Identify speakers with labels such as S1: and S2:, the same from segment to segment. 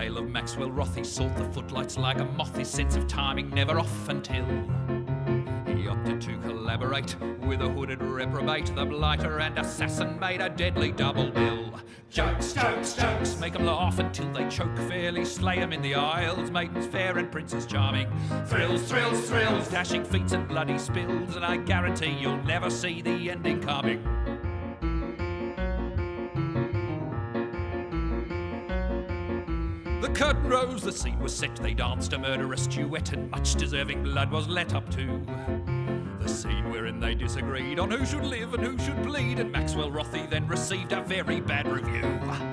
S1: tale of Maxwell Roth. He sought the footlights like a moth, his sense of timing never off until he opted to collaborate with a hooded reprobate. The blighter and assassin made a deadly double bill. Jokes, jokes, jokes, make 'em laugh until they choke. Fairly slay 'em in the aisles, maidens fair and princes charming. Thrills, thrills, thrills, dashing feats and bloody spills, and I guarantee you'll never see the ending coming. The curtain rose, the scene was set, they danced a murderous duet, and much deserving blood was let up too. The scene wherein they disagreed on who should live and who should bleed, and Maxwell Rothy then received a very bad review.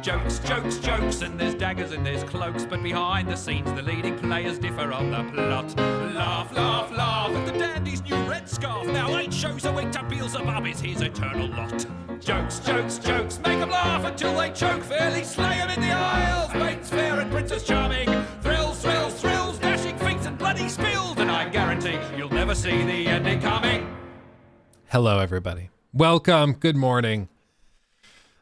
S1: Jokes, jokes, jokes, and there's daggers and there's cloaks, but behind the scenes the leading players differ on the plot. Laugh, laugh, laugh at the dandy's new red scarf. Now 8 shows a week to Beelzebub is his eternal lot. Jokes, jokes, jokes, make 'em laugh until they choke. Fairly slay 'em in the aisles, maidens fair and princes charming. Thrills, thrills, thrills, dashing feats and bloody spills, and I guarantee you'll never see the ending coming.
S2: Hello, everybody. Welcome. Good morning.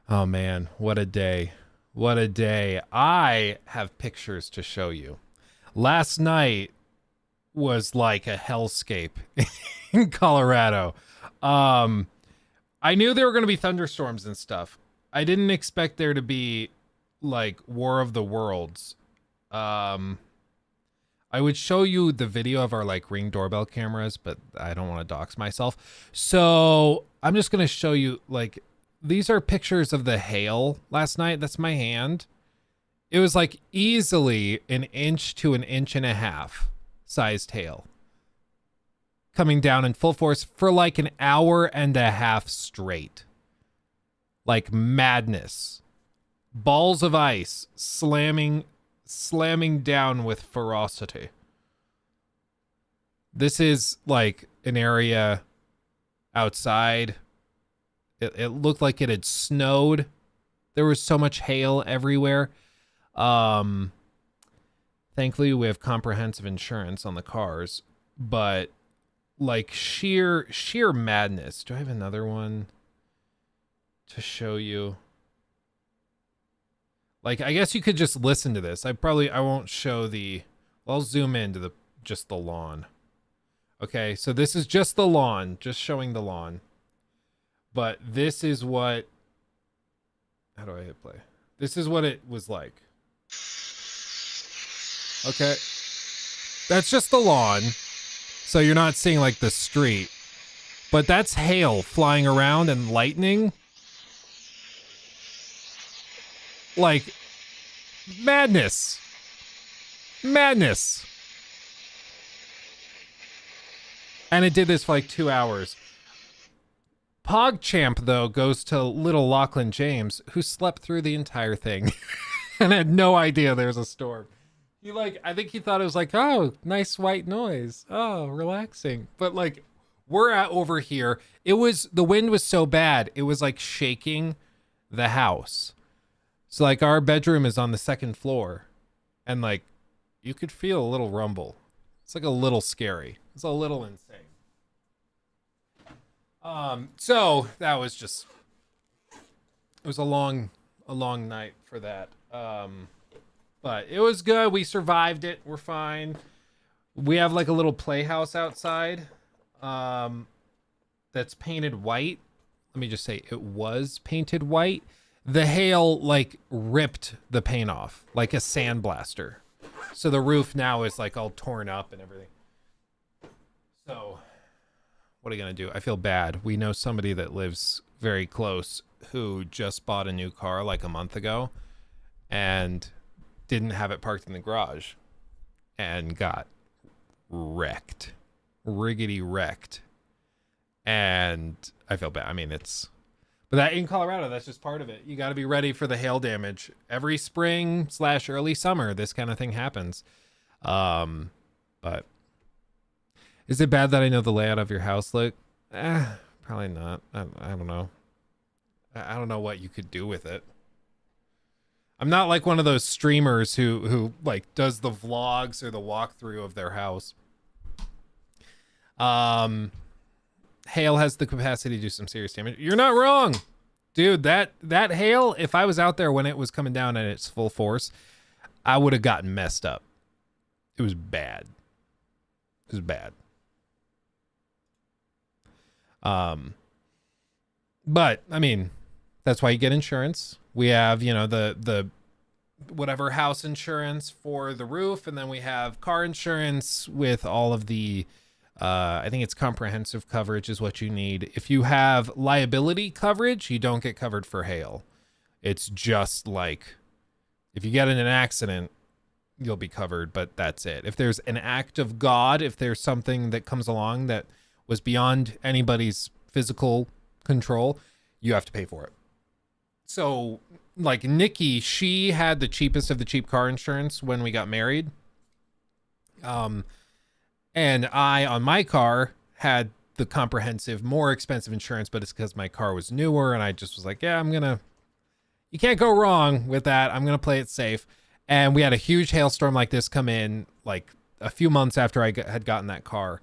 S2: Oh, man. What a day. What a day. I have pictures to show you. Last night was like a hellscape in Colorado. I knew there were going to be thunderstorms and stuff. I didn't expect there to be like War of the Worlds. I would show you the video of our like Ring doorbell cameras, but I don't want to dox myself. So I'm just going to show you, like, these are pictures of the hail last night. That's my hand. It was like easily 1 inch to 1.5 inches sized hail coming down in full force for like an hour and a half straight. Like madness. Balls of ice slamming down with ferocity. This is like an area outside. It looked like it had snowed. There was so much hail everywhere. Thankfully we have comprehensive insurance on the cars, but like sheer madness. Do I have another one to show you? Like, I guess you could just listen to this. I won't show I'll zoom into just the lawn. Okay, so this is just the lawn, just showing the lawn. But this is what, how do I hit play? This is what it was like. Okay, that's just the lawn. So you're not seeing like the street, but that's hail flying around and lightning. Like madness. And it did this for like 2 hours. PogChamp, though, goes to little Lachlan James, who slept through the entire thing and had no idea there was a storm. I think he thought it was like, oh, nice white noise. Oh, relaxing. But like, we're over here. The wind was so bad, it was like shaking the house. So like our bedroom is on the 2nd floor, and like you could feel a little rumble. It's like a little scary. It's a little insane. So that was just, it was a long night for that. But it was good. We survived it. We're fine. We have like a little playhouse outside, that's painted white. Let me just say it was painted white. The hail like ripped the paint off like a sandblaster. So the roof now is like all torn up and everything. So what are you going to do? I feel bad. We know somebody that lives very close who just bought a new car like a month ago and didn't have it parked in the garage and got wrecked. Riggedy wrecked. And I feel bad. I mean, but that in Colorado, that's just part of it. You got to be ready for the hail damage. Every spring / early summer, this kind of thing happens. But is it bad that I know the layout of your house? Look, probably not. I don't know. I don't know what you could do with it. I'm not like one of those streamers who like does the vlogs or the walkthrough of their house. Hail has the capacity to do some serious damage. You're not wrong, dude. That hail, if I was out there when it was coming down at its full force, I would have gotten messed up. It was bad. It was bad. But I mean, that's why you get insurance. We have, you know, the whatever house insurance for the roof, and then we have car insurance with all of the I think it's comprehensive coverage is what you need. If you have liability coverage, you don't get covered for hail. It's just like if you get in an accident, you'll be covered, but that's it. If there's an act of God, if there's something that comes along that was beyond anybody's physical control, you have to pay for it. So like Nikki, she had the cheapest of the cheap car insurance when we got married. And I, on my car, had the comprehensive, more expensive insurance, but it's because my car was newer, and I just was like, yeah, you can't go wrong with that. I'm going to play it safe. And we had a huge hailstorm like this come in, like a few months after I had gotten that car,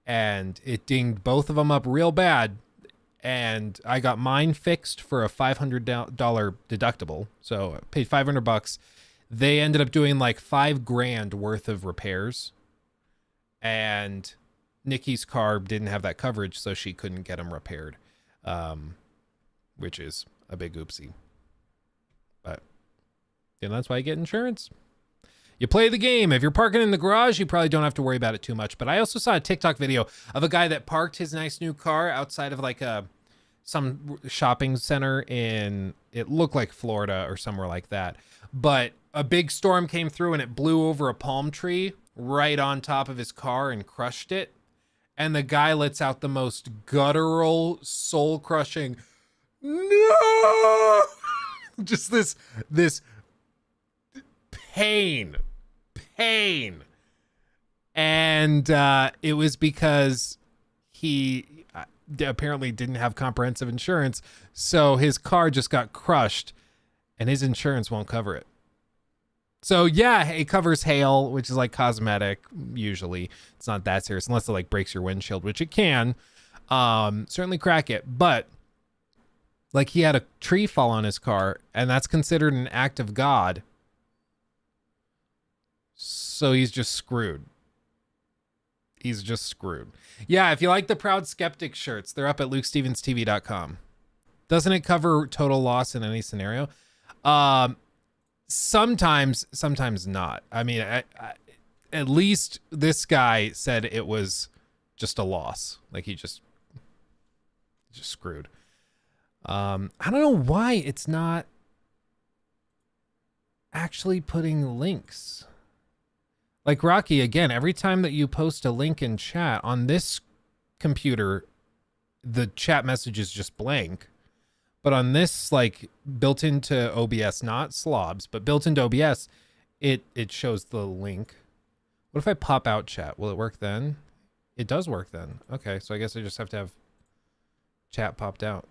S2: and it dinged both of them up real bad. And I got mine fixed for a $500 deductible. So I paid $500. They ended up doing like $5,000 worth of repairs. And Nikki's car didn't have that coverage, so she couldn't get them repaired, which is a big oopsie. But you know, that's why you get insurance. You play the game. If you're parking in the garage, you probably don't have to worry about it too much. But I also saw a TikTok video of a guy that parked his nice new car outside of like some shopping center in, it looked like Florida or somewhere like that. But a big storm came through and it blew over a palm tree right on top of his car and crushed it. And the guy lets out the most guttural, soul-crushing, no! Just this pain. And it was because he apparently didn't have comprehensive insurance, so his car just got crushed and his insurance won't cover it. So yeah, it covers hail, which is like cosmetic. Usually it's not that serious unless it like breaks your windshield, which it can certainly crack it. But like he had a tree fall on his car, and that's considered an act of God. So he's just screwed. He's just screwed. Yeah, if you like the Proud Skeptic shirts, they're up at LukeStevensTV.com. Doesn't it cover total loss in any scenario? Sometimes not. I mean, at least this guy said it was just a loss. Like he just screwed. I don't know why it's not actually putting links. Like Rocky, again, every time that you post a link in chat on this computer, the chat message is just blank. But on this, like built into OBS, not slobs, but built into OBS, it shows the link. What if I pop out chat? Will it work then? It does work then. Okay, so I guess I just have to have chat popped out.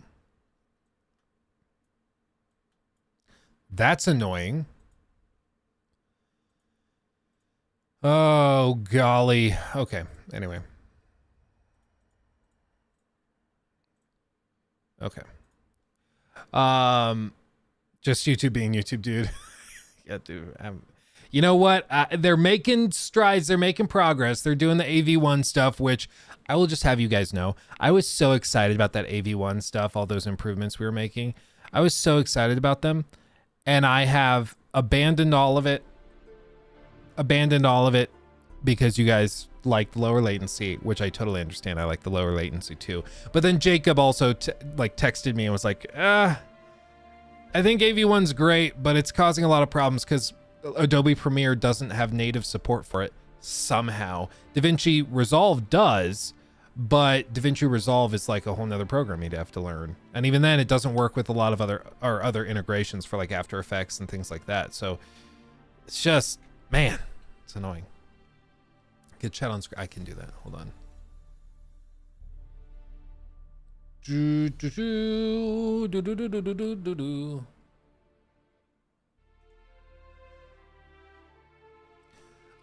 S2: That's annoying. Oh, golly. Okay, anyway. Okay. Just YouTube being YouTube, dude. Yeah, dude. You know what? They're making strides. They're making progress. They're doing the AV1 stuff, which I will just have you guys know. I was so excited about that AV1 stuff, all those improvements we were making. I was so excited about them. And I have abandoned all of it. Because you guys like lower latency, which I totally understand. I like the lower latency too. But then Jacob also texted me and was like, I think AV1's great, but it's causing a lot of problems because Adobe Premiere doesn't have native support for it somehow. DaVinci Resolve does, but DaVinci Resolve is like a whole nother program you'd have to learn. And even then it doesn't work with a lot of other integrations for like After Effects and things like that. So it's just, man, it's annoying. Get chat on screen. I can do that. Hold on.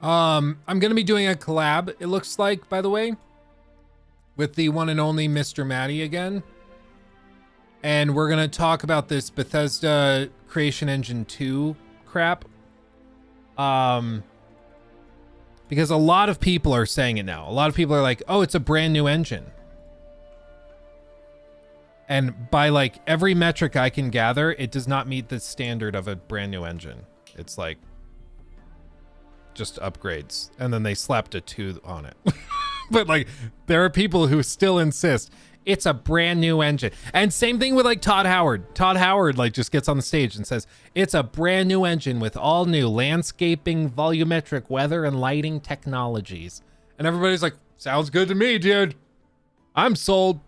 S2: I'm gonna be doing a collab, it looks like, by the way, with the one and only Mr. Matty again. And we're gonna talk about this Bethesda Creation Engine 2 crap. Because a lot of people are saying it now. A lot of people are like, oh, it's a brand new engine. And by like every metric I can gather, it does not meet the standard of a brand new engine. It's like just upgrades. And then they slapped a 2 on it. But like there are people who still insist it's a brand new engine. And same thing with like Todd Howard. Todd Howard like just gets on the stage and says, it's a brand new engine with all new landscaping, volumetric, weather, and lighting technologies. And everybody's like, sounds good to me, dude. I'm sold.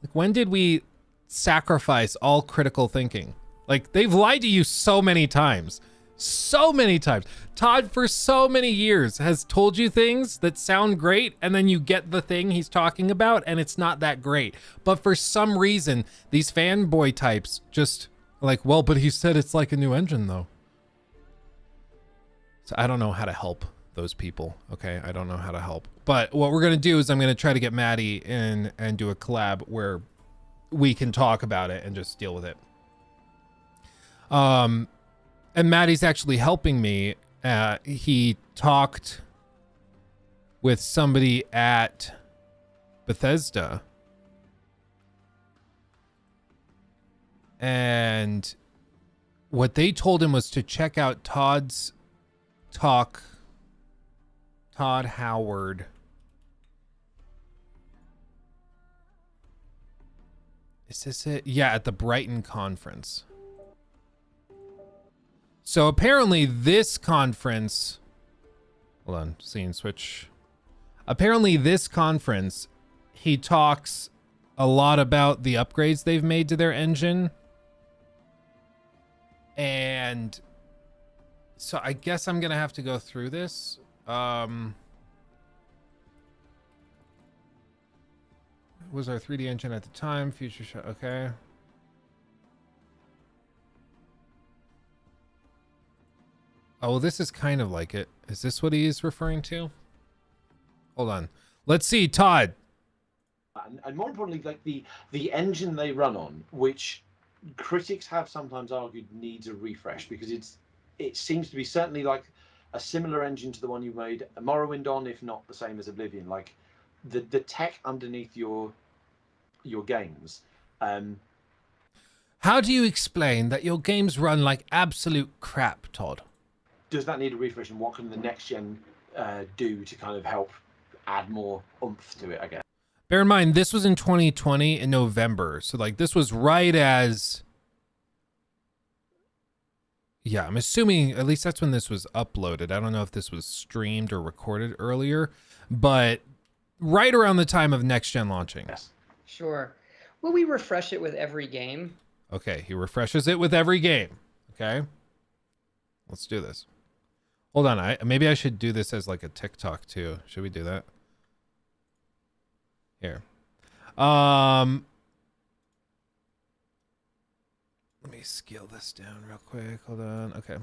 S2: Like, when did we sacrifice all critical thinking? Like, they've lied to you so many times. So many times. Todd, for so many years, has told you things that sound great, and then you get the thing he's talking about, and it's not that great. But for some reason, these fanboy types just like, well, but he said it's like a new engine, though. So I don't know how to help those people, okay? I don't know how to help. But what we're going to do is I'm going to try to get Maddie in and do a collab where we can talk about it and just deal with it. And Maddie's actually helping me. He talked with somebody at Bethesda. And what they told him was to check out Todd's talk. Todd Howard. Is this it? Yeah, at the Brighton conference. So apparently this conference, hold on, scene switch. Apparently this conference, he talks a lot about the upgrades they've made to their engine. And so I guess I'm going to have to go through this. Was our 3D engine at the time? Future shot, okay. Oh, well, this is kind of like it. Is this what he is referring to? Hold on. Let's see, Todd.
S3: And more importantly, like the engine they run on, which critics have sometimes argued needs a refresh because it seems to be certainly like a similar engine to the one you made Morrowind on, if not the same as Oblivion. Like the tech underneath your games.
S2: How do you explain that your games run like absolute crap, Todd?
S3: Does that need a refresh, and what can the next gen do to kind of help add more oomph to it, I guess?
S2: Bear in mind, this was in 2020 in November. So like this was right as, yeah, I'm assuming at least that's when this was uploaded. I don't know if this was streamed or recorded earlier, but right around the time of next gen launching.
S3: Yes.
S4: Sure. Will we refresh it with every game?
S2: Okay, he refreshes it with every game. Okay, let's do this. Hold on, maybe I should do this as like a TikTok too. Should we do that? Here. Let me scale this down real quick. Hold on. Okay.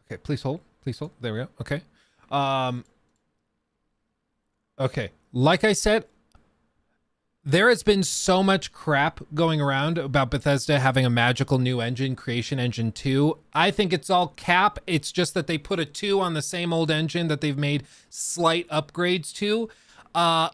S2: Okay, please hold. Please hold. There we go. Okay. Okay. Like I said, there has been so much crap going around about Bethesda having a magical new engine, Creation Engine 2. I think it's all cap. It's just that they put a 2 on the same old engine that they've made slight upgrades to. I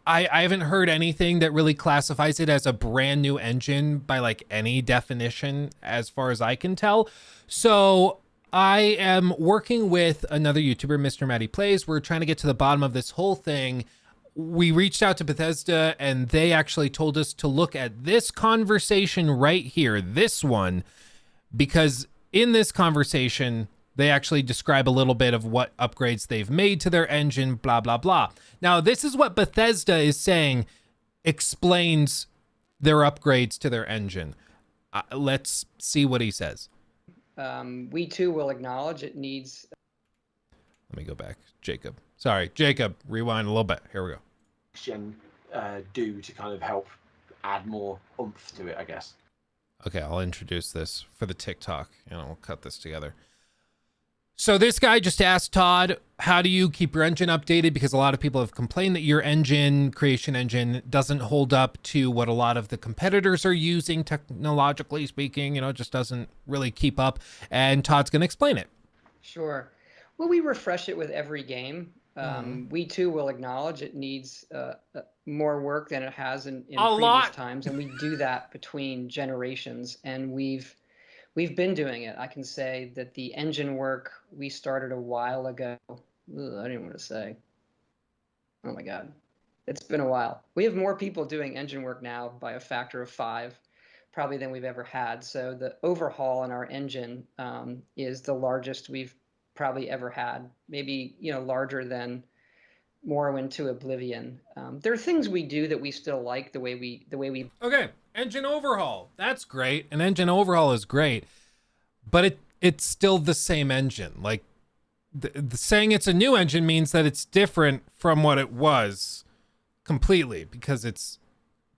S2: haven't heard anything that really classifies it as a brand new engine by like any definition as far as I can tell. So I am working with another YouTuber, Mr. Matty Plays. We're trying to get to the bottom of this whole thing. We reached out to Bethesda and they actually told us to look at this conversation right here, this one, because in this conversation, they actually describe a little bit of what upgrades they've made to their engine, blah, blah, blah. Now, this is what Bethesda is saying explains their upgrades to their engine. Let's see what he says.
S4: We too will acknowledge it needs.
S2: Let me go back. Jacob. Sorry, Jacob, rewind a little bit. Here we go.
S3: Gen do to kind of help add more oomph to it, I guess.
S2: Okay, I'll introduce this for the TikTok and I'll cut this together. So this guy just asked Todd, how do you keep your engine updated? Because a lot of people have complained that your engine, creation engine, doesn't hold up to what a lot of the competitors are using, technologically speaking, you know, it just doesn't really keep up. And Todd's going to explain it.
S4: Sure. Well, we refresh it with every game. We too will acknowledge it needs more work than it has in previous times, and we do that between generations. And we've been doing it. I can say that the engine work we started a while ago. Ugh, I didn't want to say. Oh my God, it's been a while. We have more people doing engine work now by a factor of 5, probably than we've ever had. So the overhaul in our engine is the largest we've probably ever had. Maybe, you know, larger than Morrowind to Oblivion. There are things we do that we still like the way we.
S2: Okay, engine overhaul. That's great. An engine overhaul is great, but it's still the same engine. Like the saying it's a new engine means that it's different from what it was completely, because it's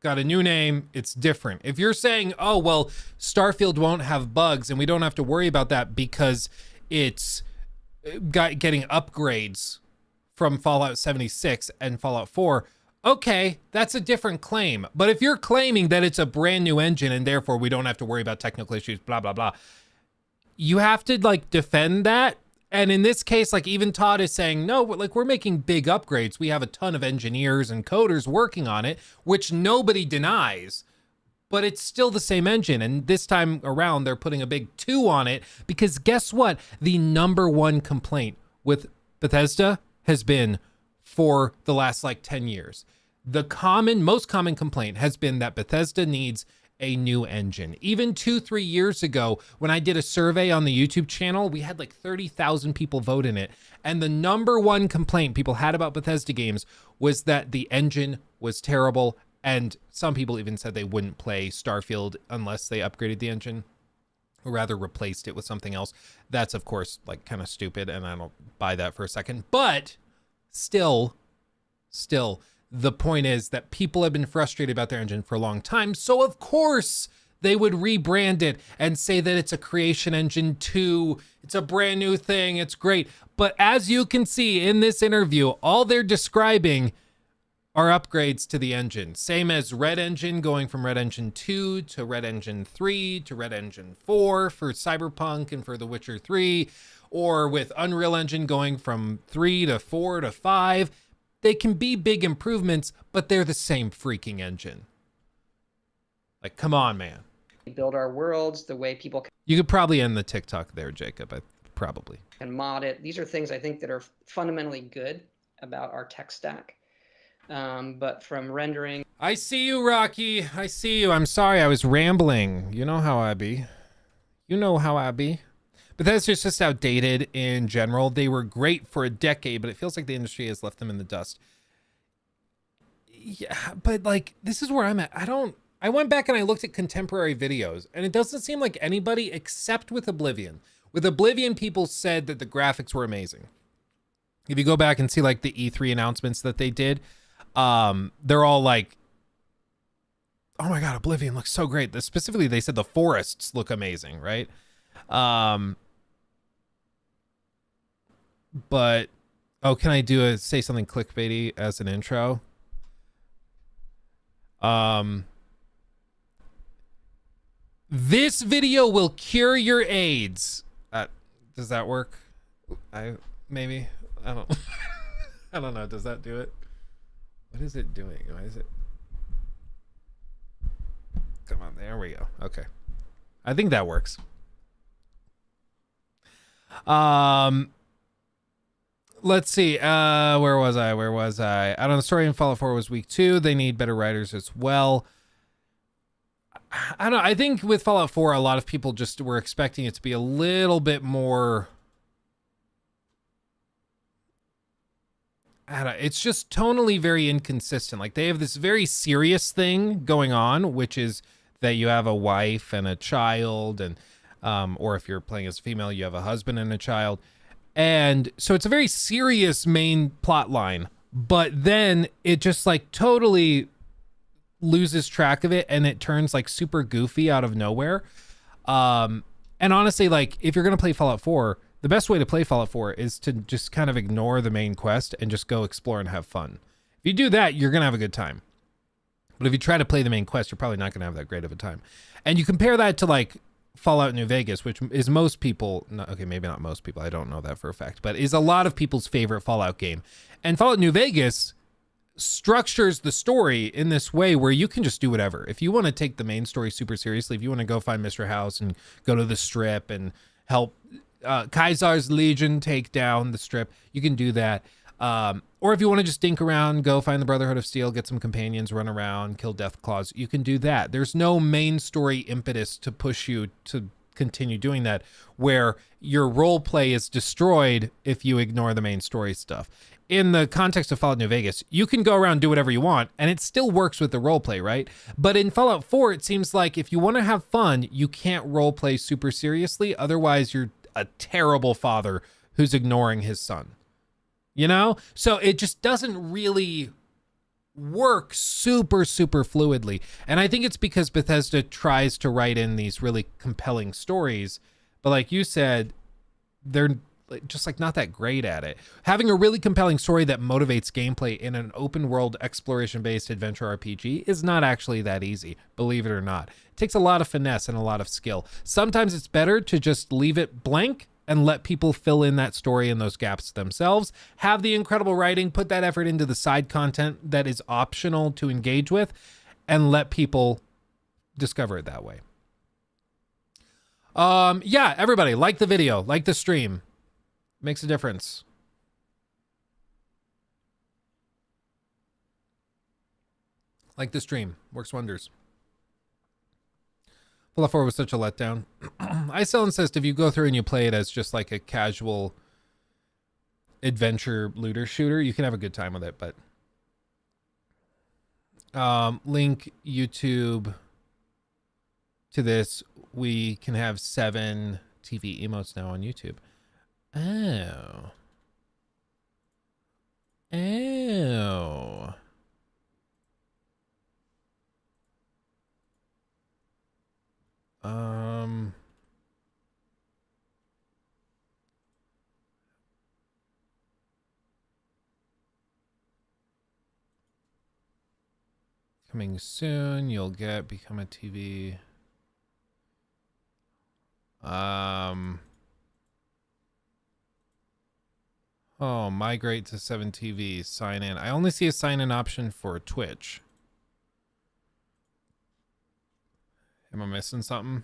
S2: got a new name, it's different. If you're saying, oh, well, Starfield won't have bugs and we don't have to worry about that because it's getting upgrades from Fallout 76 and Fallout 4, okay, that's a different claim. But if you're claiming that it's a brand new engine and therefore we don't have to worry about technical issues, blah, blah, blah, you have to like defend that. And in this case, like even Todd is saying, no, like we're making big upgrades. We have a ton of engineers and coders working on it, which nobody denies, but it's still the same engine. And this time around, they're putting a big 2 on it because guess what? The #1 complaint with Bethesda has been for the last like 10 years. The most common complaint has been that Bethesda needs a new engine. Even 2-3 years ago, when I did a survey on the YouTube channel, we had like 30,000 people vote in it. And the #1 complaint people had about Bethesda games was that the engine was terrible. And some people even said they wouldn't play Starfield unless they upgraded the engine, or rather replaced it with something else. That's of course like kind of stupid, and I don't buy that for a second. But still, the point is that people have been frustrated about their engine for a long time. So of course they would rebrand it and say that it's a creation engine 2. It's a brand new thing. It's great. But as you can see in this interview, all they're describing are upgrades to the engine. Same as Red Engine going from Red Engine 2 to Red Engine 3 to Red Engine 4 for Cyberpunk and for The Witcher 3, or with Unreal Engine going from 3 to 4 to 5. They can be big improvements, but they're the same freaking engine. Like, come on, man.
S4: Build our worlds, the way people
S2: You could probably end the TikTok there, Jacob. Probably.
S4: can mod it. These are things I think that are fundamentally good about our tech stack. But from rendering.
S2: I see you, Rocky. I see you. I'm sorry, I was rambling. You know how I be. Bethesda's just outdated in general. They were great for a decade, but it feels like the industry has left them in the dust. Yeah, but like, this is where I'm at. I went back and I looked at contemporary videos, and it doesn't seem like anybody except with Oblivion. With Oblivion, people said that the graphics were amazing. If you go back and see like the E3 announcements that they did, they're all like, oh my God, Oblivion looks so great. Specifically, they said the forests look amazing, right? But, oh, can I say something clickbaity as an intro? This video will cure your AIDS. Does that work? Maybe. I don't I don't know. Does that do it? What is it doing? Why is it? Come on, there we go. Okay. I think that works. Let's see. Where was I? Out on the story in Fallout 4 was week 2. They need better writers as well. I don't know. I think with Fallout 4, a lot of people just were expecting it to be a little bit more. I don't know. It's just tonally very inconsistent. Like they have this very serious thing going on, which is that you have a wife and a child, and or if you're playing as a female, you have a husband and a child. And so it's a very serious main plot line, but then it just like totally loses track of it and it turns like super goofy out of nowhere. And honestly, like if you're going to play Fallout 4, the best way to play Fallout 4 is to just kind of ignore the main quest and just go explore and have fun. If you do that, you're going to have a good time. But if you try to play the main quest, you're probably not going to have that great of a time. And you compare that to like Fallout New Vegas, which is most people, okay, maybe not most people, I don't know that for a fact, but is a lot of people's favorite Fallout game. And Fallout New Vegas structures the story in this way where you can just do whatever. If you want to take the main story super seriously, if you want to go find Mr. House and go to the Strip and help Kaisar's Legion take down the Strip, you can do that. Or if you want to just dink around, go find the Brotherhood of Steel, get some companions, run around, kill Deathclaws, you can do that. There's no main story impetus to push you to continue doing that, where your role play is destroyed if you ignore the main story stuff. In the context of Fallout New Vegas, you can go around and do whatever you want, and it still works with the role play, right? But in Fallout 4, it seems like if you want to have fun, you can't role play super seriously. Otherwise, you're a terrible father who's ignoring his son. You know? So it just doesn't really work super fluidly. And I think it's because Bethesda tries to write in these really compelling stories, but like you said, they're just like not that great at it. Having a really compelling story that motivates gameplay in an open world exploration based adventure RPG is not actually that easy, believe it or not. It takes a lot of finesse and a lot of skill. Sometimes it's better to just leave it blank and let people fill in that story and those gaps themselves. Have the incredible writing, put that effort into the side content that is optional to engage with, and let people discover it that way. Yeah, everybody, like the video, like the stream. Makes a difference. Like the stream. Works wonders. Fallout 4 was such a letdown. I still insist if you go through and you play it as just like a casual adventure looter shooter, you can have a good time with it, but link YouTube to this. We can have 7 TV emotes now on YouTube. Oh. Oh. Coming soon, you'll get become a TV. Oh, migrate to 7 TV, sign in. I only see a sign in option for Twitch. Am I missing something?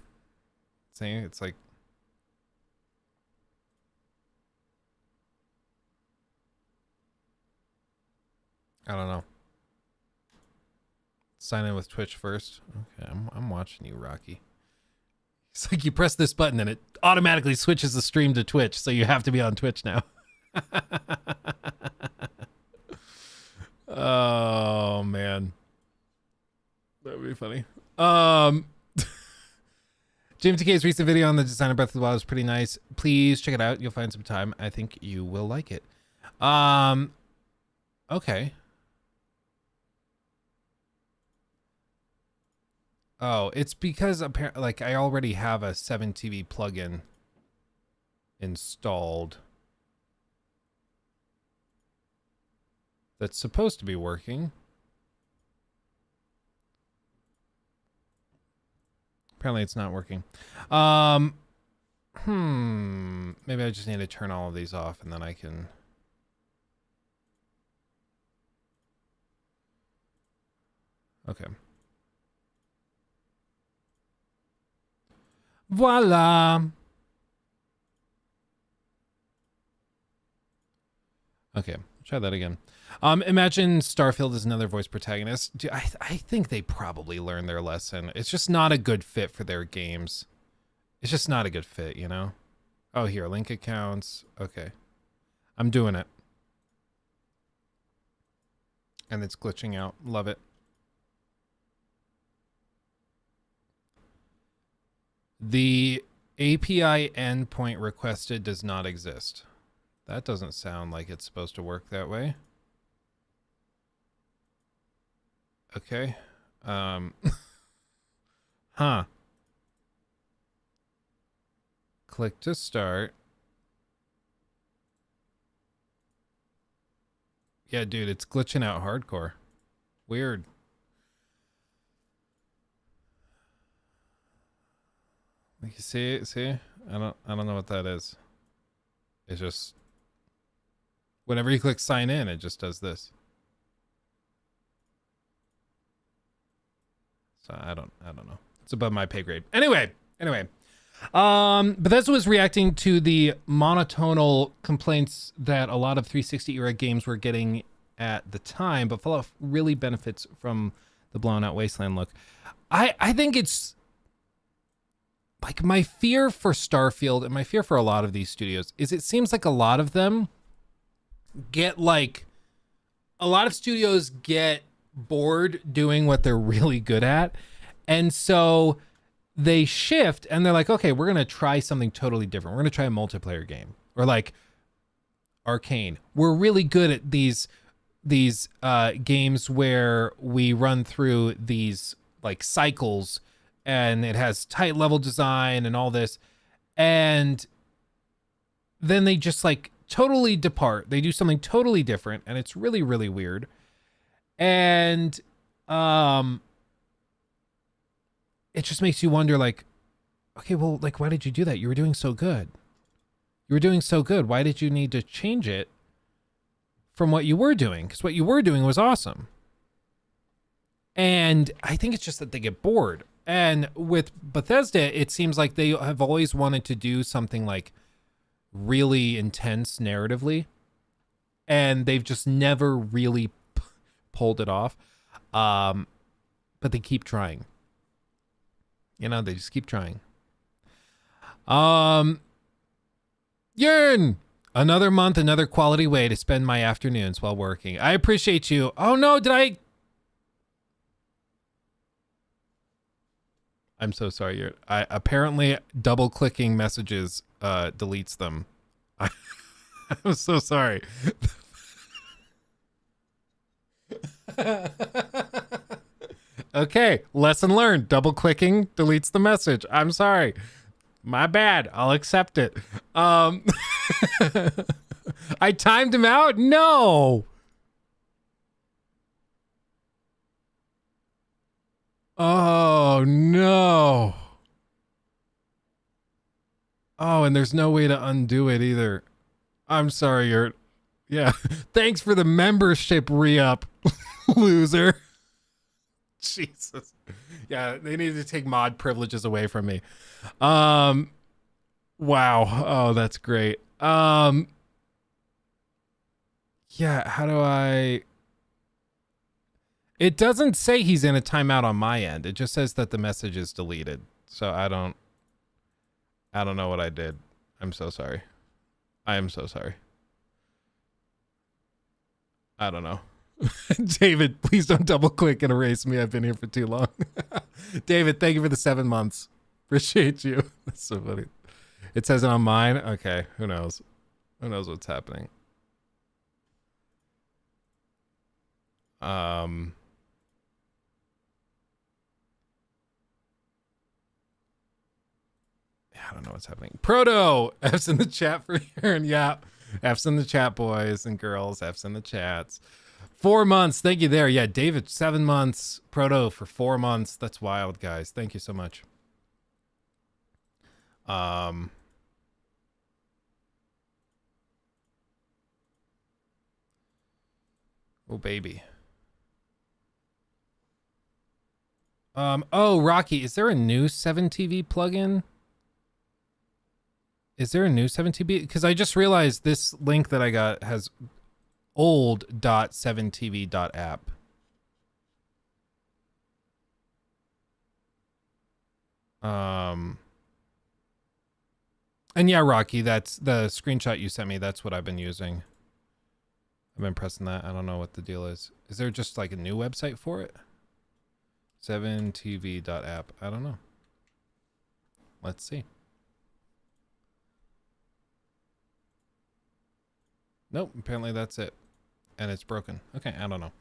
S2: Saying it's like I don't know. Sign in with Twitch first. Okay, I'm watching you, Rocky. It's like you press this button and it automatically switches the stream to Twitch, so you have to be on Twitch now. Oh man, that would be funny. James TK's recent video on the design of Breath of the Wild is pretty nice. Please check it out. You'll find some time. I think you will like it. Okay. Oh, it's because apparently, like, I already have a 7TV plugin installed that's supposed to be working. Apparently it's not working. Maybe I just need to turn all of these off and then I can. Okay. Voila. Okay, try that again. Imagine Starfield as another voice protagonist. Dude, I think they probably learned their lesson. It's just not a good fit for their games. It's just not a good fit, you know? Oh, here, link accounts. Okay. I'm doing it. And it's glitching out. Love it. The API endpoint requested does not exist. That doesn't sound like it's supposed to work that way. Okay. Huh. Click to start. Yeah, dude, it's glitching out hardcore. Weird. You see? I don't know what that is. It's just whenever you click sign in, it just does this. So I don't know. It's above my pay grade. Anyway. Bethesda was reacting to the monotonal complaints that a lot of 360 era games were getting at the time, but Fallout really benefits from the blown out wasteland look. I think it's like my fear for Starfield and my fear for a lot of these studios is it seems like a lot of them get bored doing what they're really good at. And so they shift and they're like, okay, we're going to try something totally different. We're going to try a multiplayer game. Or like Arcane. We're really good at these games where we run through these like cycles and it has tight level design and all this. And then they just like totally depart. They do something totally different and it's really, really weird. And it just makes you wonder like, okay, well, like, why did you do that? You were doing so good. Why did you need to change it from what you were doing? Because what you were doing was awesome. And I think it's just that they get bored. And with Bethesda, it seems like they have always wanted to do something like really intense narratively. And they've just never really pulled it off. But they keep trying. You know, they just keep trying. Yearn! Another month, another quality way to spend my afternoons while working. I appreciate you. Oh no, I'm so sorry. Apparently double clicking messages deletes them. I'm so sorry. Okay, lesson learned. Double clicking deletes the message. I'm sorry. My bad. I'll accept it. I timed him out? No. Oh, no. Oh, and there's no way to undo it either. I'm sorry, yeah. Thanks for the membership re-up, loser. Jesus. Yeah, they need to take mod privileges away from me. Wow. Oh, that's great. Yeah, how do I... It doesn't say he's in a timeout on my end. It just says that the message is deleted. So I don't know what I did. I'm so sorry. I am so sorry. I don't know. David, please don't double click and erase me. I've been here for too long. David, thank you for the 7 months. Appreciate you. That's so funny. It says it on mine. Okay, who knows? Who knows what's happening? I don't know what's happening. Proto, F's in the chat for here, and yeah, F's in the chat, boys and girls. F's in the chats. 4 months. Thank you there. Yeah, David, 7 months. Proto for 4 months. That's wild, guys. Thank you so much. Oh, baby. Oh, Rocky, is there a new 7TV plugin? Is there a new 7TV? Because I just realized this link that I got has old.7tv.app. And yeah, Rocky, that's the screenshot you sent me. That's what I've been using. I've been pressing that. I don't know what the deal is. Is there just like a new website for it? 7tv.app. I don't know. Let's see. Nope, apparently that's it. And it's broken. Okay, I don't know.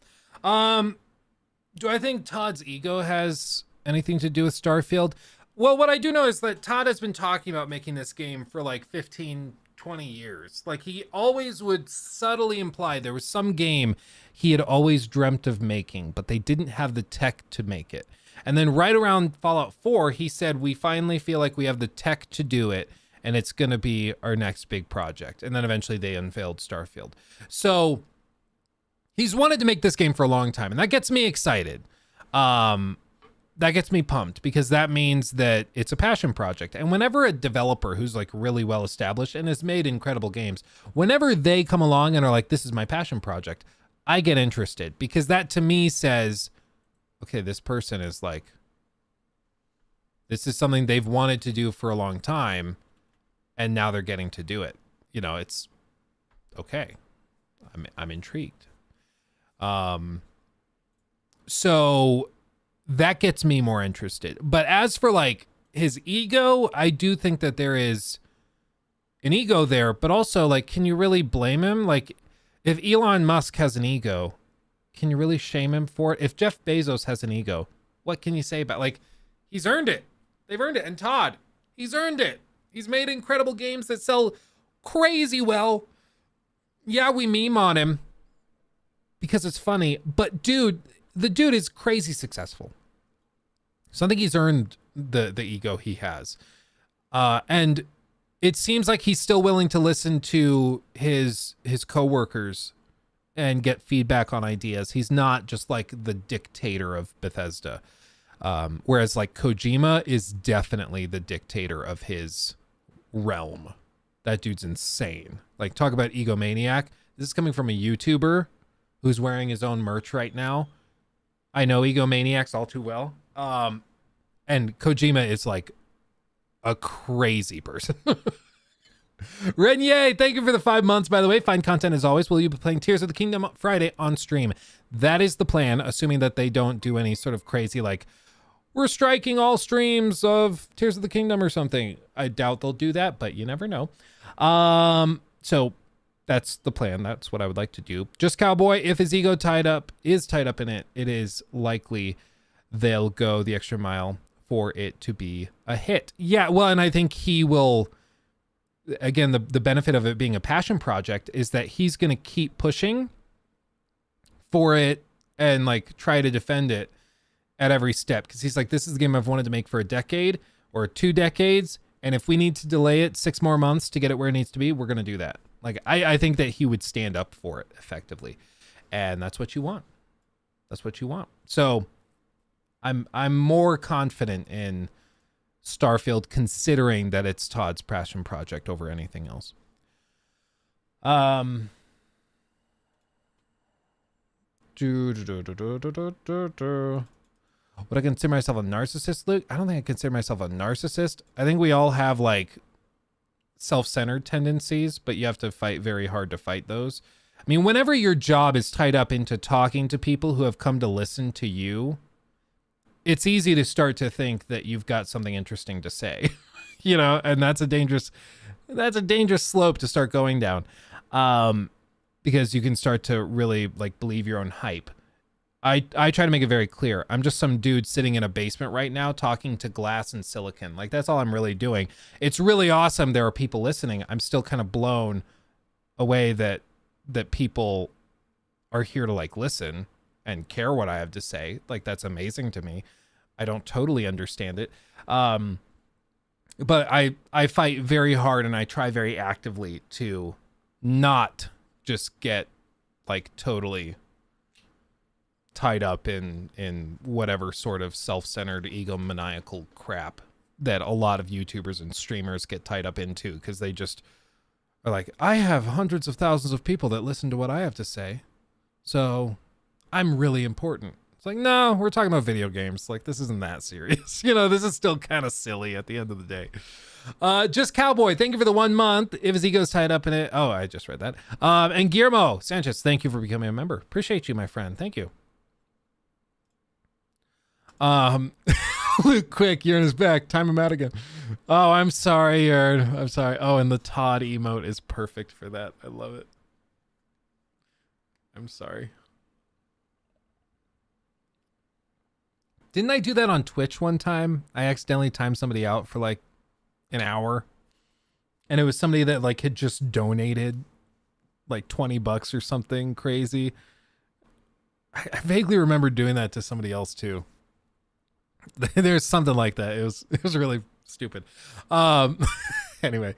S2: Do I think Todd's ego has anything to do with Starfield? Well, what I do know is that Todd has been talking about making this game for like 15, 20 years. Like, he always would subtly imply there was some game he had always dreamt of making, but they didn't have the tech to make it. And then right around Fallout 4, he said, we finally feel like we have the tech to do it, and it's going to be our next big project. And then eventually they unveiled Starfield. So he's wanted to make this game for a long time, and that gets me excited. That gets me pumped, because that means that it's a passion project. And whenever a developer who's like really well established and has made incredible games, whenever they come along and are like, this is my passion project, I get interested, because that to me says, okay, this person is like, this is something they've wanted to do for a long time, and now they're getting to do it. You know, it's okay. I'm intrigued. So that gets me more interested. But as for like his ego, I do think that there is an ego there, but also like, can you really blame him? Like, if Elon Musk has an ego, can you really shame him for it? If Jeff Bezos has an ego, what can you say about, like, he's earned it. They've earned it. And Todd, he's earned it. He's made incredible games that sell crazy well. Yeah, we meme on him because it's funny, but dude, the dude is crazy successful. So I think he's earned the ego he has. And it seems like he's still willing to listen to his coworkers and get feedback on ideas. He's not just like the dictator of Bethesda. Whereas like Kojima is definitely the dictator of his realm. That dude's insane. Like, talk about egomaniac. This is coming from a YouTuber who's wearing his own merch right now. I know egomaniacs all too well. And Kojima is like a crazy person. Renier, thank you for the 5 months, by the way. Fine content as always. Will you be playing Tears of the Kingdom Friday on stream? That is the plan, assuming that they don't do any sort of crazy, like, we're striking all streams of Tears of the Kingdom or something. I doubt they'll do that, but you never know. So that's the plan. That's what I would like to do. Just Cowboy, if his ego is tied up in it, it is likely they'll go the extra mile for it to be a hit. Yeah, well, and I think he will. Again, the benefit of it being a passion project is that he's going to keep pushing for it and like try to defend it at every step, because he's like, this is the game I've wanted to make for a decade or 2 decades, and if we need to delay it 6 more months to get it where it needs to be, we're going to do that. Like, I think that he would stand up for it effectively, and that's what you want. That's what you want. So I'm more confident in Starfield, considering that it's Todd's passion project over anything else. Would I consider myself a narcissist, Luke? I don't think I consider myself a narcissist. I think we all have like self-centered tendencies, but you have to fight very hard to fight those. I mean, whenever your job is tied up into talking to people who have come to listen to you, it's easy to start to think that you've got something interesting to say, you know, and that's a dangerous slope to start going down, because you can start to really like believe your own hype. I try to make it very clear. I'm just some dude sitting in a basement right now talking to glass and silicon. Like, that's all I'm really doing. It's really awesome there are people listening. I'm still kind of blown away that people are here to like listen and care what I have to say. Like, that's amazing to me. I don't totally understand it. But I fight very hard, and I try very actively to not just get like totally tied up in whatever sort of self-centered egomaniacal crap that a lot of YouTubers and streamers get tied up into, because they just are like, I have hundreds of thousands of people that listen to what I have to say, so I'm really important. It's like, no, we're talking about video games. Like, this isn't that serious. You know, this is still kind of silly at the end of the day. Just Cowboy, thank you for the 1 month. If his ego's tied up in it. Oh, I just read that. And Guillermo Sanchez, thank you for becoming a member. Appreciate you, my friend. Thank you. Luke, quick, Yearn is back. Time him out again. Oh, I'm sorry, Yearn. I'm sorry. Oh, and the Todd emote is perfect for that. I love it. I'm sorry. Didn't I do that on Twitch one time? I accidentally timed somebody out for like an hour and it was somebody that like had just donated like $20 or something crazy. I vaguely remember doing that to somebody else too. There's something like that. It was really stupid. Anyway,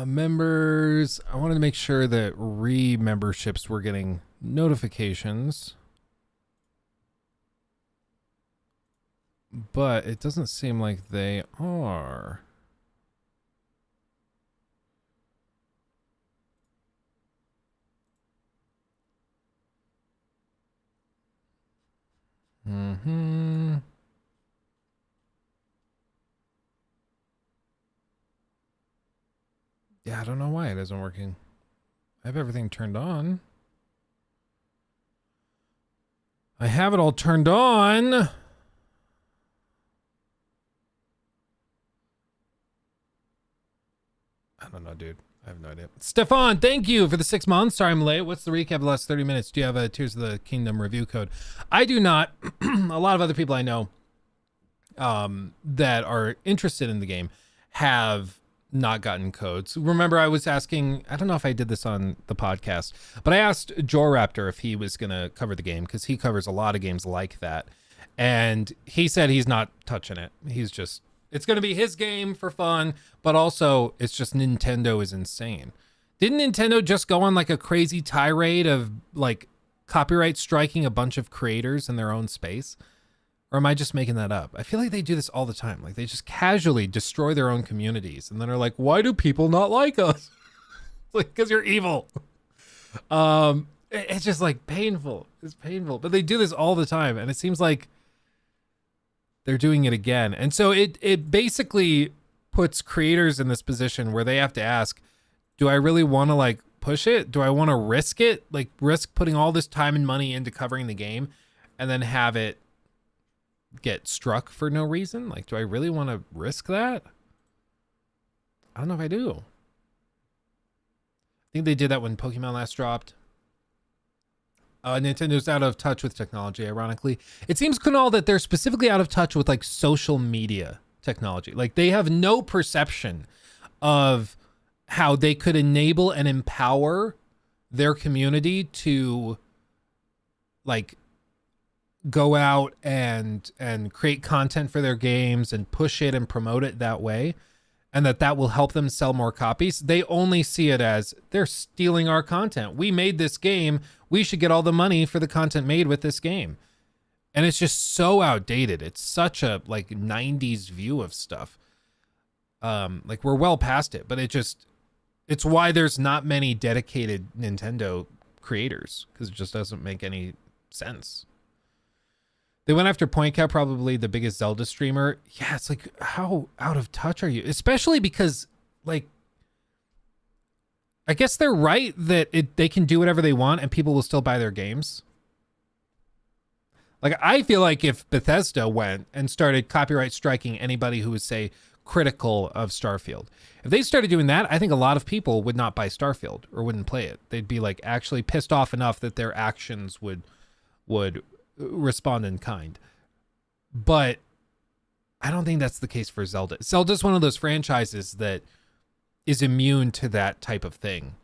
S2: members, I wanted to make sure that re-memberships were getting notifications, but it doesn't seem like they are. Yeah, I don't know why it isn't working. I have everything turned on. I have it all turned on. I don't know, dude. I have no idea. Stefan, thank you for the 6 months. Sorry I'm late. What's the recap of the last 30 minutes? Do you have a Tears of the Kingdom review code? I do not. A lot of other people I know that are interested in the game have not gotten codes. Remember, I was asking, I don't know if I did this on the podcast, but I asked Joraptor if he was going to cover the game because he covers a lot of games like that. And he said he's not touching it. He's just, it's going to be his game for fun, but also it's just Nintendo is insane. Didn't Nintendo just go on like a crazy tirade of like copyright striking a bunch of creators in their own space? Or am I just making that up? I feel like they do this all the time. Like they just casually destroy their own communities and then are like, why do people not like us? Like, because you're evil. It's just like painful. It's painful. But they do this all the time. And it seems like they're doing it again. And so it basically puts creators in this position where they have to ask, do I really want to like push it? Do I want to risk it? Like risk putting all this time and money into covering the game and then have it get struck for no reason? Like, do I really want to risk that? I don't know if I do. I think they did that when Pokemon last dropped. Nintendo's out of touch with technology, ironically. It seems, Kunal, that they're specifically out of touch with like social media technology. Like they have no perception of how they could enable and empower their community to like go out and create content for their games and push it and promote it that way, and that will help them sell more copies. They only see it as they're stealing our content. We made this game. We should get all the money for the content made with this game. And it's just so outdated. It's such a like 90s view of stuff. Like we're well past it, but it's why there's not many dedicated Nintendo creators, because it just doesn't make any sense. They went after Point Cow, probably the biggest Zelda streamer. Yeah, it's like, how out of touch are you? Especially because, like, I guess they're right that they can do whatever they want and people will still buy their games. Like, I feel like if Bethesda went and started copyright striking anybody who was, say, critical of Starfield, if they started doing that, I think a lot of people would not buy Starfield or wouldn't play it. They'd be, like, actually pissed off enough that their actions would respond in kind. But I don't think that's the case for Zelda. Zelda's one of those franchises that is immune to that type of thing.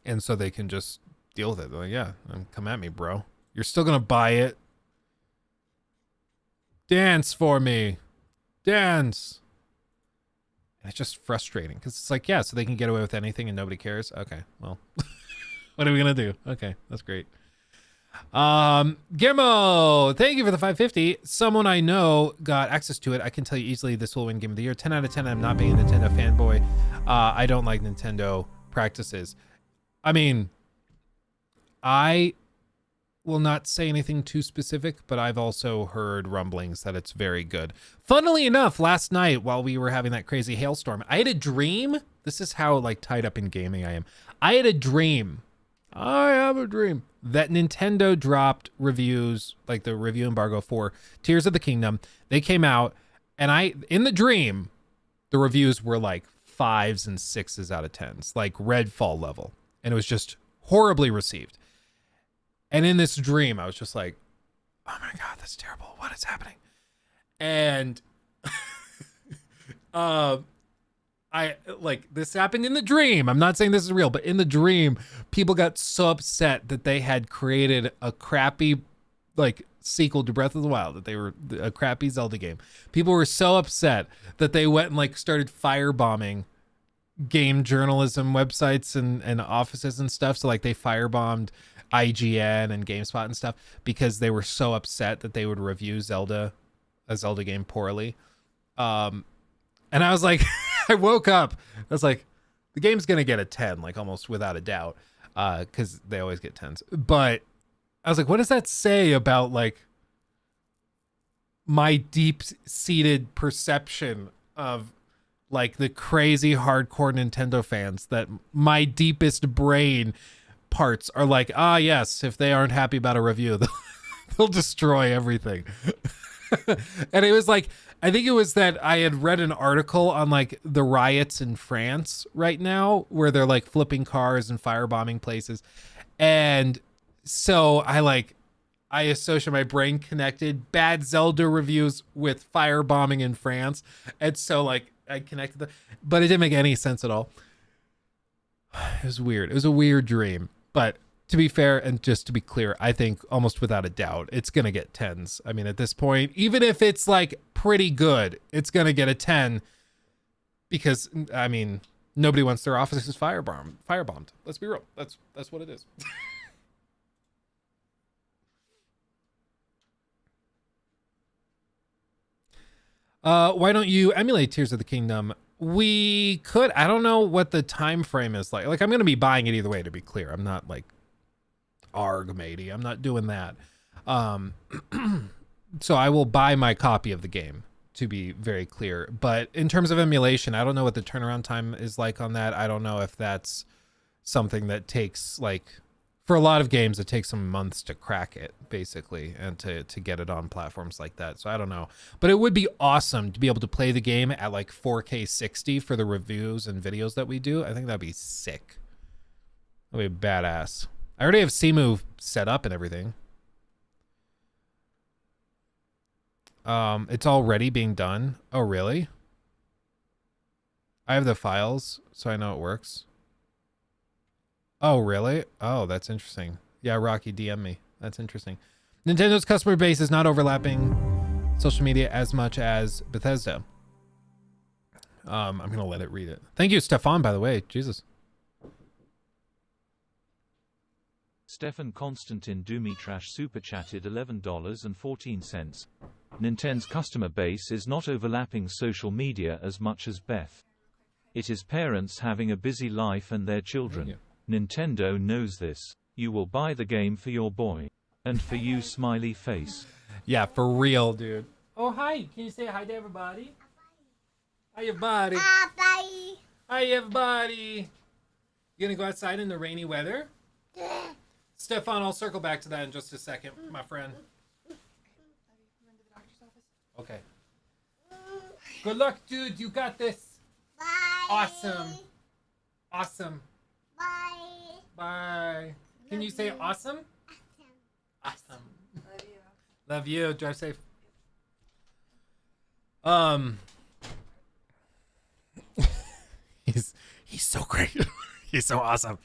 S2: And so they can just deal with it. They're like, yeah, come at me, bro. You're still going to buy it. Dance for me. Dance. And it's just frustrating because it's like, yeah, so they can get away with anything and nobody cares. Okay, well, what are we going to do? Okay, that's great. Guillermo, thank you for the 550. Someone I know got access to it. I can tell you easily this will win Game of the Year. 10 out of 10. I'm not being a Nintendo fanboy. I don't like Nintendo practices. I mean, I will not say anything too specific, but I've also heard rumblings that it's very good. Funnily enough, last night while we were having that crazy hailstorm, I had a dream. This is how like tied up in gaming I am. I had a dream. I have a dream that Nintendo dropped reviews, like the review embargo for Tears of the Kingdom. They came out, and in the dream, the reviews were like 5s and 6s out of 10s, like Redfall level. And it was just horribly received. And in this dream, I was just like, oh my God, that's terrible. What is happening? And this happened in the dream. I'm not saying this is real, but in the dream, people got so upset that they had created a crappy sequel to Breath of the Wild, that they were a crappy Zelda game. People were so upset that they went and started firebombing game journalism websites and offices and stuff. So they firebombed IGN and GameSpot and stuff because they were so upset that they would review a Zelda game poorly. And I was like, I woke up, I was like, the game's gonna get a 10, almost without a doubt, because they always get 10s. But I was like, what does that say about my deep-seated perception of the crazy hardcore Nintendo fans, that my deepest brain parts are yes, if they aren't happy about a review, they'll destroy everything. And it was I think it was that I had read an article on the riots in France right now, where they're flipping cars and firebombing places. And so I associate, my brain connected bad Zelda reviews with firebombing in France. And so I connected them, but it didn't make any sense at all. It was weird. It was a weird dream, but to be fair, and just to be clear, I think almost without a doubt, it's going to get 10s. I mean, at this point, even if it's pretty good, it's going to get a 10 because, I mean, nobody wants their offices firebombed. Let's be real. That's what it is. Why don't you emulate Tears of the Kingdom? We could. I don't know what the time frame is like. I'm going to be buying it either way, to be clear. I'm not arg matey. I'm not doing that. So I will buy my copy of the game, to be very clear. But in terms of emulation, I don't know what the turnaround time is like on that. I don't know if that's something that takes for a lot of games, it takes some months to crack it, basically, and to get it on platforms like that. So I don't know. But it would be awesome to be able to play the game at 4K 60 for the reviews and videos that we do. I think that'd be sick. That'd be badass. I already have Cemu set up and everything. It's already being done. Oh, really? I have the files, so I know it works. Oh, really? Oh, that's interesting. Yeah, Rocky, DM me. That's interesting. Nintendo's customer base is not overlapping social media as much as Bethesda. I'm going to let it read it. Thank you, Stefan, by the way. Jesus.
S5: Stefan Constantin Dumitrash super chatted $11.14. Nintendo's customer base is not overlapping social media as much as Beth. It is parents having a busy life and their children. Nintendo knows this. You will buy the game for your boy. And for you, smiley face.
S2: Yeah, for real, dude. Oh, hi. Can you say hi to everybody? Hi, everybody.
S6: Bye.
S2: Hi, everybody. You gonna go outside in the rainy weather? Stefan, I'll circle back to that in just a second, my friend. Okay. Good luck, dude. You got this.
S6: Bye.
S2: Awesome. Awesome.
S6: Bye.
S2: Bye. Can you say awesome? Awesome.
S6: Love you.
S2: Love you. Drive safe. He's so great. He's so awesome.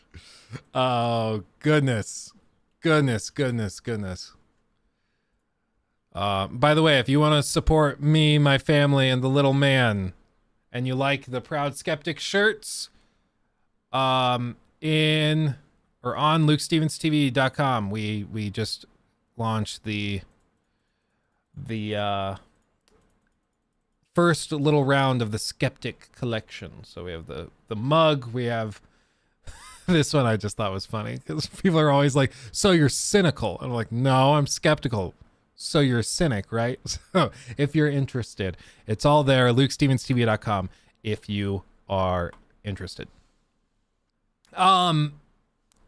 S2: Oh, goodness. Goodness. By the way, if you want to support me, my family, and the little man, and you like the Proud Skeptic shirts, on LukeStevensTV.com, we just launched the first little round of the Skeptic collection. So we have the mug, we have this one. I just thought was funny because people are always like, so you're cynical, and I'm like, no, I'm skeptical. So you're a cynic, right? So if you're interested, it's all there, LukeStevensTV.com, if you are interested.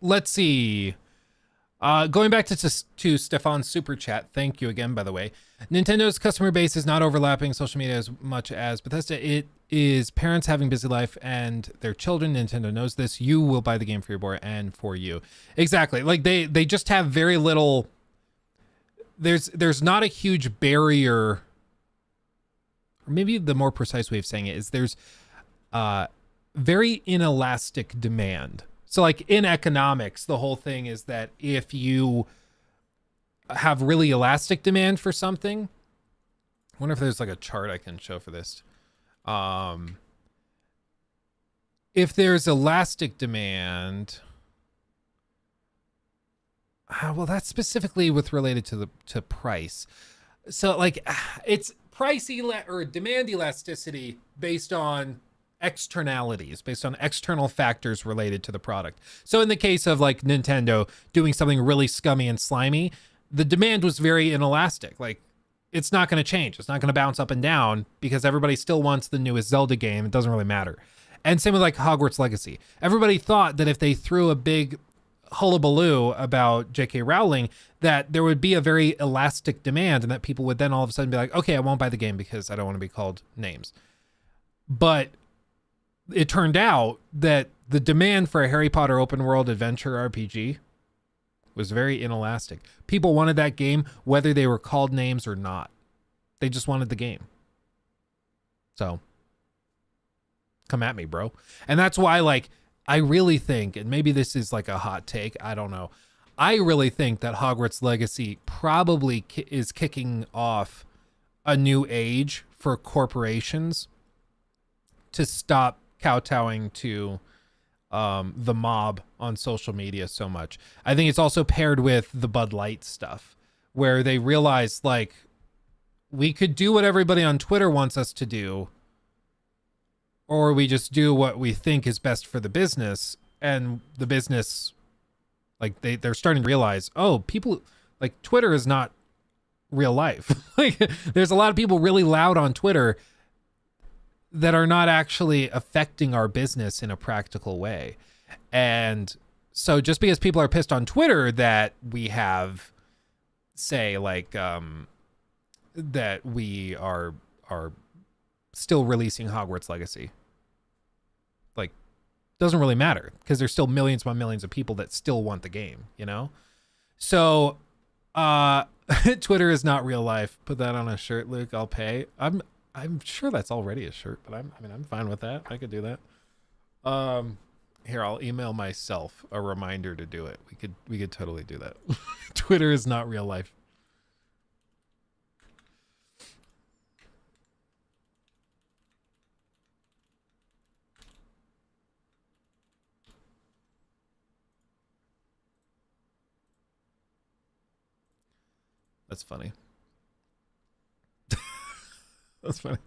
S2: Let's see. Going back to Stefan's super chat. Thank you again, by the way. Nintendo's customer base is not overlapping social media as much as Bethesda. It is parents having busy life and their children. Nintendo knows this. You will buy the game for your boy and for you. Exactly. Like they just have very little. There's not a huge barrier. Or maybe the more precise way of saying it is there's very inelastic demand. So like in economics, the whole thing is that if you have really elastic demand for something, I wonder if there's like a chart I can show for this. If there's elastic demand, well, that's specifically related to price. So like it's price or demand elasticity based on externalities, based on external factors related to the product. So in the case of like Nintendo doing something really scummy and slimy, the demand was very inelastic. Like it's not going to change. It's not going to bounce up and down because everybody still wants the newest Zelda game. It doesn't really matter. And same with like Hogwarts Legacy. Everybody thought that if they threw a big hullabaloo about J.K. Rowling, that there would be a very elastic demand and that people would then all of a sudden be like, okay, I won't buy the game because I don't want to be called names. But it turned out that the demand for a Harry Potter open world adventure RPG was very inelastic. People wanted that game whether they were called names or not. They just wanted the game. So come at me, bro. And that's why, like, I really think, and maybe this is like a hot take, I don't know. I really think that Hogwarts Legacy probably is kicking off a new age for corporations to stop kowtowing to the mob on social media so much. I think it's also paired with the Bud Light stuff, where they realize, like, we could do what everybody on Twitter wants us to do, or we just do what we think is best for the business. And the business, like, they're starting to realize, oh, people, like, Twitter is not real life. Like, there's a lot of people really loud on Twitter that are not actually affecting our business in a practical way. And so just because people are pissed on Twitter that we have, say, like, that we are still releasing Hogwarts Legacy, like, doesn't really matter because there's still millions upon millions of people that still want the game, you know? So Twitter is not real life. Put that on a shirt, Luke. I'll pay. I'm sure that's already a shirt, but I'm fine with that. I could do that. Here, I'll email myself a reminder to do it. We could totally do that. Twitter is not real life. That's funny. That's funny.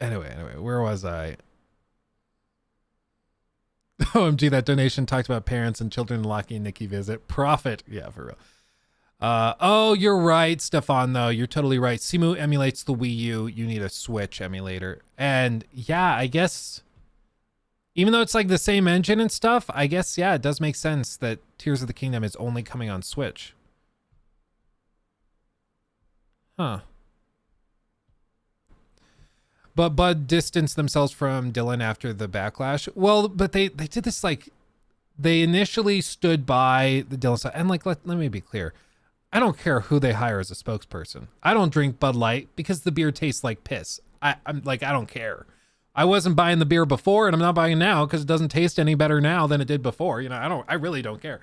S2: Anyway, where was I? OMG, that donation talked about parents and children locking Nikki visit. Profit. Yeah, for real. Oh, you're right, Stefan, though. You're totally right. Simu emulates the Wii U. You need a Switch emulator. And yeah, I guess even though it's like the same engine and stuff, I guess, yeah, it does make sense that Tears of the Kingdom is only coming on Switch. Huh. But Bud distanced themselves from Dylan after the backlash. Well, but they did this, like, they initially stood by the Dylan side. And, like, let me be clear. I don't care who they hire as a spokesperson. I don't drink Bud Light because the beer tastes like piss. I'm like, I don't care. I wasn't buying the beer before, and I'm not buying it now because it doesn't taste any better now than it did before. You know, I really don't care.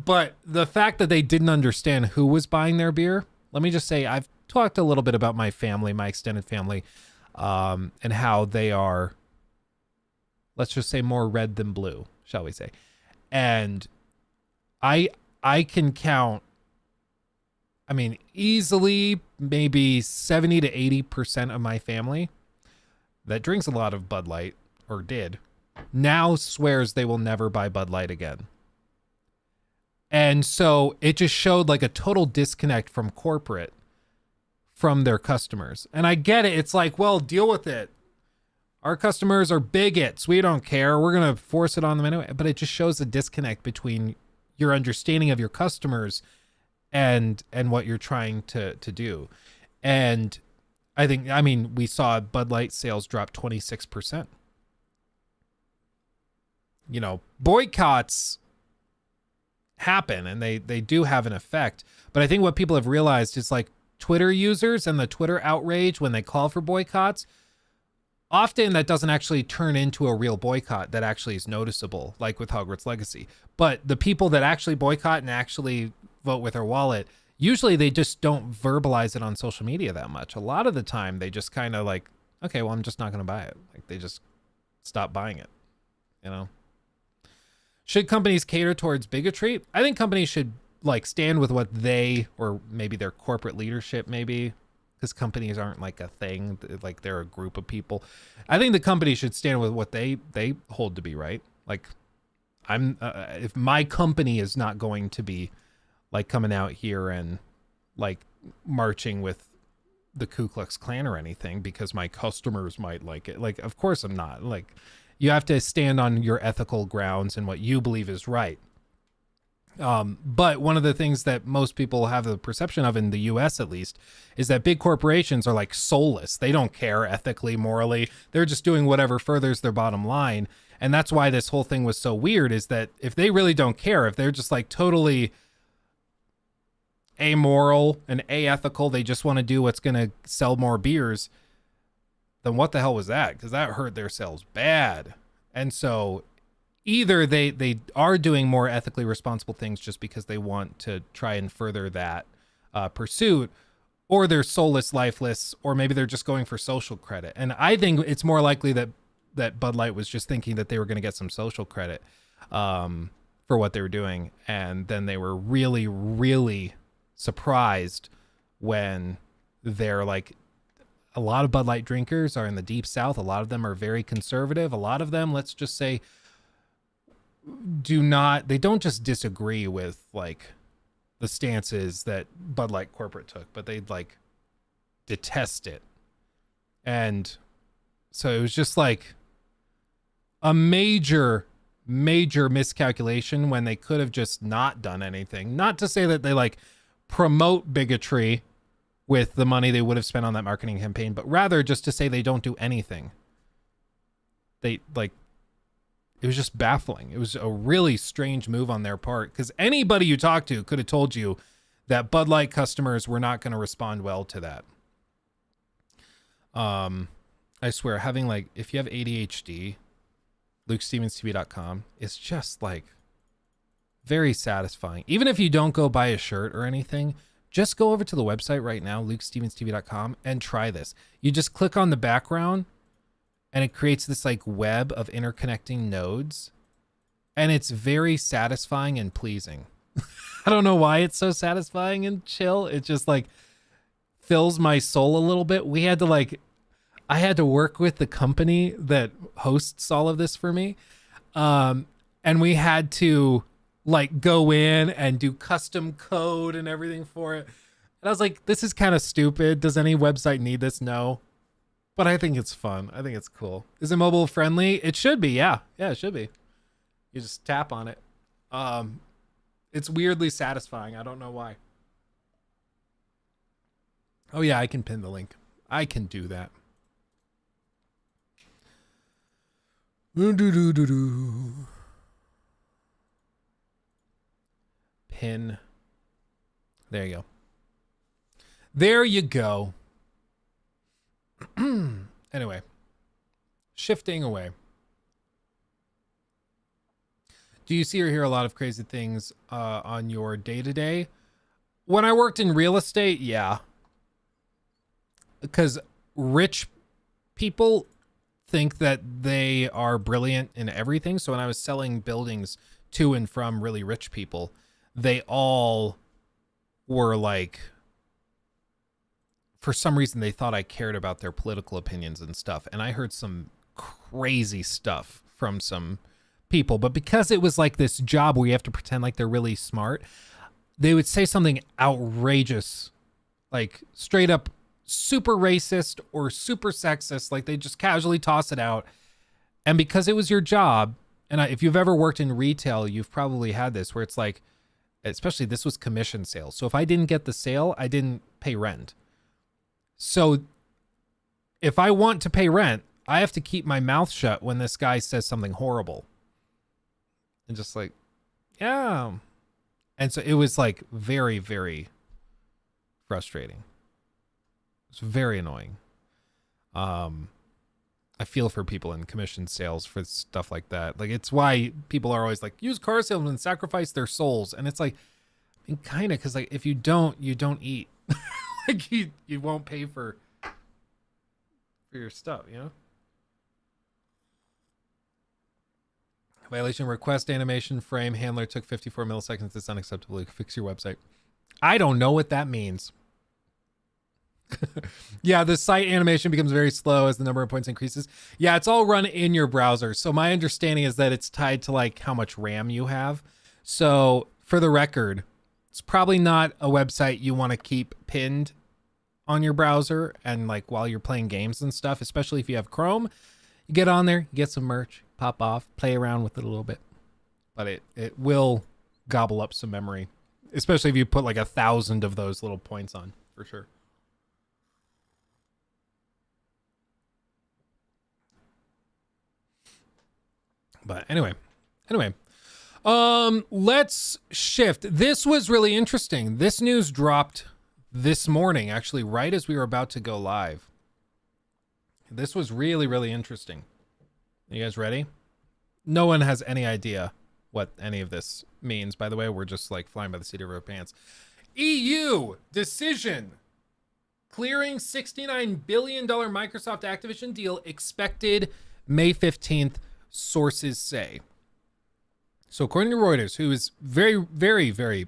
S2: But the fact that they didn't understand who was buying their beer, let me just say, I've talked a little bit about my family, my extended family, and how they are, let's just say, more red than blue, shall we say. And I can count, I mean, easily maybe 70 to 80% of my family that drinks a lot of Bud Light, or did, now swears they will never buy Bud Light again. And so it just showed like a total disconnect from corporate, from their customers. And I get it. It's like, well, deal with it. Our customers are bigots. We don't care. We're going to force it on them anyway. But it just shows a disconnect between your understanding of your customers and what you're trying to do. And I mean, we saw Bud Light sales drop 26%. You know, boycotts happen and they do have an effect. But I think what people have realized is, like, Twitter users and the Twitter outrage when they call for boycotts, often that doesn't actually turn into a real boycott that actually is noticeable, like with Hogwarts Legacy. But the people that actually boycott and actually vote with their wallet, usually they just don't verbalize it on social media that much. A lot of the time they just kind of like, okay, well, I'm just not going to buy it. Like they just stop buying it, you know? Should companies cater towards bigotry? I think companies should like stand with what they, or maybe their corporate leadership, maybe, because companies aren't like a thing, like they're a group of people. I think the company should stand with what they hold to be right. Like if my company is not going to be like coming out here and like marching with the Ku Klux Klan or anything because my customers might like it. Like, of course I'm not. Like, you have to stand on your ethical grounds and what you believe is right. But one of the things that most people have the perception of in the US, at least, is that big corporations are like soulless. They don't care ethically, morally. They're just doing whatever furthers their bottom line. And that's why this whole thing was so weird, is that if they really don't care, if they're just like totally amoral and aethical, they just want to do what's going to sell more beers, then what the hell was that? Because that hurt their sales bad. And so either they are doing more ethically responsible things just because they want to try and further that pursuit, or they're soulless, lifeless, or maybe they're just going for social credit. And I think it's more likely that Bud Light was just thinking that they were going to get some social credit for what they were doing. And then they were really, really surprised when they're like, a lot of Bud Light drinkers are in the deep South. A lot of them are very conservative. A lot of them, let's just say, they don't just disagree with like the stances that Bud Light corporate took, but they'd like detest it. And so it was just like a major miscalculation when they could have just not done anything. Not to say that they like promote bigotry with the money they would have spent on that marketing campaign, but rather just to say they don't do anything. They like, it was just baffling. It was a really strange move on their part, because anybody you talk to could have told you that Bud Light customers were not going to respond well to that. I swear, having like, if you have ADHD, LukeStevensTV.com is just like very satisfying. Even if you don't go buy a shirt or anything, just go over to the website right now, LukeStevensTV.com, and try this. You just click on the background and it creates this like web of interconnecting nodes, and it's very satisfying and pleasing. I don't know why it's so satisfying and chill. It just like fills my soul a little bit. I had to work with the company that hosts all of this for me. And we had to like go in and do custom code and everything for it. And I was like, this is kind of stupid. Does any website need this? No. But I think it's fun. I think it's cool. Is it mobile friendly? It should be. Yeah. Yeah, it should be. You just tap on it. It's weirdly satisfying. I don't know why. Oh yeah, I can pin the link. I can do that. Pin. There you go. There you go. Anyway, shifting away. Do you see or hear a lot of crazy things on your day-to-day? When I worked in real estate, yeah. Because rich people think that they are brilliant in everything. So when I was selling buildings to and from really rich people, they all were like, for some reason, they thought I cared about their political opinions and stuff. And I heard some crazy stuff from some people. But because it was like this job where you have to pretend like they're really smart, they would say something outrageous, like straight up super racist or super sexist. Like they just casually toss it out. And because it was your job, and if you've ever worked in retail, you've probably had this where it's like, especially this was commission sales. So if I didn't get the sale, I didn't pay rent. So if I want to pay rent, I have to keep my mouth shut when this guy says something horrible. And just like, yeah. And so it was like very, very frustrating. It's very annoying. I feel for people in commission sales for stuff like that. Like, it's why people are always like, use car salesmen, sacrifice their souls. And it's like, I mean, kind of, because like if you don't eat. Like you won't pay for your stuff, you know? Violation request animation frame handler took 54 milliseconds. It's unacceptable. Fix your website. I don't know what that means. Yeah, the site animation becomes very slow as the number of points increases. Yeah, it's all run in your browser. So my understanding is that it's tied to like how much RAM you have. So for the record, it's probably not a website you want to keep pinned on your browser and like while you're playing games and stuff, especially if you have Chrome. You get on there, you get some merch, pop off, play around with it a little bit. But it will gobble up some memory, especially if you put like 1,000 of those little points on, for sure. But anyway, let's shift. This was really interesting. This news dropped this morning, actually, right as we were about to go live. This was really, really interesting. You guys ready? No one has any idea what any of this means. By the way, we're just like flying by the seat of our pants. EU decision clearing $69 billion Microsoft Activision deal expected May 15th, sources say. So according to Reuters, who is very, very, very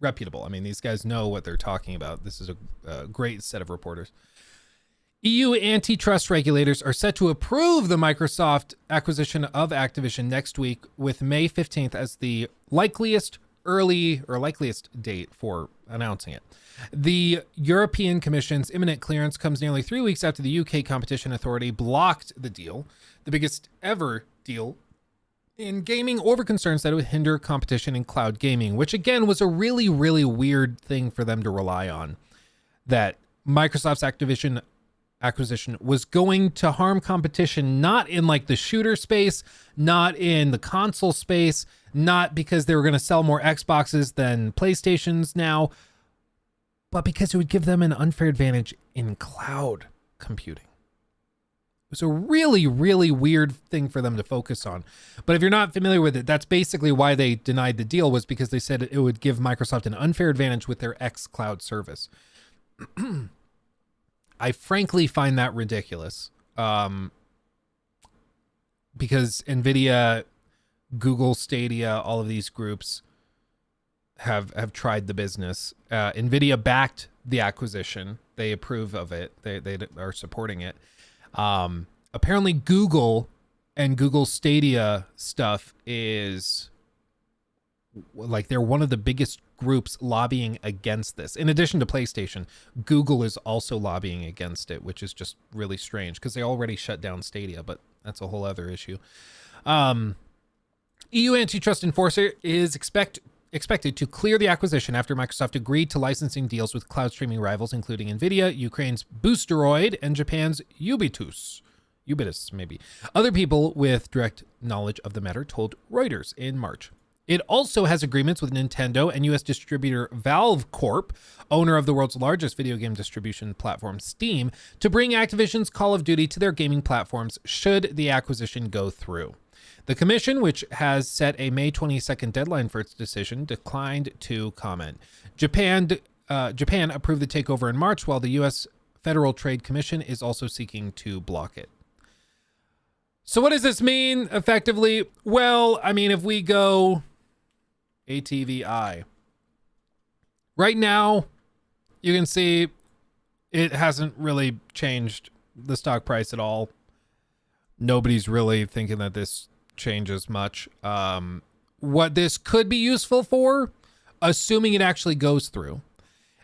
S2: reputable. I mean, these guys know what they're talking about. This is a great set of reporters. EU antitrust regulators are set to approve the Microsoft acquisition of Activision next week, with May 15th as the likeliest date for announcing it. The European Commission's imminent clearance comes nearly 3 weeks after the UK Competition Authority blocked the deal, the biggest ever deal in gaming, over concerns that it would hinder competition in cloud gaming, which again was a really, really weird thing for them to rely on. That Microsoft's Activision acquisition was going to harm competition, not in like the shooter space, not in the console space, not because they were going to sell more Xboxes than PlayStations now, but because it would give them an unfair advantage in cloud computing. It was a really, really weird thing for them to focus on. But if you're not familiar with it, that's basically why they denied the deal, was because they said it would give Microsoft an unfair advantage with their X Cloud service. I frankly find that ridiculous. Because NVIDIA, Google Stadia, all of these groups have tried the business. NVIDIA backed the acquisition. They approve of it. They are supporting it. Apparently Google and Google Stadia stuff is like, they're one of the biggest groups lobbying against this. In addition to PlayStation, Google is also lobbying against it, which is just really strange because they already shut down Stadia, but that's a whole other issue. EU antitrust enforcer is expected to clear the acquisition after Microsoft agreed to licensing deals with cloud streaming rivals, including NVIDIA, Ukraine's Boosteroid, and Japan's Ubitus, maybe. Other people with direct knowledge of the matter told Reuters in March. It also has agreements with Nintendo and U.S. distributor Valve Corp, owner of the world's largest video game distribution platform, Steam, to bring Activision's Call of Duty to their gaming platforms should the acquisition go through. The commission, which has set a May 22nd deadline for its decision, declined to comment. Japan approved the takeover in March, while the U.S. Federal Trade Commission is also seeking to block it. So what does this mean, effectively? Well, I mean, if we go ATVI. Right now, you can see it hasn't really changed the stock price at all. Nobody's really thinking that this changes much. What this could be useful for, assuming it actually goes through,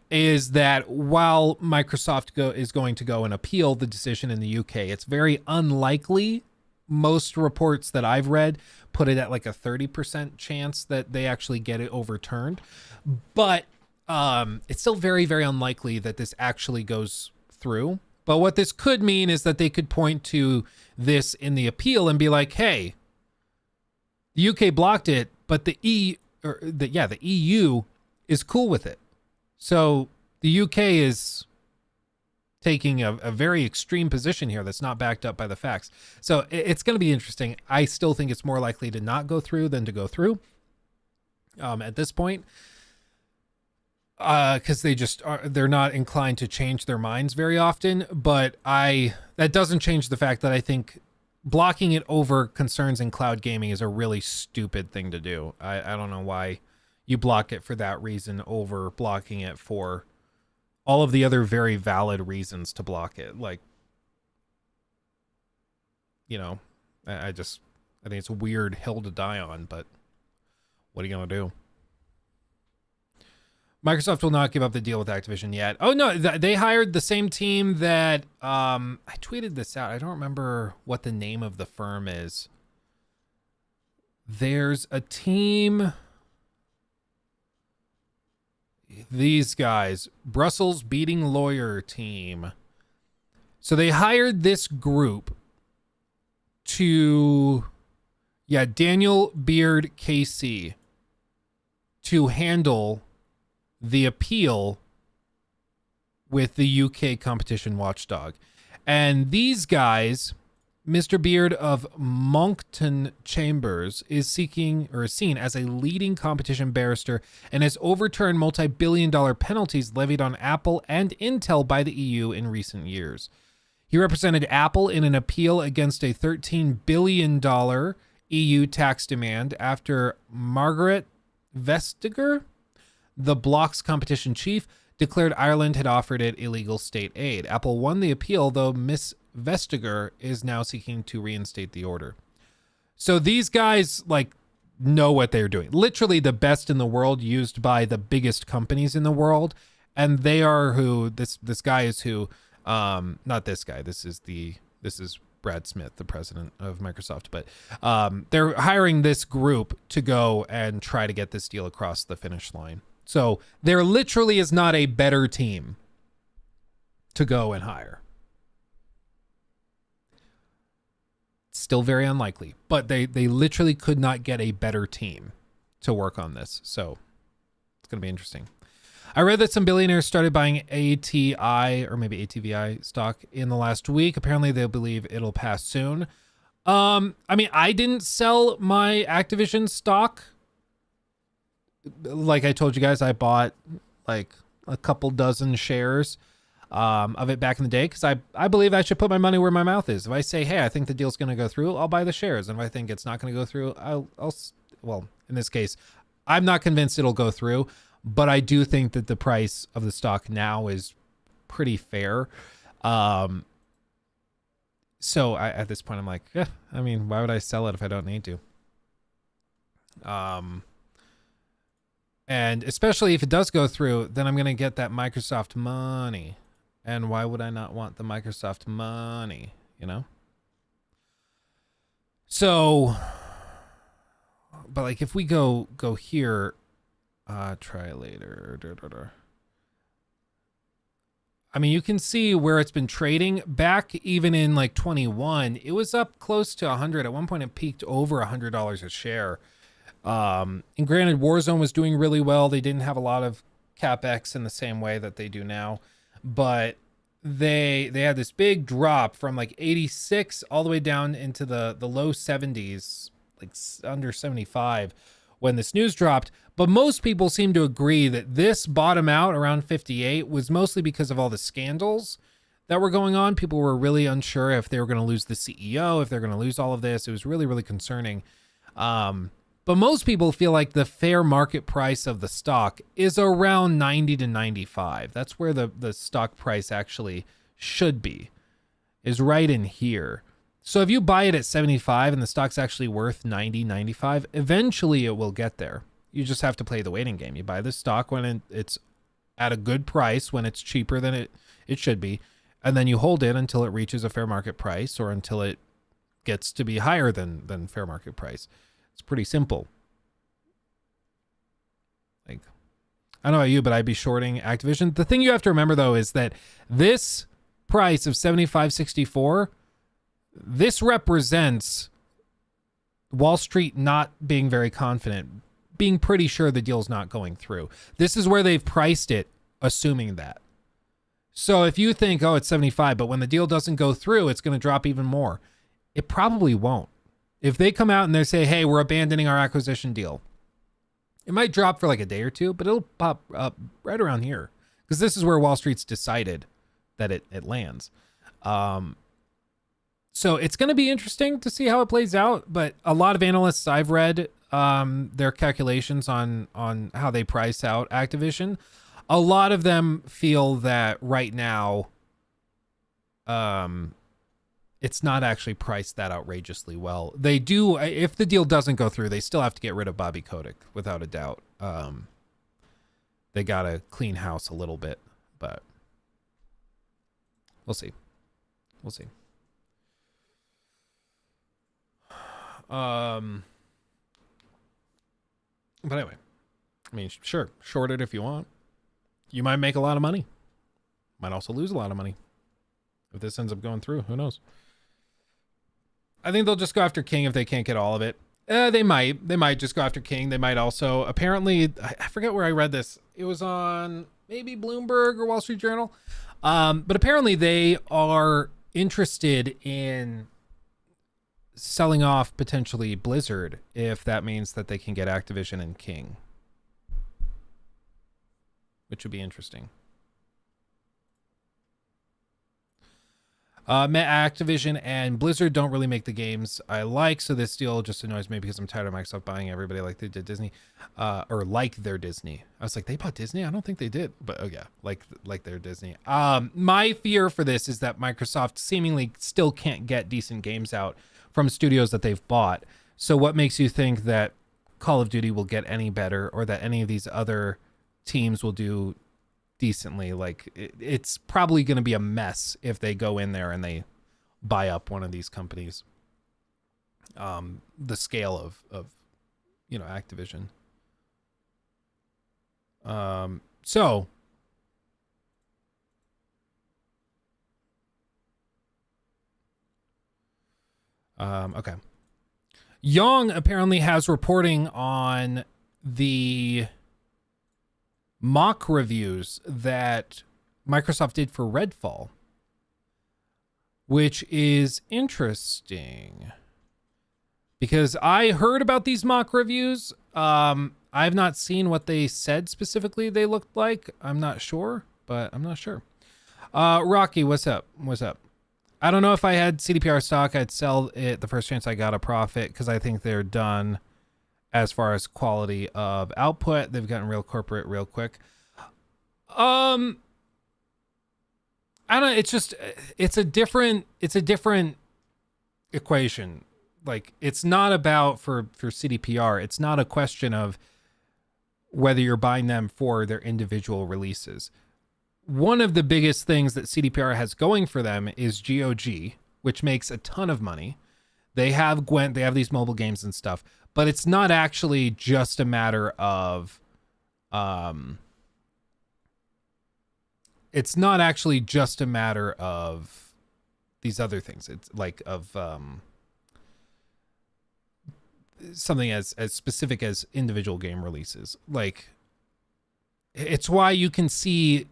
S2: is that while Microsoft is going to go and appeal the decision in the UK, it's very unlikely. Most reports that I've read put it at like a 30% chance that they actually get it overturned. But it's still very, very unlikely that this actually goes through. But what this could mean is that they could point to this in the appeal and be like, hey, the UK blocked it, but the EU is cool with it. So the UK is taking a very extreme position here that's not backed up by the facts. So it's going to be interesting. I still think it's more likely to not go through than to go through at this point, because they're not inclined to change their minds very often. But that doesn't change the fact that I think blocking it over concerns in cloud gaming is a really stupid thing to do. I don't know why you block it for that reason over blocking it for all of the other very valid reasons to block it. Like, you know, I think it's a weird hill to die on, but what are you going to do? Microsoft will not give up the deal with Activision yet. Oh, no, they hired the same team that, I tweeted this out. I don't remember what the name of the firm is. There's a team... These guys, Brussels Beating Lawyer Team. So they hired this group Daniel Beard KC, to handle the appeal with the UK competition watchdog. And these guys, Mr. Beard of Monkton Chambers is seen as a leading competition barrister and has overturned multi-billion-dollar penalties levied on Apple and Intel by the EU in recent years. He represented Apple in an appeal against a $13 billion EU tax demand after Margaret Vestager, the bloc's competition chief, declared Ireland had offered it illegal state aid. Apple won the appeal, though Miss Vestager is now seeking to reinstate the order. So these guys know what they're doing. Literally the best in the world, used by the biggest companies in the world. And they are who this guy is who, not this guy. This is Brad Smith, the president of Microsoft. But they're hiring this group to go and try to get this deal across the finish line. So there literally is not a better team to go and hire. Still very unlikely, but they literally could not get a better team to work on this. So it's going to be interesting. I read that some billionaires started buying ATI or maybe ATVI stock in the last week. Apparently they believe it'll pass soon. I didn't sell my Activision stock. Like I told you guys, I bought like a couple dozen shares of it back in the day, because I believe I should put my money where my mouth is. If I say, hey, I think the deal's going to go through, I'll buy the shares. And if I think it's not going to go through, well, in this case, I'm not convinced it'll go through, but I do think that the price of the stock now is pretty fair. So at this point, I'm like, why would I sell it if I don't need to? And especially if it does go through, then I'm going to get that Microsoft money. And why would I not want the Microsoft money, you know? So, but like if we go here, try later. You can see where it's been trading back even in like 21. It was up close to 100. At one point it peaked over $100 a share. And granted, Warzone was doing really well. They didn't have a lot of CapEx in the same way that they do now, but they had this big drop from like 86 all the way down into the low 70s, like under 75 when this news dropped. But most people seem to agree that this bottom out around 58 was mostly because of all the scandals that were going on. People were really unsure if they were going to lose the CEO, if they're going to lose all of this. It was really, really concerning. But most people feel like the fair market price of the stock is around 90 to 95. That's where the stock price actually should be, is right in here. So if you buy it at 75 and the stock's actually worth 90, 95, eventually it will get there. You just have to play the waiting game. You buy the stock when it's at a good price, when it's cheaper than it should be, and then you hold it until it reaches a fair market price or until it gets to be higher than fair market price. It's pretty simple. Like, I don't know about you, but I'd be shorting Activision. The thing you have to remember, though, is that this price of $75.64, this represents Wall Street not being very confident, being pretty sure the deal's not going through. This is where they've priced it, assuming that. So if you think, oh, it's 75, but when the deal doesn't go through, it's going to drop even more. It probably won't. If they come out and they say, hey, we're abandoning our acquisition deal, it might drop for like a day or two, but it'll pop up right around here because this is where Wall Street's decided that it lands. So it's going to be interesting to see how it plays out, but a lot of analysts I've read their calculations on how they price out Activision. A lot of them feel that right now it's not actually priced that outrageously well. They do, if the deal doesn't go through, they still have to get rid of Bobby Kotick, without a doubt. They got to clean house a little bit, but we'll see. We'll see. But anyway, I mean, sure, short it if you want. You might make a lot of money. Might also lose a lot of money. If this ends up going through, who knows? I think they'll just go after King if they can't get all of it. They might just go after King. They might also, apparently, I forget where I read this. It was on maybe Bloomberg or Wall Street Journal. But apparently they are interested in selling off potentially Blizzard if that means that they can get Activision and King, which would be interesting. Activision and Blizzard don't really make the games I like, so this deal just annoys me because I'm tired of Microsoft buying everybody like they did Disney, or like their Disney. I was like, they bought Disney? I don't think they did, but oh yeah, like their Disney. My fear for this is that Microsoft seemingly still can't get decent games out from studios that they've bought. So what makes you think that Call of Duty will get any better, or that any of these other teams will do decently? Like it's probably going to be a mess if they go in there and they buy up one of these companies. The scale of Activision. Okay. Young apparently has reporting on the mock reviews that Microsoft did for Redfall, which is interesting because I heard about these mock reviews. I've not seen what they said specifically they looked like. I'm not sure, but I'm not sure. Rocky, what's up? What's up? I don't know if I had CDPR stock, I'd sell it the first chance I got a profit because I think they're done as far as quality of output. They've gotten real corporate real quick. I don't know. It's just, it's a different equation. Like it's not about for CDPR. It's not a question of whether you're buying them for their individual releases. One of the biggest things that CDPR has going for them is GOG, which makes a ton of money. They have Gwent, they have these mobile games and stuff, but it's not actually just a matter of these other things. It's like of something as specific as individual game releases. Like it's why you can see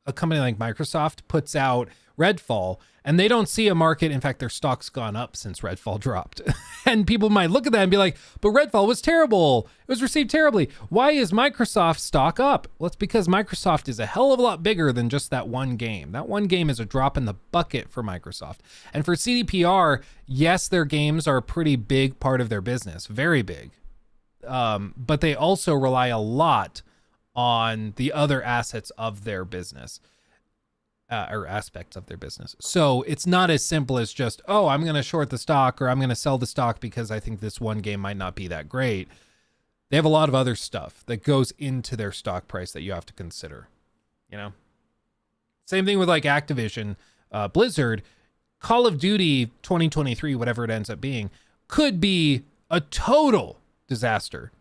S2: a company like Microsoft puts out Redfall and they don't see a market. In fact, their stock's gone up since Redfall dropped. And people might look at that and be like, but Redfall was terrible. It was received terribly. Why is Microsoft stock up? Well, it's because Microsoft is a hell of a lot bigger than just that one game. That one game is a drop in the bucket for Microsoft. And for CDPR, yes, their games are a pretty big part of their business, very big. But they also rely a lot on the other assets of their business, or aspects of their business. So it's not as simple as just, oh, I'm going to short the stock or I'm going to sell the stock because I think this one game might not be that great. They have a lot of other stuff that goes into their stock price that you have to consider, Same thing with like Activision, Blizzard. Call of Duty 2023, whatever it ends up being, could be a total disaster.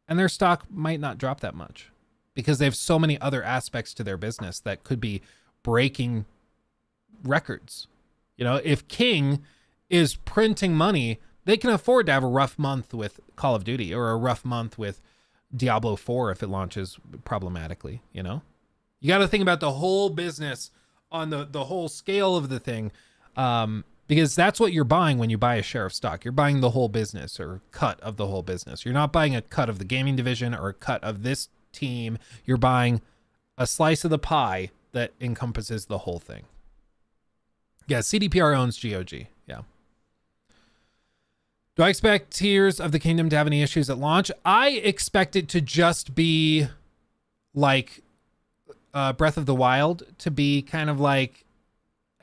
S2: And their stock might not drop that much because they have so many other aspects to their business that could be breaking records. If King is printing money, they can afford to have a rough month with Call of Duty or a rough month with Diablo 4 if it launches problematically, You got to think about the whole business on the whole scale of the thing, because that's what you're buying when you buy a share of stock. You're buying the whole business or cut of the whole business. You're not buying a cut of the gaming division or a cut of this team. You're buying a slice of the pie that encompasses the whole thing. Yeah, CDPR owns GOG. Yeah. Do I expect Tears of the Kingdom to have any issues at launch? I expect it to just be like Breath of the Wild, to be kind of like,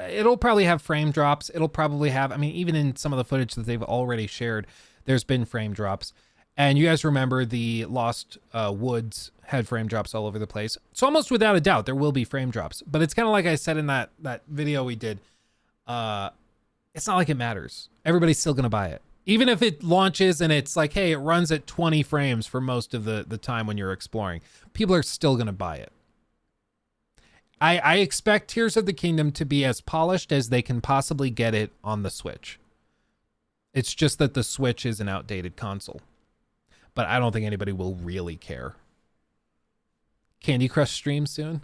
S2: it'll probably have frame drops. It'll probably have, I mean, even in some of the footage that they've already shared, there's been frame drops. And you guys remember the Lost Woods had frame drops all over the place. So almost without a doubt, there will be frame drops. But it's kind of like I said in that video we did. It's not like it matters. Everybody's still going to buy it. Even if it launches and it's like, hey, it runs at 20 frames for most of the time when you're exploring, people are still going to buy it. I expect Tears of the Kingdom to be as polished as they can possibly get it on the Switch. It's just that the Switch is an outdated console. But I don't think anybody will really care. Candy Crush stream soon?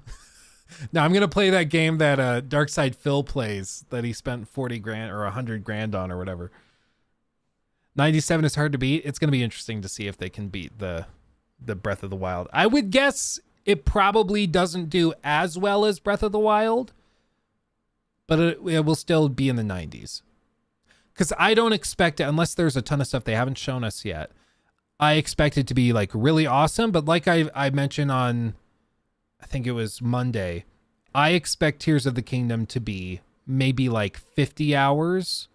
S2: No, I'm going to play that game that Darkside Phil plays that he spent 40 grand or 100 grand on or whatever. 97 is hard to beat. It's going to be interesting to see if they can beat the Breath of the Wild. I would guess it probably doesn't do as well as Breath of the Wild, but it will still be in the 90s. Because I don't expect it, unless there's a ton of stuff they haven't shown us yet, I expect it to be like really awesome. But like I mentioned on, I think it was Monday, I expect Tears of the Kingdom to be maybe like 50 hours,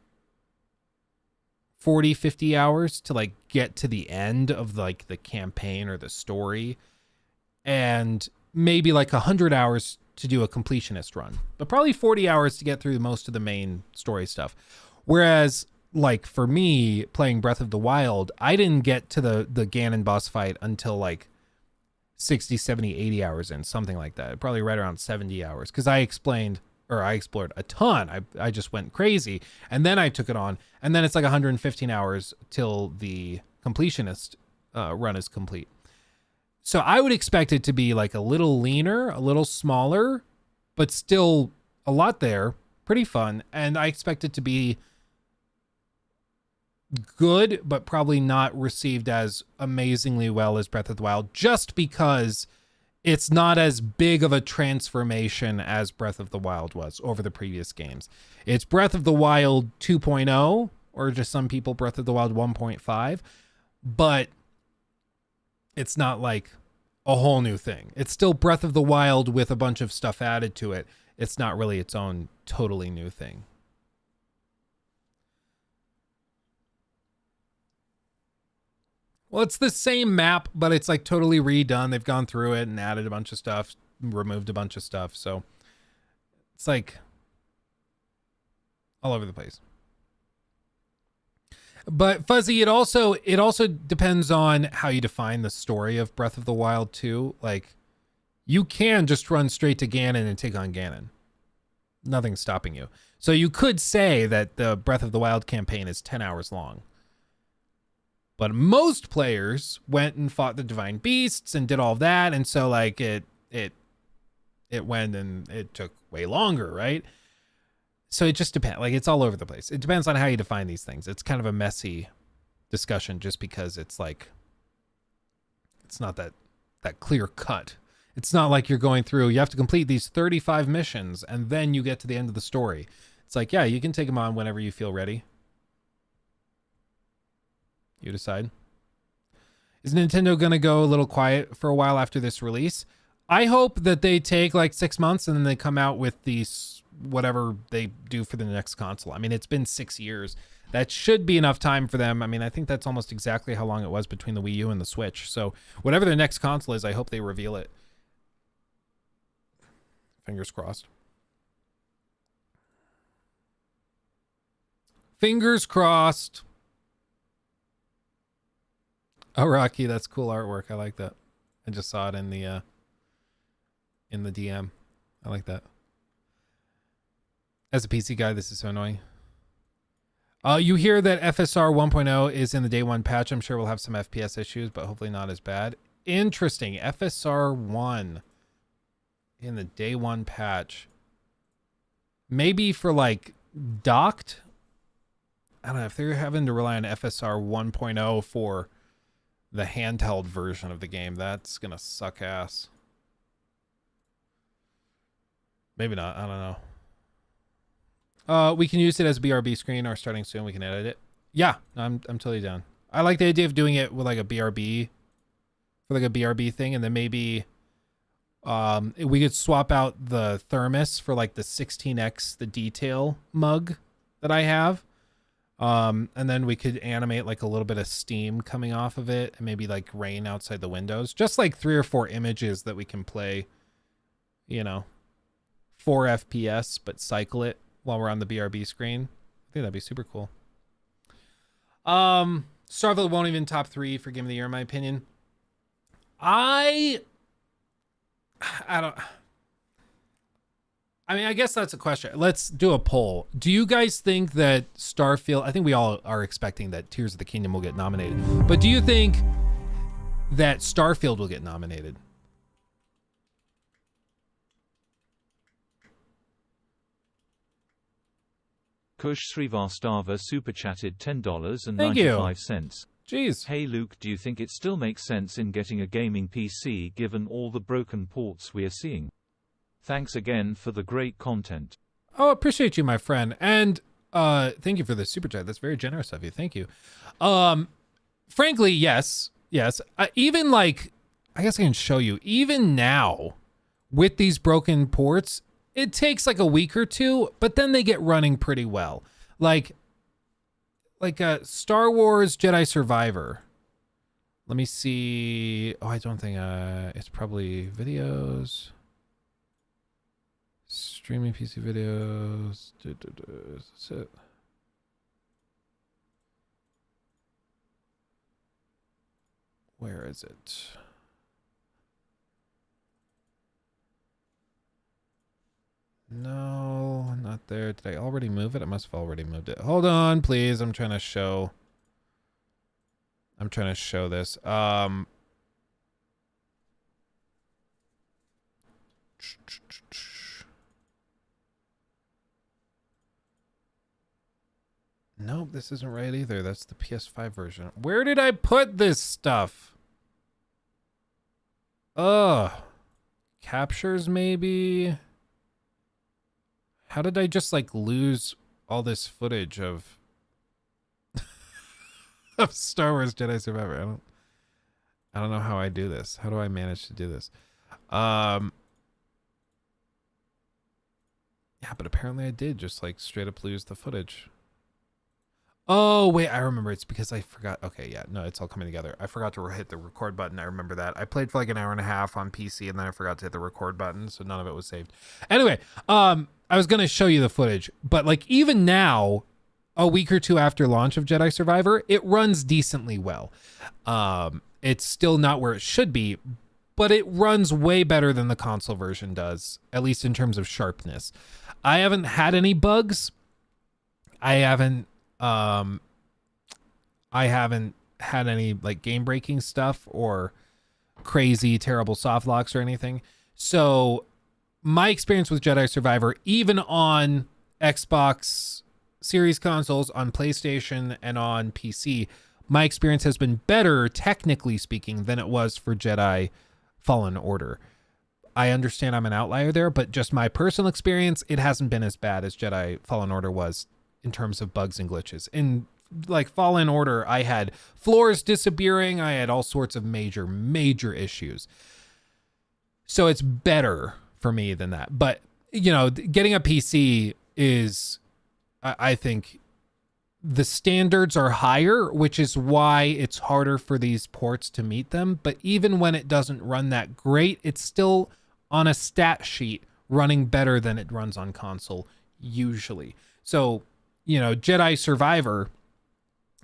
S2: 40, 50 hours to like get to the end of like the campaign or the story. And maybe like 100 hours to do a completionist run, but probably 40 hours to get through most of the main story stuff. Whereas like for me playing Breath of the Wild, I didn't get to the Ganon boss fight until like 60, 70, 80 hours in, something like that. Probably right around 70 hours. Cause I explored a ton. I just went crazy and then I took it on, and then it's like 115 hours till the completionist run is complete. So I would expect it to be like a little leaner, a little smaller, but still a lot there. Pretty fun. And I expect it to be good, but probably not received as amazingly well as Breath of the Wild, just because it's not as big of a transformation as Breath of the Wild was over the previous games. It's Breath of the Wild 2.0, or just some people Breath of the Wild 1.5, but it's not like a whole new thing. It's still Breath of the Wild with a bunch of stuff added to it. It's not really its own totally new thing. Well, it's the same map, but it's like totally redone. They've gone through it and added a bunch of stuff, removed a bunch of stuff. So it's like all over the place. But Fuzzy, it also depends on how you define the story of Breath of the Wild too. Like, you can just run straight to Ganon and take on Ganon. Nothing's stopping you. So you could say that the Breath of the Wild campaign is 10 hours long. But most players went and fought the divine beasts and did all of that, and so like it went and it took way longer, right? So it just depends. Like, it's all over the place. It depends on how you define these things. It's kind of a messy discussion just because it's like, it's not that clear cut. It's not like you're going through, you have to complete these 35 missions and then you get to the end of the story. It's like, yeah, you can take them on whenever you feel ready. You decide. Is Nintendo going to go a little quiet for a while after this release? I hope that they take like 6 months and then they come out with these, whatever they do for the next console. I mean, it's been 6 years. That should be enough time for them. I mean, I think that's almost exactly how long it was between the Wii U and the Switch. So whatever their next console is, I hope they reveal it. Fingers crossed. Fingers crossed. Oh, Rocky, that's cool artwork. I like that. I just saw it in the DM. I like that. As a PC guy, this is so annoying. You hear that FSR 1.0 is in the day one patch. I'm sure we'll have some FPS issues, but hopefully not as bad. Interesting. FSR 1 in the day one patch. Maybe for like docked. I don't know if they're having to rely on FSR 1.0 for the handheld version of the game. That's gonna suck ass. Maybe not. I don't know. We can use it as a BRB screen or starting soon. We can edit it. Yeah, I'm totally down. I like the idea of doing it with like a BRB, for like a BRB thing, and then maybe we could swap out the thermos for like the 16x the detail mug that I have, and then we could animate like a little bit of steam coming off of it, and maybe like rain outside the windows, just like 3 or 4 images that we can play, 4 FPS but cycle it while we're on the BRB screen. I think that'd be super cool. Starfield won't even top 3 for Game of the Year in my opinion. I mean, I guess that's a question. Let's do a poll. Do you guys think that Starfield, I think we all are expecting that Tears of the Kingdom will get nominated, but do you think that Starfield will get nominated?
S5: Kush Srivastava super chatted $10.95.
S2: Thank you. Jeez.
S5: Hey Luke, do you think it still makes sense in getting a gaming PC given all the broken ports we are seeing? Thanks again for the great content.
S2: Oh, appreciate you, my friend. And thank you for the super chat. That's very generous of you. Thank you. Frankly, yes. Yes. Even like, I guess I can show you, even now with these broken ports, it takes like a week or two, but then they get running pretty well. Like Star Wars Jedi Survivor. Let me see. Oh, I don't think it's probably videos. Streaming PC videos. That's it. Where is it? No, not there. Did I already move it? I must have already moved it. Hold on, please. I'm trying to show this. Nope, this isn't right either. That's the PS5 version. Where did I put this stuff? Captures maybe? How did I just like lose all this footage of of Star Wars Jedi Survivor? I don't know how I do this. How do I manage to do this? Yeah, but apparently I did just like straight up lose the footage. Oh, wait, I remember. It's because I forgot. Okay, yeah, no, it's all coming together. I forgot to hit the record button. I remember that. I played for like an hour and a half on PC, and then I forgot to hit the record button, so none of it was saved. Anyway, I was going to show you the footage, but like even now, a week or two after launch of Jedi Survivor, it runs decently well. It's still not where it should be, but it runs way better than the console version does, at least in terms of sharpness. I haven't had any bugs. I haven't had any like game breaking stuff or crazy terrible soft locks or anything. So my experience with Jedi Survivor, even on Xbox Series consoles, on PlayStation, and on PC, my experience has been better, technically speaking, than it was for Jedi Fallen Order. I understand I'm an outlier there, but just my personal experience, it hasn't been as bad as Jedi Fallen Order was in terms of bugs and glitches. In like Fallen Order, I had floors disappearing. I had all sorts of major issues. So it's better for me than that. But, you know, getting a PC is, I think the standards are higher, which is why it's harder for these ports to meet them. But even when it doesn't run that great, it's still on a stat sheet running better than it runs on console usually. So, you know, Jedi Survivor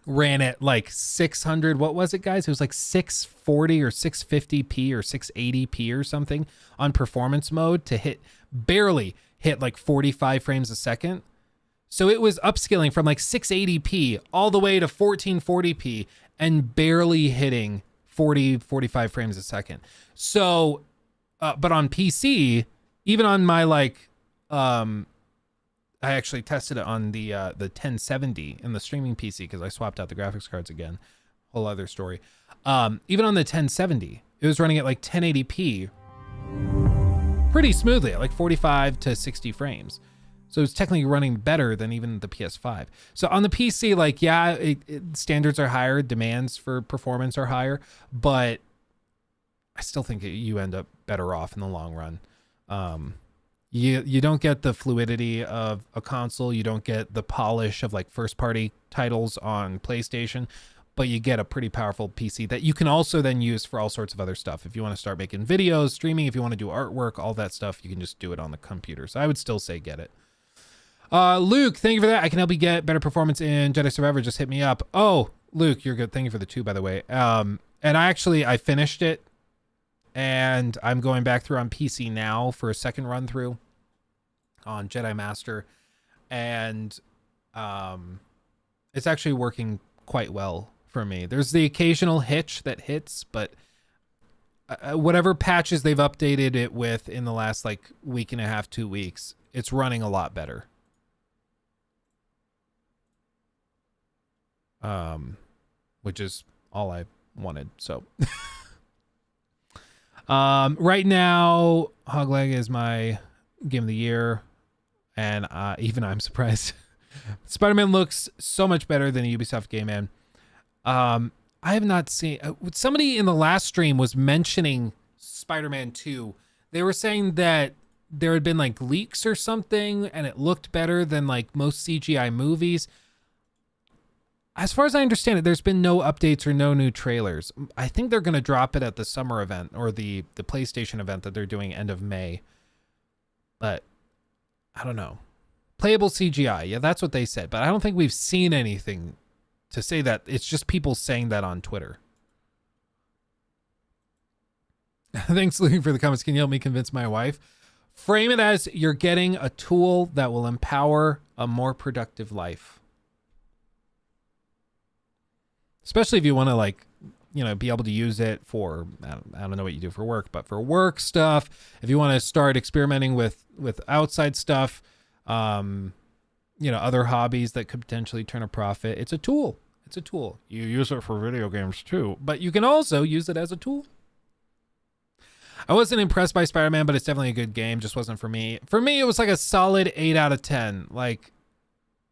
S2: ran at like 600. What was it, guys? It was like 640 or 650p or 680p or something on performance mode to barely hit like 45 frames a second. So it was upscaling from like 680p all the way to 1440p and barely hitting 45 frames a second. So, but on PC, even on my like, I actually tested it on the 1070 in the streaming PC because I swapped out the graphics cards again. Whole other story. Even on the 1070, it was running at like 1080p pretty smoothly at like 45 to 60 frames. So it's technically running better than even the PS5. So on the PC, like, yeah, standards are higher, demands for performance are higher, but I still think you end up better off in the long run. You don't get the fluidity of a console. You don't get the polish of like first party titles on PlayStation, but you get a pretty powerful PC that you can also then use for all sorts of other stuff. If you want to start making videos, streaming, if you want to do artwork, all that stuff, you can just do it on the computer. So I would still say get it. Luke, thank you for that. I can help you get better performance in Jedi Survivor. Just hit me up. Oh, Luke, you're good. Thank you for the 2, by the way. And I finished it, and I'm going back through on PC now for a second run through on Jedi Master, and it's actually working quite well for me. There's the occasional hitch that hits, but whatever patches they've updated it with in the last like week and a half, 2 weeks, it's running a lot better. Which is all I wanted. So right now, Hogleg is my game of the year, and even I'm surprised. Spider-Man looks so much better than a Ubisoft game, man. I have not seen somebody in the last stream was mentioning Spider-Man 2. They were saying that there had been like leaks or something, and it looked better than like most CGI movies. As far as I understand it, there's been no updates or no new trailers. I think they're going to drop it at the summer event or the PlayStation event that they're doing end of May. But I don't know. Playable CGI. Yeah, that's what they said. But I don't think we've seen anything to say that. It's just people saying that on Twitter. Thanks, Luke, for the comments. Can you help me convince my wife? Frame it as you're getting a tool that will empower a more productive life. Especially if you want to, like, you know, be able to use it for, I don't know what you do for work, but for work stuff, if you want to start experimenting with outside stuff, you know, other hobbies that could potentially turn a profit, it's a tool. It's a tool. You use it for video games too, but you can also use it as a tool. I wasn't impressed by Spider-Man, but it's definitely a good game. Just wasn't for me. For me, it was like a solid 8 out of 10. Like,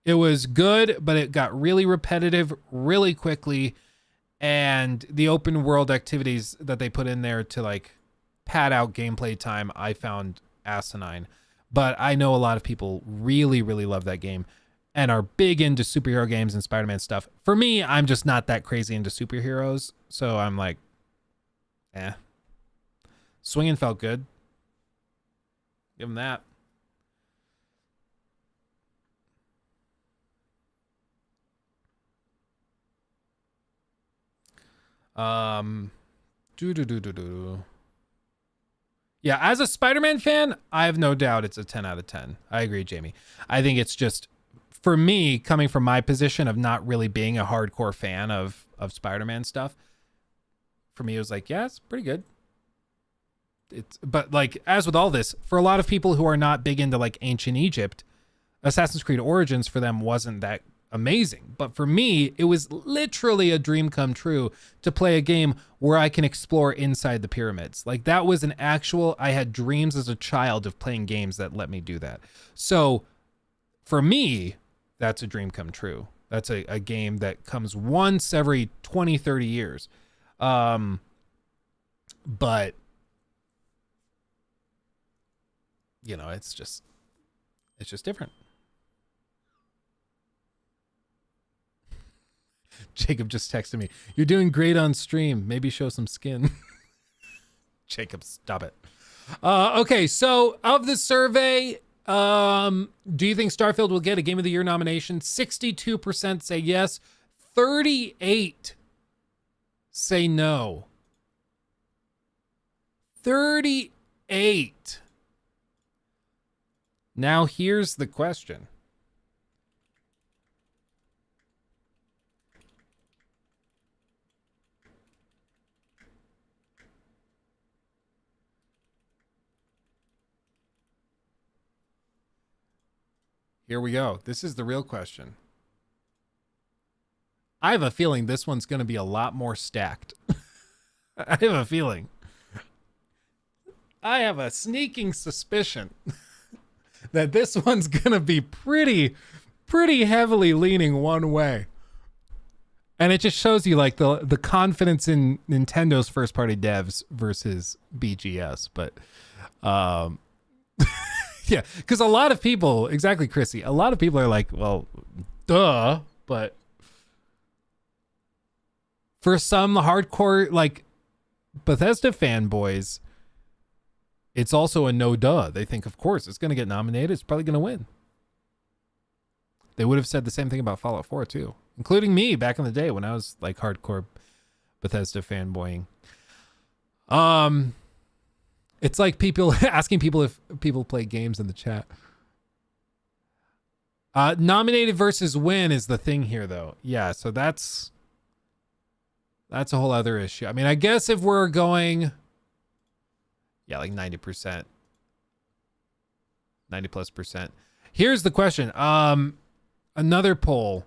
S2: it was good, but it got really repetitive really quickly. And the open world activities that they put in there to like pad out gameplay time, I found asinine. But I know a lot of people really, really love that game and are big into superhero games and Spider-Man stuff. For me, I'm just not that crazy into superheroes. So I'm like, eh. Swinging felt good. Give him that. Yeah, as a Spider-Man fan, I have no doubt it's a 10 out of 10. I agree, Jamie. I think it's just, for me, coming from my position of not really being a hardcore fan of Spider-Man stuff, for me, it was like, yeah, it's pretty good. But like, as with all this, for a lot of people who are not big into like ancient Egypt, Assassin's Creed Origins for them wasn't that amazing. But for me, it was literally a dream come true to play a game where I can explore inside the pyramids. Like, that was an actual, I had dreams as a child of playing games that let me do that. So for me, that's a dream come true. That's a game that comes once every 20, 30 years. But you know, it's just different. Jacob just texted me, "You're doing great on stream. Maybe show some skin." Jacob, stop it. Okay, so of the survey, do you think Starfield will get a Game of the Year nomination? 62% say yes. 38 say no. 38. Now here's the question. Here we go. This is the real question. I have a feeling this one's going to be a lot more stacked. I have a feeling. I have a sneaking suspicion that this one's going to be pretty heavily leaning one way. And it just shows you like the confidence in Nintendo's first party devs versus BGS. But yeah, because a lot of people, exactly, Chrissy, a lot of people are like, well, duh. But for some hardcore like Bethesda fanboys, it's also a no duh. They think, of course, it's going to get nominated. It's probably going to win. They would have said the same thing about Fallout 4 too, including me back in the day when I was like hardcore Bethesda fanboying. It's like people asking people if people play games in the chat. Nominated versus win is the thing here, though. Yeah, so that's a whole other issue. I mean, I guess if we're going, yeah, like 90%, 90+%. Here's the question. Another poll.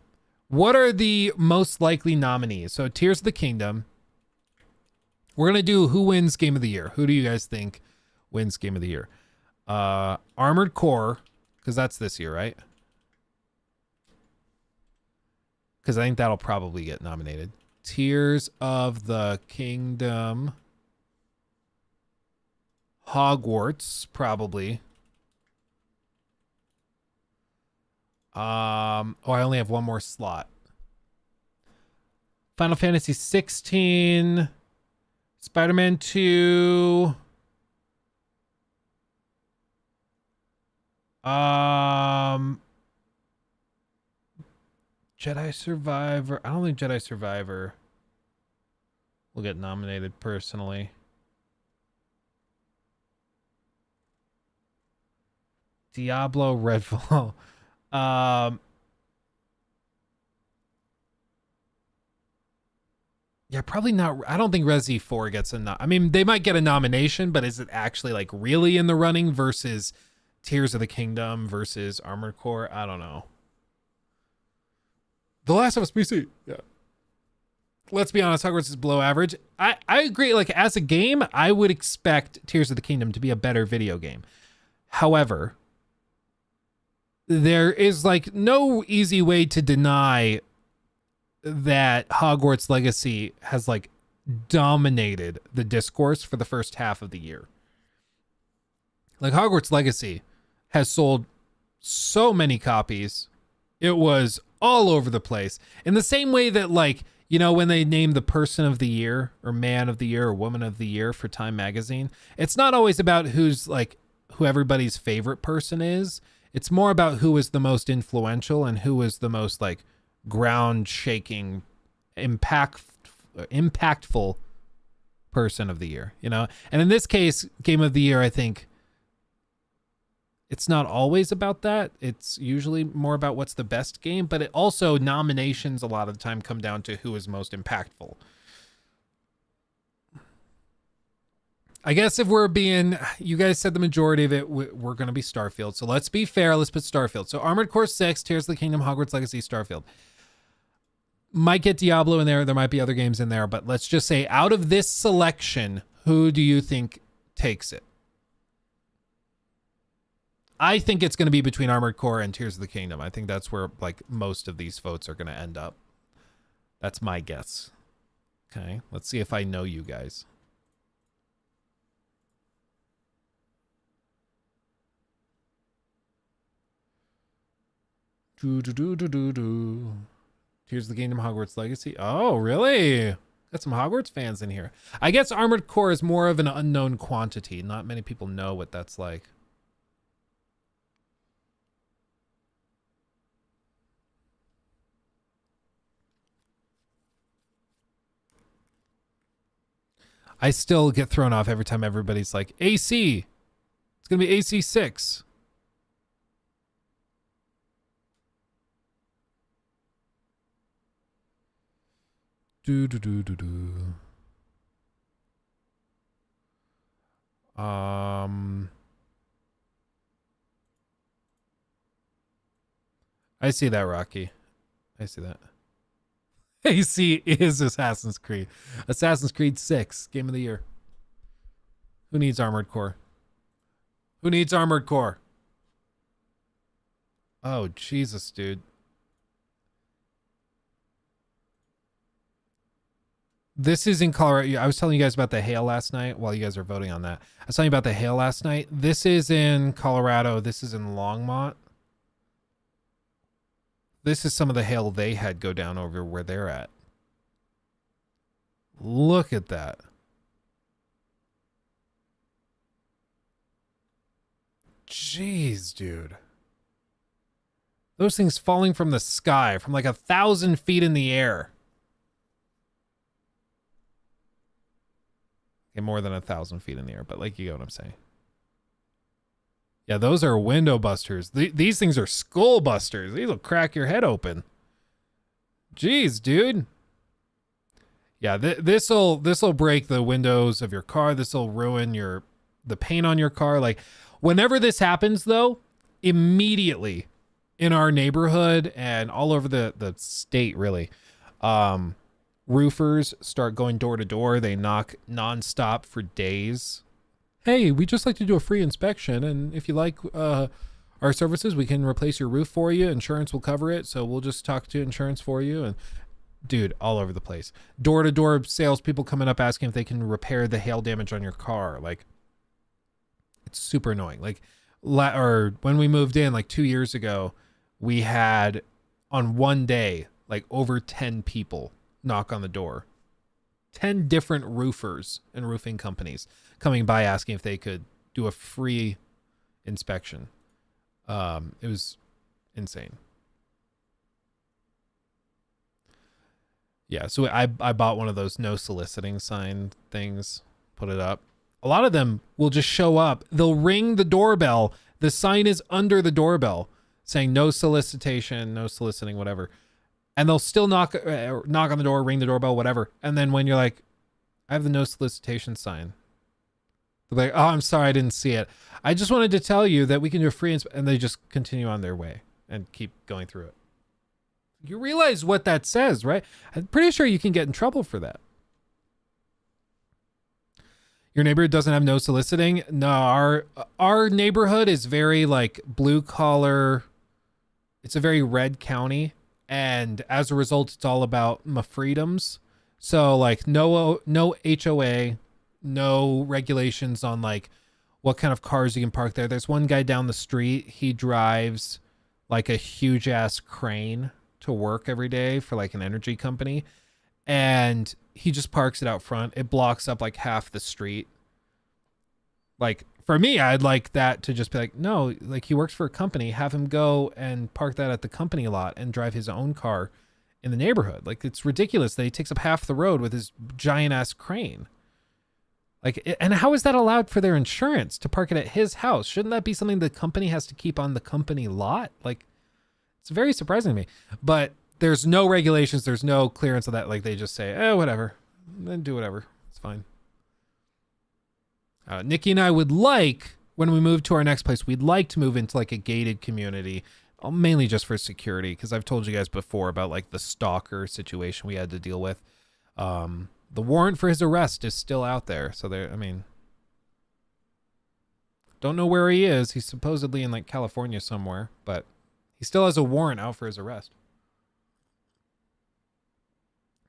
S2: What are the most likely nominees? So Tears of the Kingdom. We're going to do who wins Game of the Year. Who do you guys think wins Game of the Year? Armored Core, because that's this year, right? Because I think that'll probably get nominated. Tears of the Kingdom. Hogwarts, probably. I only have one more slot. Final Fantasy 16. Spider-Man 2. Jedi Survivor. I don't think Jedi Survivor will get nominated personally. Diablo, Redfall. Yeah, probably not. I don't think Resi 4 gets I mean, they might get a nomination, but is it actually like really in the running versus Tears of the Kingdom versus Armored Core? I don't know. The Last of Us PC. Yeah. Let's be honest, Hogwarts is below average. I agree. Like, as a game, I would expect Tears of the Kingdom to be a better video game. However, there is like no easy way to deny that Hogwarts Legacy has like dominated the discourse for the first half of the year. Like, Hogwarts Legacy has sold so many copies. It was all over the place. In the same way that, like, you know, when they name the person of the year or man of the year or woman of the year for Time Magazine, it's not always about who's like who everybody's favorite person is. It's more about who is the most influential and who is the most like ground shaking, impactful person of the year, you know? And in this case, Game of the Year, I think it's not always about that. It's usually more about what's the best game, but it also, nominations a lot of the time come down to who is most impactful. I guess if we're being, you guys said the majority of it, we're going to be Starfield. So let's be fair. Let's put Starfield. So Armored Core 6, Tears of the Kingdom, Hogwarts Legacy, Starfield. Might get Diablo in there. There might be other games in there, but let's just say out of this selection, who do you think takes it? I think it's going to be between Armored Core and Tears of the Kingdom. I think that's where like most of these votes are going to end up. That's my guess. Okay, let's see if I know you guys. Tears of the Kingdom, Hogwarts Legacy. Oh, really? Got some Hogwarts fans in here. I guess Armored Core is more of an unknown quantity. Not many people know what that's like. I still get thrown off every time everybody's like, AC. It's going to be AC 6. Do. I see that, Rocky. I see that. AC is Assassin's Creed. Assassin's Creed 6, Game of the Year. Who needs Armored Core? Who needs Armored Core? Oh, Jesus, dude. This is in Colorado. I was telling you guys about the hail last night while you guys are voting on that. I was telling you about the hail last night. This is in Colorado. This is in Longmont. This is some of the hail they had go down over where they're at. Look at that. Jeez, dude. Those things falling from the sky from like 1,000 feet in the air. Okay, more than 1,000 feet in the air, but like, you get what I'm saying. Yeah, those are window busters. These things are skull busters. These will crack your head open. Jeez, dude. Yeah, this'll break the windows of your car. This'll ruin the paint on your car. Like, whenever this happens, though, immediately in our neighborhood and all over the state, really, roofers start going door to door. They knock nonstop for days. Hey, we just like to do a free inspection, and if you like our services, we can replace your roof for you. Insurance will cover it, so we'll just talk to insurance for you. And dude, all over the place. Door to door salespeople coming up asking if they can repair the hail damage on your car. Like, it's super annoying. Like, or when we moved in like 2 years ago, we had on one day like over 10 people knock on the door. 10 different roofers and roofing companies coming by asking if they could do a free inspection. It was insane. Yeah, so I bought one of those no soliciting sign things, put it up. A lot of them will just show up. They'll ring the doorbell. The sign is under the doorbell saying no solicitation, no soliciting, whatever. And they'll still knock on the door, ring the doorbell, whatever. And then when you're like, I have the no solicitation sign. They're like, oh, I'm sorry, I didn't see it. I just wanted to tell you that we can do a free and they just continue on their way and keep going through it. You realize what that says, right? I'm pretty sure you can get in trouble for that. Your neighborhood doesn't have no soliciting? No, our neighborhood is very like blue collar. It's a very red county. And as a result, it's all about my freedoms. So like no HOA, no regulations on like what kind of cars you can park there. There's one guy down the street. He drives like a huge ass crane to work every day for like an energy company. And he just parks it out front. It blocks up like half the street. Like for me, I'd like that to just be like, no, like he works for a company. Have him go and park that at the company lot and drive his own car in the neighborhood. Like it's ridiculous that he takes up half the road with his giant ass crane. Like, and how is that allowed for their insurance to park it at his house? Shouldn't that be something the company has to keep on the company lot? Like, it's very surprising to me. But there's no regulations. There's no clearance of that. Like they just say, oh, whatever. Then do whatever. It's fine. Nikki and I would like, when we move to our next place, we'd like to move into like a gated community, mainly just for security. Because I've told you guys before about like the stalker situation we had to deal with. The warrant for his arrest is still out there. So there, I mean, don't know where he is. He's supposedly in like California somewhere, but he still has a warrant out for his arrest.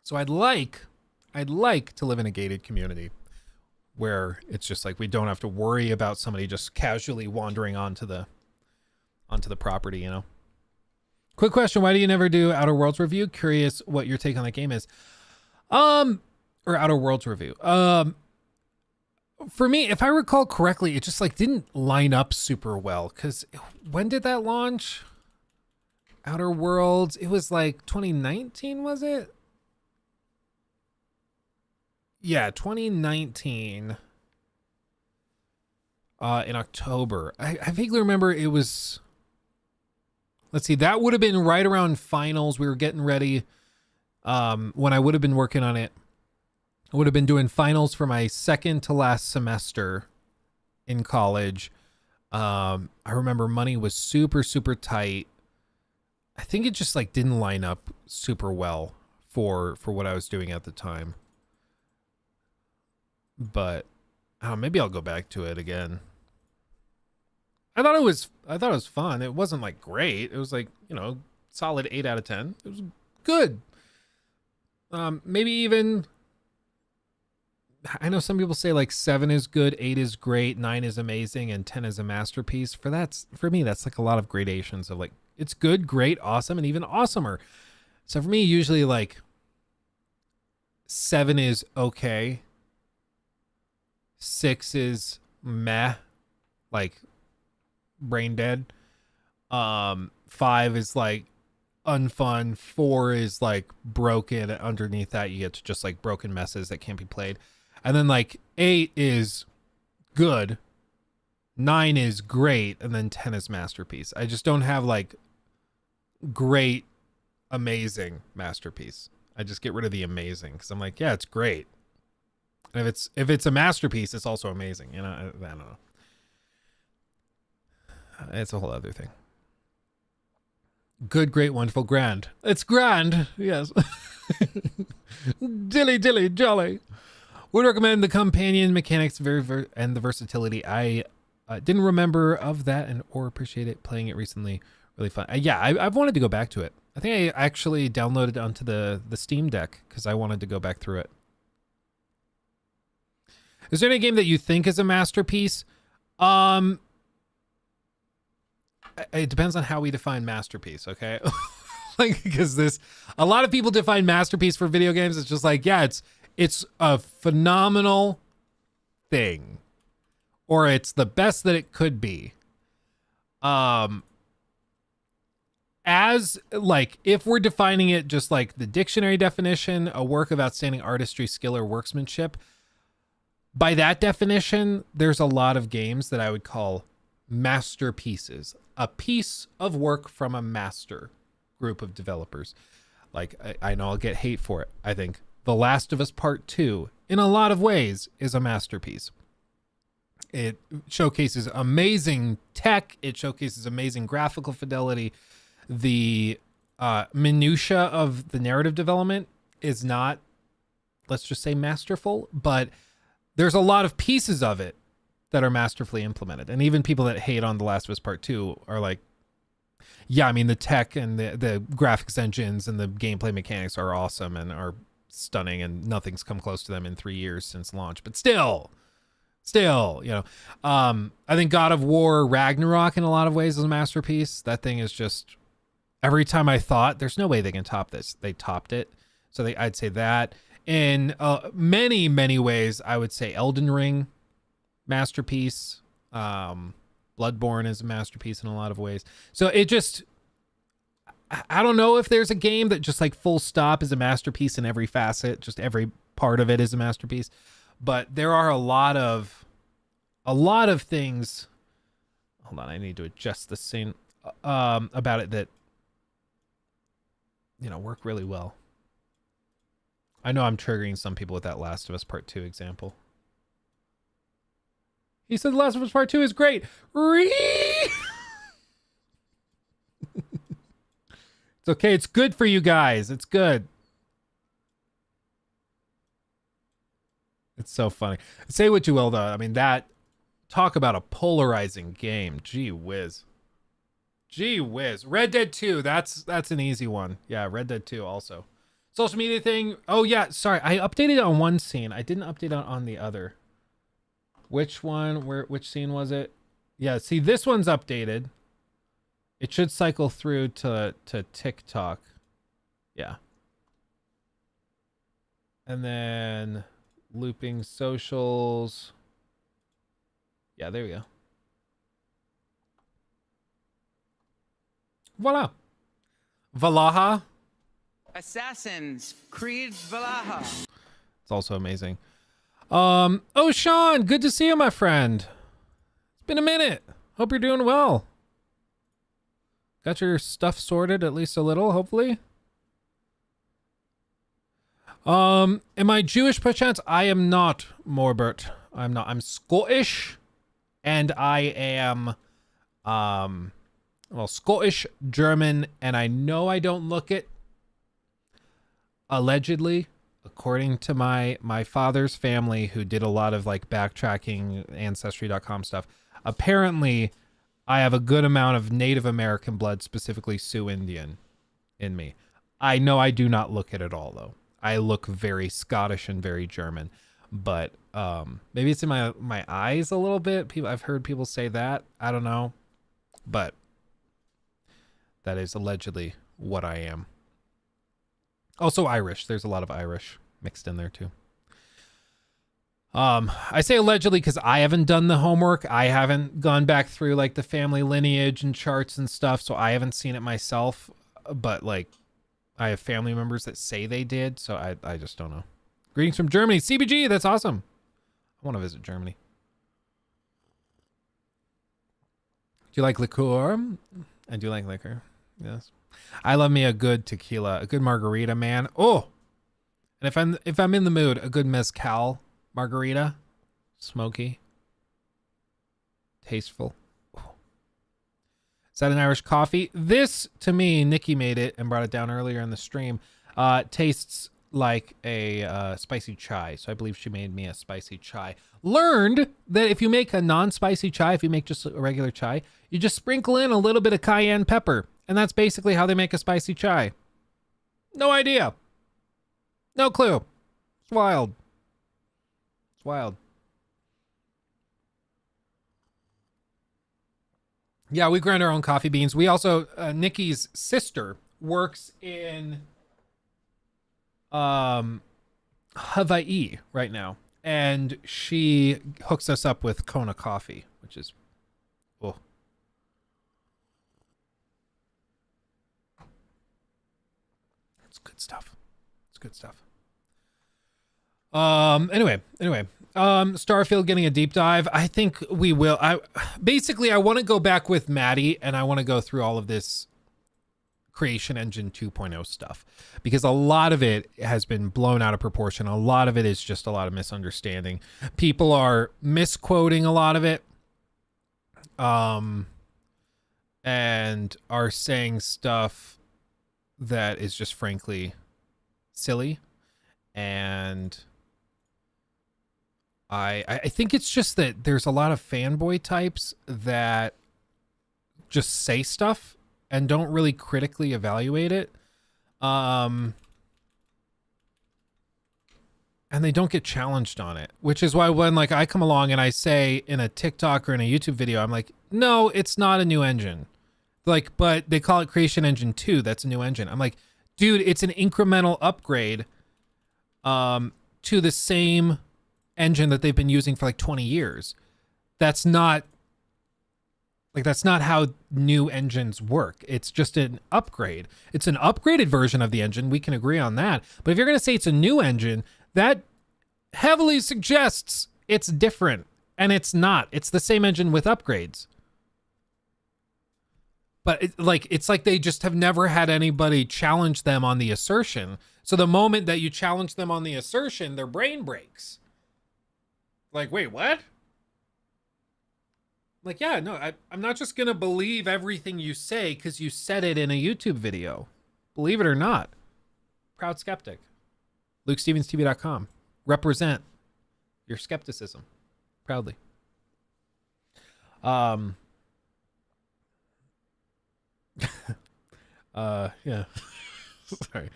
S2: So I'd like to live in a gated community where it's just like we don't have to worry about somebody just casually wandering onto the property, you know. Quick question, why do you never do Outer Worlds review? Curious what your take on that game is. Or Outer Worlds review. For me, if I recall correctly, it just like didn't line up super well, cuz when did that launch? Outer Worlds, it was like 2019, was it? Yeah, 2019. In October. I vaguely remember it was, let's see, that would have been right around finals. We were getting ready when I would have been working on it. I would have been doing finals for my second to last semester in college. I remember money was super, super tight. I think it just like didn't line up super well for what I was doing at the time. But maybe I'll go back to it again. I thought it was fun. It wasn't like great. It was like, you know, solid 8 out of 10. It was good. Maybe even, I know some people say like 7 is good, 8 is great, 9 is amazing, and 10 is a masterpiece. For me, that's like a lot of gradations of like, it's good, great, awesome, and even awesomer. So for me, usually like 7 is okay. 6 is meh, like brain dead. 5 is like unfun. 4 is like broken. Underneath that, you get to just like broken messes that can't be played. And then like 8 is good. 9 is great. And then 10 is masterpiece. I just don't have like great, amazing masterpiece. I just get rid of the amazing because I'm like, yeah, it's great. And if it's a masterpiece, it's also amazing. You know, I don't know. It's a whole other thing. Good, great, wonderful, grand. It's grand, yes. Dilly, jolly. Would recommend the companion mechanics and the versatility. I didn't remember of that or appreciate it playing it recently. Really fun. I've wanted to go back to it. I think I actually downloaded onto the Steam Deck because I wanted to go back through it. Is there any game that you think is a masterpiece? It depends on how we define masterpiece, okay? Like, because a lot of people define masterpiece for video games. It's just like, yeah, it's a phenomenal thing, or it's the best that it could be. As like, if we're defining it just like the dictionary definition, a work of outstanding artistry, skill, or workmanship. By that definition, there's a lot of games that I would call masterpieces. A piece of work from a master group of developers. Like, I know I'll get hate for it. I think The Last of Us Part 2, in a lot of ways, is a masterpiece. It showcases amazing tech. It showcases amazing graphical fidelity. The minutia of the narrative development is not, let's just say, masterful, but there's a lot of pieces of it that are masterfully implemented. And even people that hate on The Last of Us Part 2 are like, yeah, I mean, the tech and the graphics engines and the gameplay mechanics are awesome and are stunning, and nothing's come close to them in 3 years since launch. But still, you know, I think God of War Ragnarok in a lot of ways is a masterpiece. That thing is just, every time I thought, there's no way they can top this, they topped it. So I'd say that. In many, many ways, I would say Elden Ring, masterpiece. Bloodborne is a masterpiece in a lot of ways. So it just, I don't know if there's a game that just like full stop is a masterpiece in every facet, just every part of it is a masterpiece. But there are a lot of things. Hold on, I need to adjust the scene about it that, you know, work really well. I know I'm triggering some people with that Last of Us Part 2 example. He said The Last of Us Part 2 is great. It's okay. It's good for you guys. It's good. It's so funny. Say what you will, though. I mean, talk about a polarizing game. Gee whiz. Red Dead 2. That's an easy one. Yeah, Red Dead 2 also. Social media thing. Oh, yeah. Sorry. I updated on one scene. I didn't update on the other. Which one? Which scene was it? Yeah, see, this one's updated. It should cycle through to TikTok. Yeah. And then looping socials. Yeah, there we go. Voila. Valaha.
S7: Assassins, Creed Valaha.
S2: It's also amazing. Oh, Sean, good to see you, my friend. It's been a minute. Hope you're doing well. Got your stuff sorted, at least a little, hopefully. Am I Jewish perchance? I am not, Morbert. I'm not. I'm Scottish, and I am Well, Scottish, German, and I know I don't look it. Allegedly, according to my father's family, who did a lot of like backtracking, Ancestry.com stuff, apparently I have a good amount of Native American blood, specifically Sioux Indian, in me. I know I do not look it at all, though. I look very Scottish and very German, but maybe it's in my eyes a little bit. I've heard people say that. I don't know, but that is allegedly what I am. Also Irish. There's a lot of Irish mixed in there too. I say allegedly because I haven't done the homework. I haven't gone back through like the family lineage and charts and stuff, so I haven't seen it myself. But like, I have family members that say they did, so I just don't know. Greetings from Germany. CBG, that's awesome. I want to visit Germany. Do you like liqueur? I do like liquor. Yes. I love me a good tequila, a good margarita, man. Oh, and if I'm in the mood, a good mezcal margarita, smoky, tasteful. Oh. Is that an Irish coffee? This, to me, Nikki made it and brought it down earlier in the stream. Tastes like a spicy chai. So I believe she made me a spicy chai. Learned that if you make a non-spicy chai, if you make just a regular chai, you just sprinkle in a little bit of cayenne pepper. And that's basically how they make a spicy chai. No idea. No clue. It's wild. It's wild. Yeah, we grind our own coffee beans. We also, Nikki's sister works in Hawaii right now. And she hooks us up with Kona coffee, which is, oh. It's good stuff. It's good stuff. Anyway, Starfield getting a deep dive. I think we will. I want to go back with Maddie and I want to go through all of this Creation Engine 2.0 stuff, because a lot of it has been blown out of proportion. A lot of it is just a lot of misunderstanding. People are misquoting a lot of it, and are saying stuff that is just frankly silly. And I think it's just that there's a lot of fanboy types that just say stuff and don't really critically evaluate it. And they don't get challenged on it, which is why when like I come along and I say in a TikTok or in a YouTube video, I'm like, no, it's not a new engine. Like, but they call it Creation Engine 2. That's a new engine. I'm like, dude, it's an incremental upgrade to the same engine that they've been using for like 20 years. That's not how new engines work. It's just an upgrade. It's an upgraded version of the engine. We can agree on that. But if you're going to say it's a new engine, that heavily suggests it's different. And it's not. It's the same engine with upgrades. But it's like they just have never had anybody challenge them on the assertion. So the moment that you challenge them on the assertion, their brain breaks. Like, wait, what? Like, yeah, no, I'm not just going to believe everything you say because you said it in a YouTube video. Believe it or not. Proud skeptic. LukeStevensTV.com. Represent your skepticism. Proudly. Yeah. Sorry.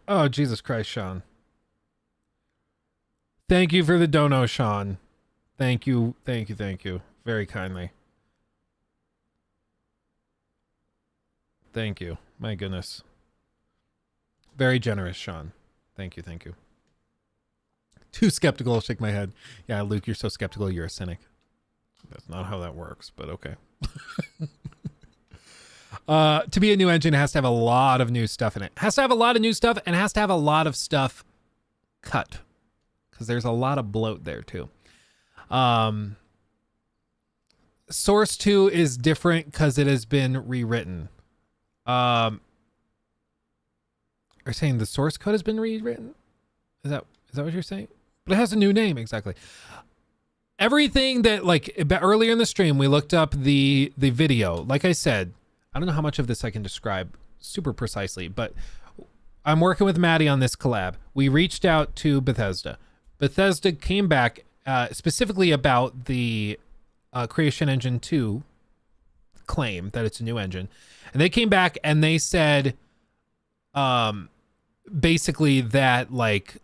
S2: Oh, Jesus Christ, Sean. Thank you for the dono, Sean. Thank you. Very kindly. Thank you. My goodness. Very generous, Sean. Thank you. Too skeptical, I'll shake my head. Yeah, Luke, you're so skeptical, you're a cynic. That's not how that works, but okay. To be a new engine, it has to have a lot of new stuff in it. It has to have a lot of new stuff and it has to have a lot of stuff cut. Because there's a lot of bloat there too. Source 2 is different because it has been rewritten. Are you saying the source code has been rewritten? Is that what you're saying? But it has a new name, exactly. everything that, like, earlier in the stream, we looked up the video. Like I said, I don't know how much of this I can describe super precisely, but I'm working with Maddie on this collab. We reached out to Bethesda. Bethesda came back specifically about the Creation Engine 2 claim that it's a new engine. And they came back and they said basically that, like,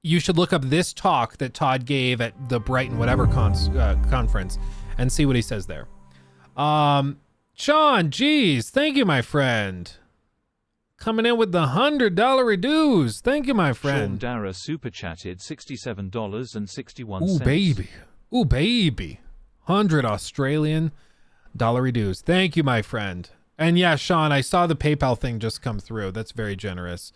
S2: you should look up this talk that Todd gave at the Brighton whatever conference and see what he says there. Sean, geez, thank you, my friend. Coming in with the $100 dues. Thank you, my friend.
S5: Sean Dara super chatted $67.61.
S2: Ooh, baby. Ooh, baby. 100 Australian dollar dues. Thank you, my friend. And yeah, Sean, I saw the PayPal thing just come through. That's very generous.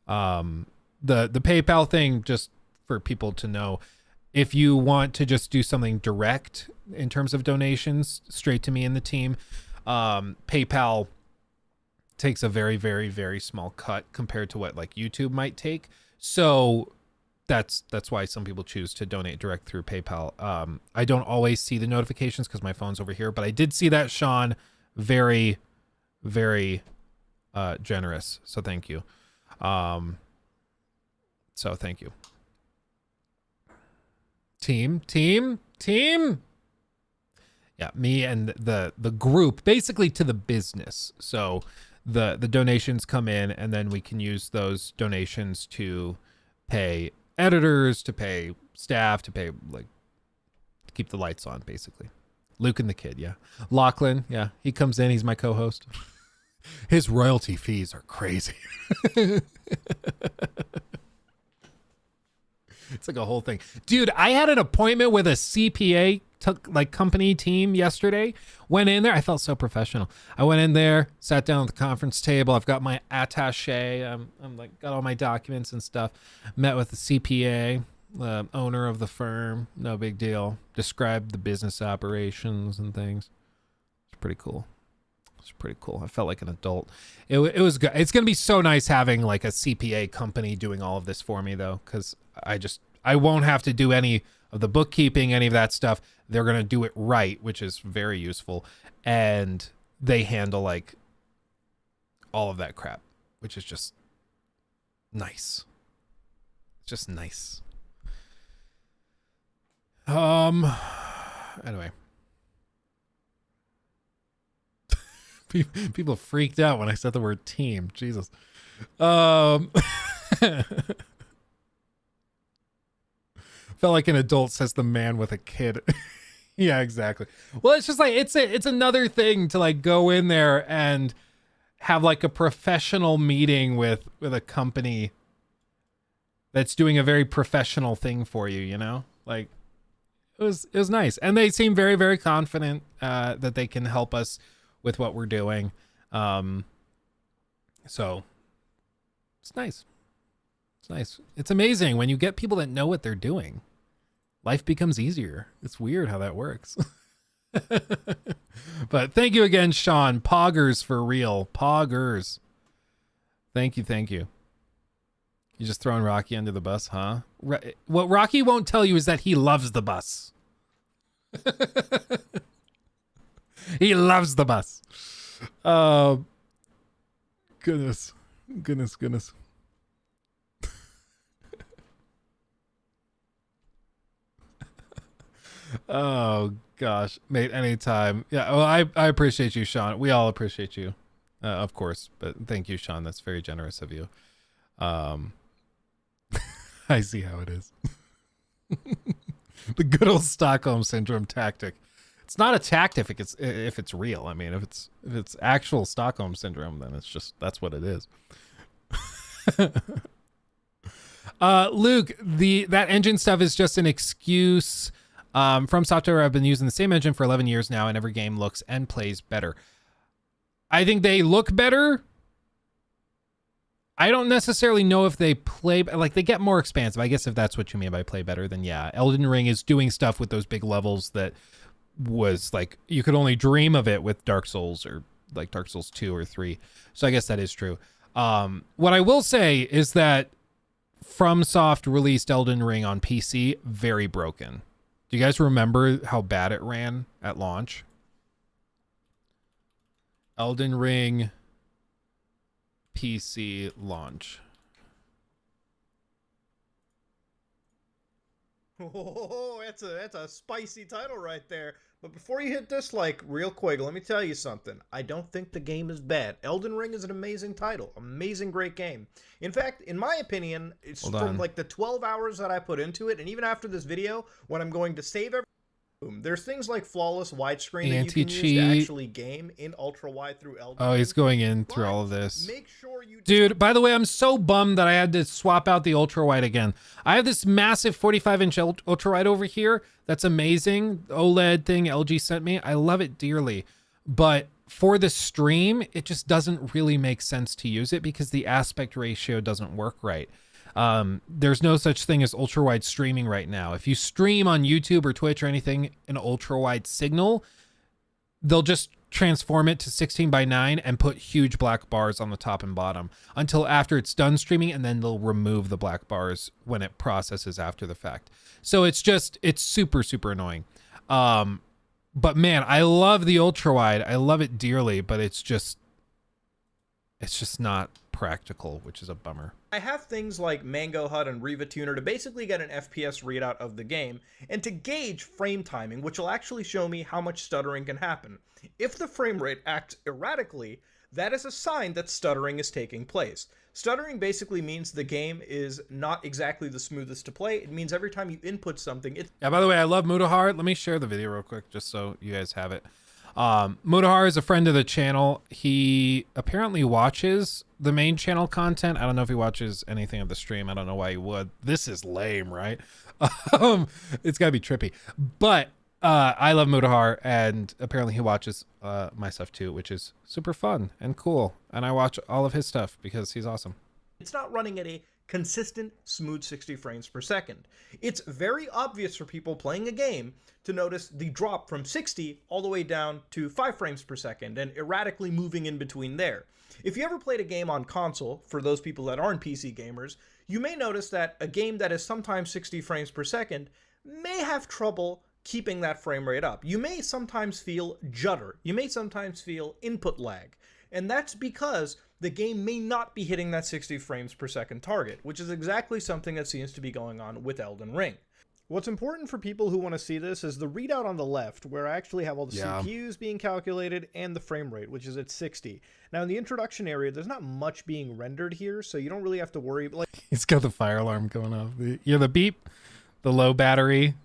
S2: The PayPal thing, just for people to know, if you want to just do something direct in terms of donations straight to me and the team, PayPal takes a very, very, very small cut compared to what like YouTube might take. So that's why some people choose to donate direct through PayPal. I don't always see the notifications because my phone's over here, but I did see that, Sean. Very, very generous. So thank you. So thank you. Team. Yeah, me and the group, basically to the business. So the donations come in, and then we can use those donations to pay editors, to pay staff, to pay, like, to keep the lights on, basically. Luke and the kid, yeah. Lachlan, yeah, he comes in, he's my co-host. His royalty fees are crazy. It's like a whole thing. Dude, I had an appointment with a CPA company team yesterday. Went in there. I felt so professional. I went in there, sat down at the conference table. I've got my attaché. I'm like, got all my documents and stuff. Met with the CPA, owner of the firm. No big deal. Described the business operations and things. It's pretty cool. It's pretty cool. I felt like an adult. It was good. It's going to be so nice having like a CPA company doing all of this for me, though, because I won't have to do any of the bookkeeping, any of that stuff. They're going to do it right, which is very useful. And they handle like all of that crap, which is just nice. It's just nice. Anyway. People freaked out when I said the word team. Jesus. Felt like an adult, says the man with a kid. Yeah, exactly. Well, it's just like it's another thing to like go in there and have like a professional meeting with a company that's doing a very professional thing for you, you know? Like it was nice. And they seem very, very confident that they can help us with what we're doing. So it's nice. It's nice. It's amazing when you get people that know what they're doing. Life becomes easier. It's weird how that works. But thank you again, Sean. Poggers for real. Poggers. Thank you. You just throwing Rocky under the bus, huh? What Rocky won't tell you is that he loves the bus. He loves the bus. Goodness. Oh gosh, mate, anytime. Yeah, well, I appreciate you, Sean. We all appreciate you, of course. But thank you, Sean. That's very generous of you. I see how it is. The good old Stockholm syndrome tactic. It's not a tactic if it's real. I mean, if it's actual Stockholm syndrome, then it's just that's what it is. Luke, that engine stuff is just an excuse. FromSoftware, I've been using the same engine for 11 years now, and every game looks and plays better. I think they look better. I don't necessarily know if they play, like, they get more expansive. I guess if that's what you mean by play better, then yeah. Elden Ring is doing stuff with those big levels that was like, you could only dream of it with Dark Souls or like Dark Souls 2 or 3. So I guess that is true. What I will say is that FromSoft released Elden Ring on PC very broken. Do you guys remember how bad it ran at launch? Elden Ring PC launch.
S8: Oh, that's a spicy title right there. But before you hit dislike, real quick, let me tell you something. I don't think the game is bad. Elden Ring is an amazing title. Amazing, great game. In fact, in my opinion, it's from like the 12 hours that I put into it, and even after this video, when I'm going to save everything, there's things like flawless widescreen that you can use to actually game in ultra wide through Elden Ring.
S2: Oh, he's going in through all of this.
S8: Make sure you
S2: Dude, by the way, I'm so bummed that I had to swap out the ultra wide again. I have this massive 45-inch ultra wide over here. That's amazing. OLED thing LG sent me. I love it dearly. But for the stream, it just doesn't really make sense to use it because the aspect ratio doesn't work right. There's no such thing as ultra wide streaming right now. If you stream on YouTube or Twitch or anything, an ultra wide signal, they'll just transform it to 16:9 and put huge black bars on the top and bottom until after it's done streaming, and then they'll remove the black bars when it processes after the fact. So it's super, super annoying. But man, I love the ultra wide. I love it dearly, but it's just not practical, which is a bummer.
S8: I have things like Mango Hut and Riva Tuner to basically get an FPS readout of the game and to gauge frame timing, which will actually show me how much stuttering can happen. If the frame rate acts erratically, that is a sign that stuttering is taking place. Stuttering basically means the game is not exactly the smoothest to play. It means every time you input something,
S2: Yeah, by the way, I love Mudahar. Let me share the video real quick just so you guys have it. Mudahar is a friend of the channel. He apparently watches the main channel content. I don't know if he watches anything of the stream. I don't know why he would. This is lame, right? It's gotta be trippy. But I love Mudahar, and apparently he watches my stuff too, which is super fun and cool. And I watch all of his stuff because he's awesome.
S8: It's not running at a consistent, smooth 60 frames per second. It's very obvious for people playing a game to notice the drop from 60 all the way down to 5 frames per second and erratically moving in between there. If you ever played a game on console, for those people that aren't PC gamers, you may notice that a game that is sometimes 60 frames per second may have trouble keeping that frame rate up. You may sometimes feel judder. You may sometimes feel input lag. And that's because the game may not be hitting that 60 frames per second target, which is exactly something that seems to be going on with Elden Ring. What's important for people who want to see this is the readout on the left, where I actually have all the CPUs being calculated and the frame rate, which is at 60. Now, in the introduction area, there's not much being rendered here, so you don't really have to worry.
S2: He's got the fire alarm going off. The beep, the low battery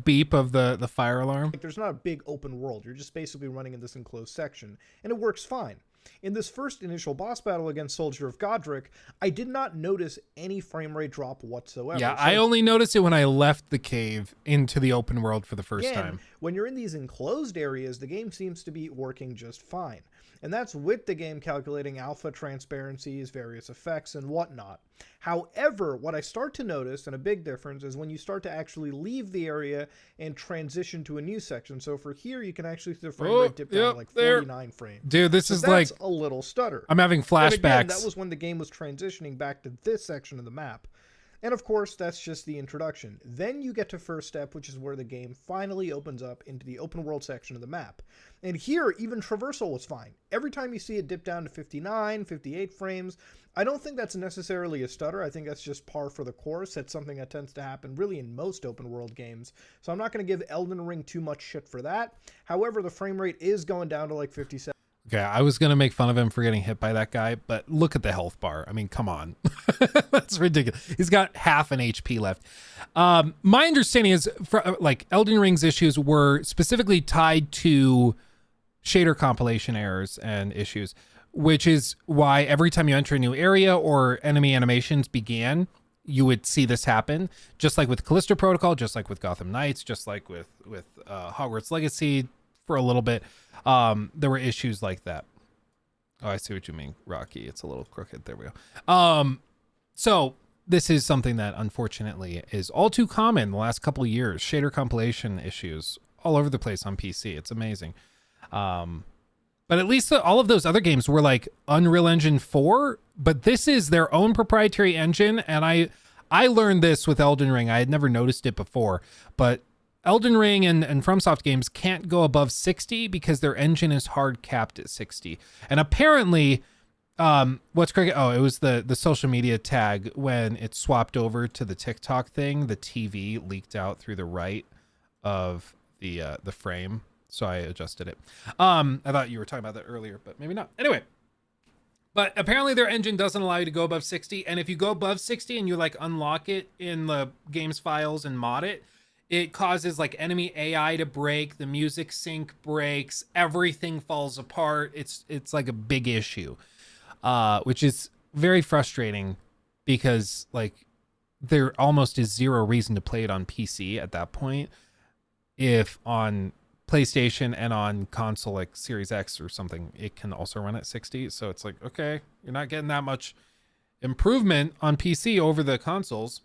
S2: beep of the fire alarm.
S8: There's not a big open world. You're just basically running in this enclosed section, and it works fine. In this first initial boss battle against Soldier of Godric, I did not notice any frame rate drop whatsoever.
S2: Yeah, I only noticed it when I left the cave into the open world for the first time.
S8: When you're in these enclosed areas, the game seems to be working just fine. And that's with the game calculating alpha transparencies, various effects, and whatnot. However, what I start to notice, and a big difference, is when you start to actually leave the area and transition to a new section. So for here, you can actually see the frame rate dip down to like 49 frames.
S2: Dude, this is like
S8: a little stutter.
S2: I'm having flashbacks.
S8: Again, that was when the game was transitioning back to this section of the map. And of course, that's just the introduction. Then you get to first step, which is where the game finally opens up into the open world section of the map. And here, even traversal was fine. Every time you see it dip down to 59, 58 frames, I don't think that's necessarily a stutter. I think that's just par for the course. That's something that tends to happen really in most open world games. So I'm not going to give Elden Ring too much shit for that. However, the frame rate is going down to like 57.
S2: Okay, I was going to make fun of him for getting hit by that guy, but look at the health bar. I mean, come on. That's ridiculous. He's got half an HP left. My understanding is, like, Elden Ring's issues were specifically tied to shader compilation errors and issues, which is why every time you enter a new area or enemy animations began, you would see this happen. Just like with Callisto Protocol, just like with Gotham Knights, just like with Hogwarts Legacy for a little bit. There were issues like that. Oh, I see what you mean, Rocky. It's a little crooked. There we go. So this is something that unfortunately is all too common the last couple of years. Shader compilation issues all over the place on PC. It's amazing. But at least all of those other games were like Unreal Engine 4, but this is their own proprietary engine. And I learned this with Elden Ring. I had never noticed it before, but Elden Ring and FromSoft games can't go above 60 because their engine is hard capped at 60. And apparently, what's crazy? Oh, it was the social media tag when it swapped over to the TikTok thing. The TV leaked out through the right of the frame, so I adjusted it. I thought you were talking about that earlier, but maybe not. Anyway, but apparently their engine doesn't allow you to go above 60, and if you go above 60 and you like unlock it in the game's files and mod it, it causes like enemy AI to break, the music sync breaks, everything falls apart. It's like a big issue, which is very frustrating because like there almost is zero reason to play it on PC at that point. If on PlayStation and on console like Series X or something, it can also run at 60. So it's like, okay, you're not getting that much improvement on PC over the consoles.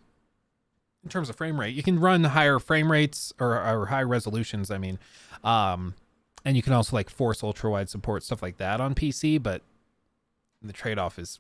S2: In terms of frame rate, you can run higher frame rates or high resolutions. I mean, and you can also like force ultra wide support, stuff like that on PC, but the trade-off is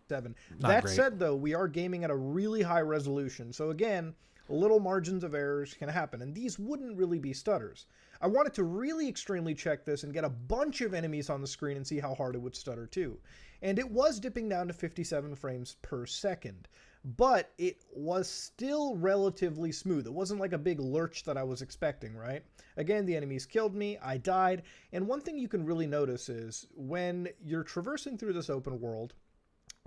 S8: 7.
S2: Not
S8: That
S2: great.
S8: said, though, we are gaming at a really high resolution. So again, little margins of errors can happen, and these wouldn't really be stutters. I wanted to really extremely check this and get a bunch of enemies on the screen and see how hard it would stutter too. And it was dipping down to 57 frames per second. But it was still relatively smooth. It wasn't like a big lurch that I was expecting, right? Again, the enemies killed me, I died, and one thing you can really notice is when you're traversing through this open world,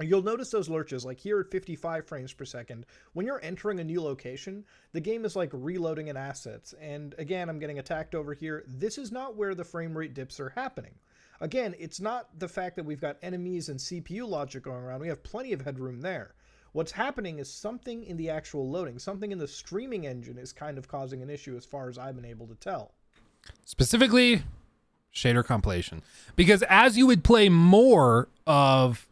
S8: you'll notice those lurches, like here at 55 frames per second. When you're entering a new location, the game is like reloading in assets. And again, I'm getting attacked over here. This is not where the frame rate dips are happening. Again, it's not the fact that we've got enemies and CPU logic going around. We have plenty of headroom there. What's happening is something in the actual loading, something in the streaming engine is kind of causing an issue as far as I've been able to tell.
S2: Specifically, shader compilation. Because as you would play more of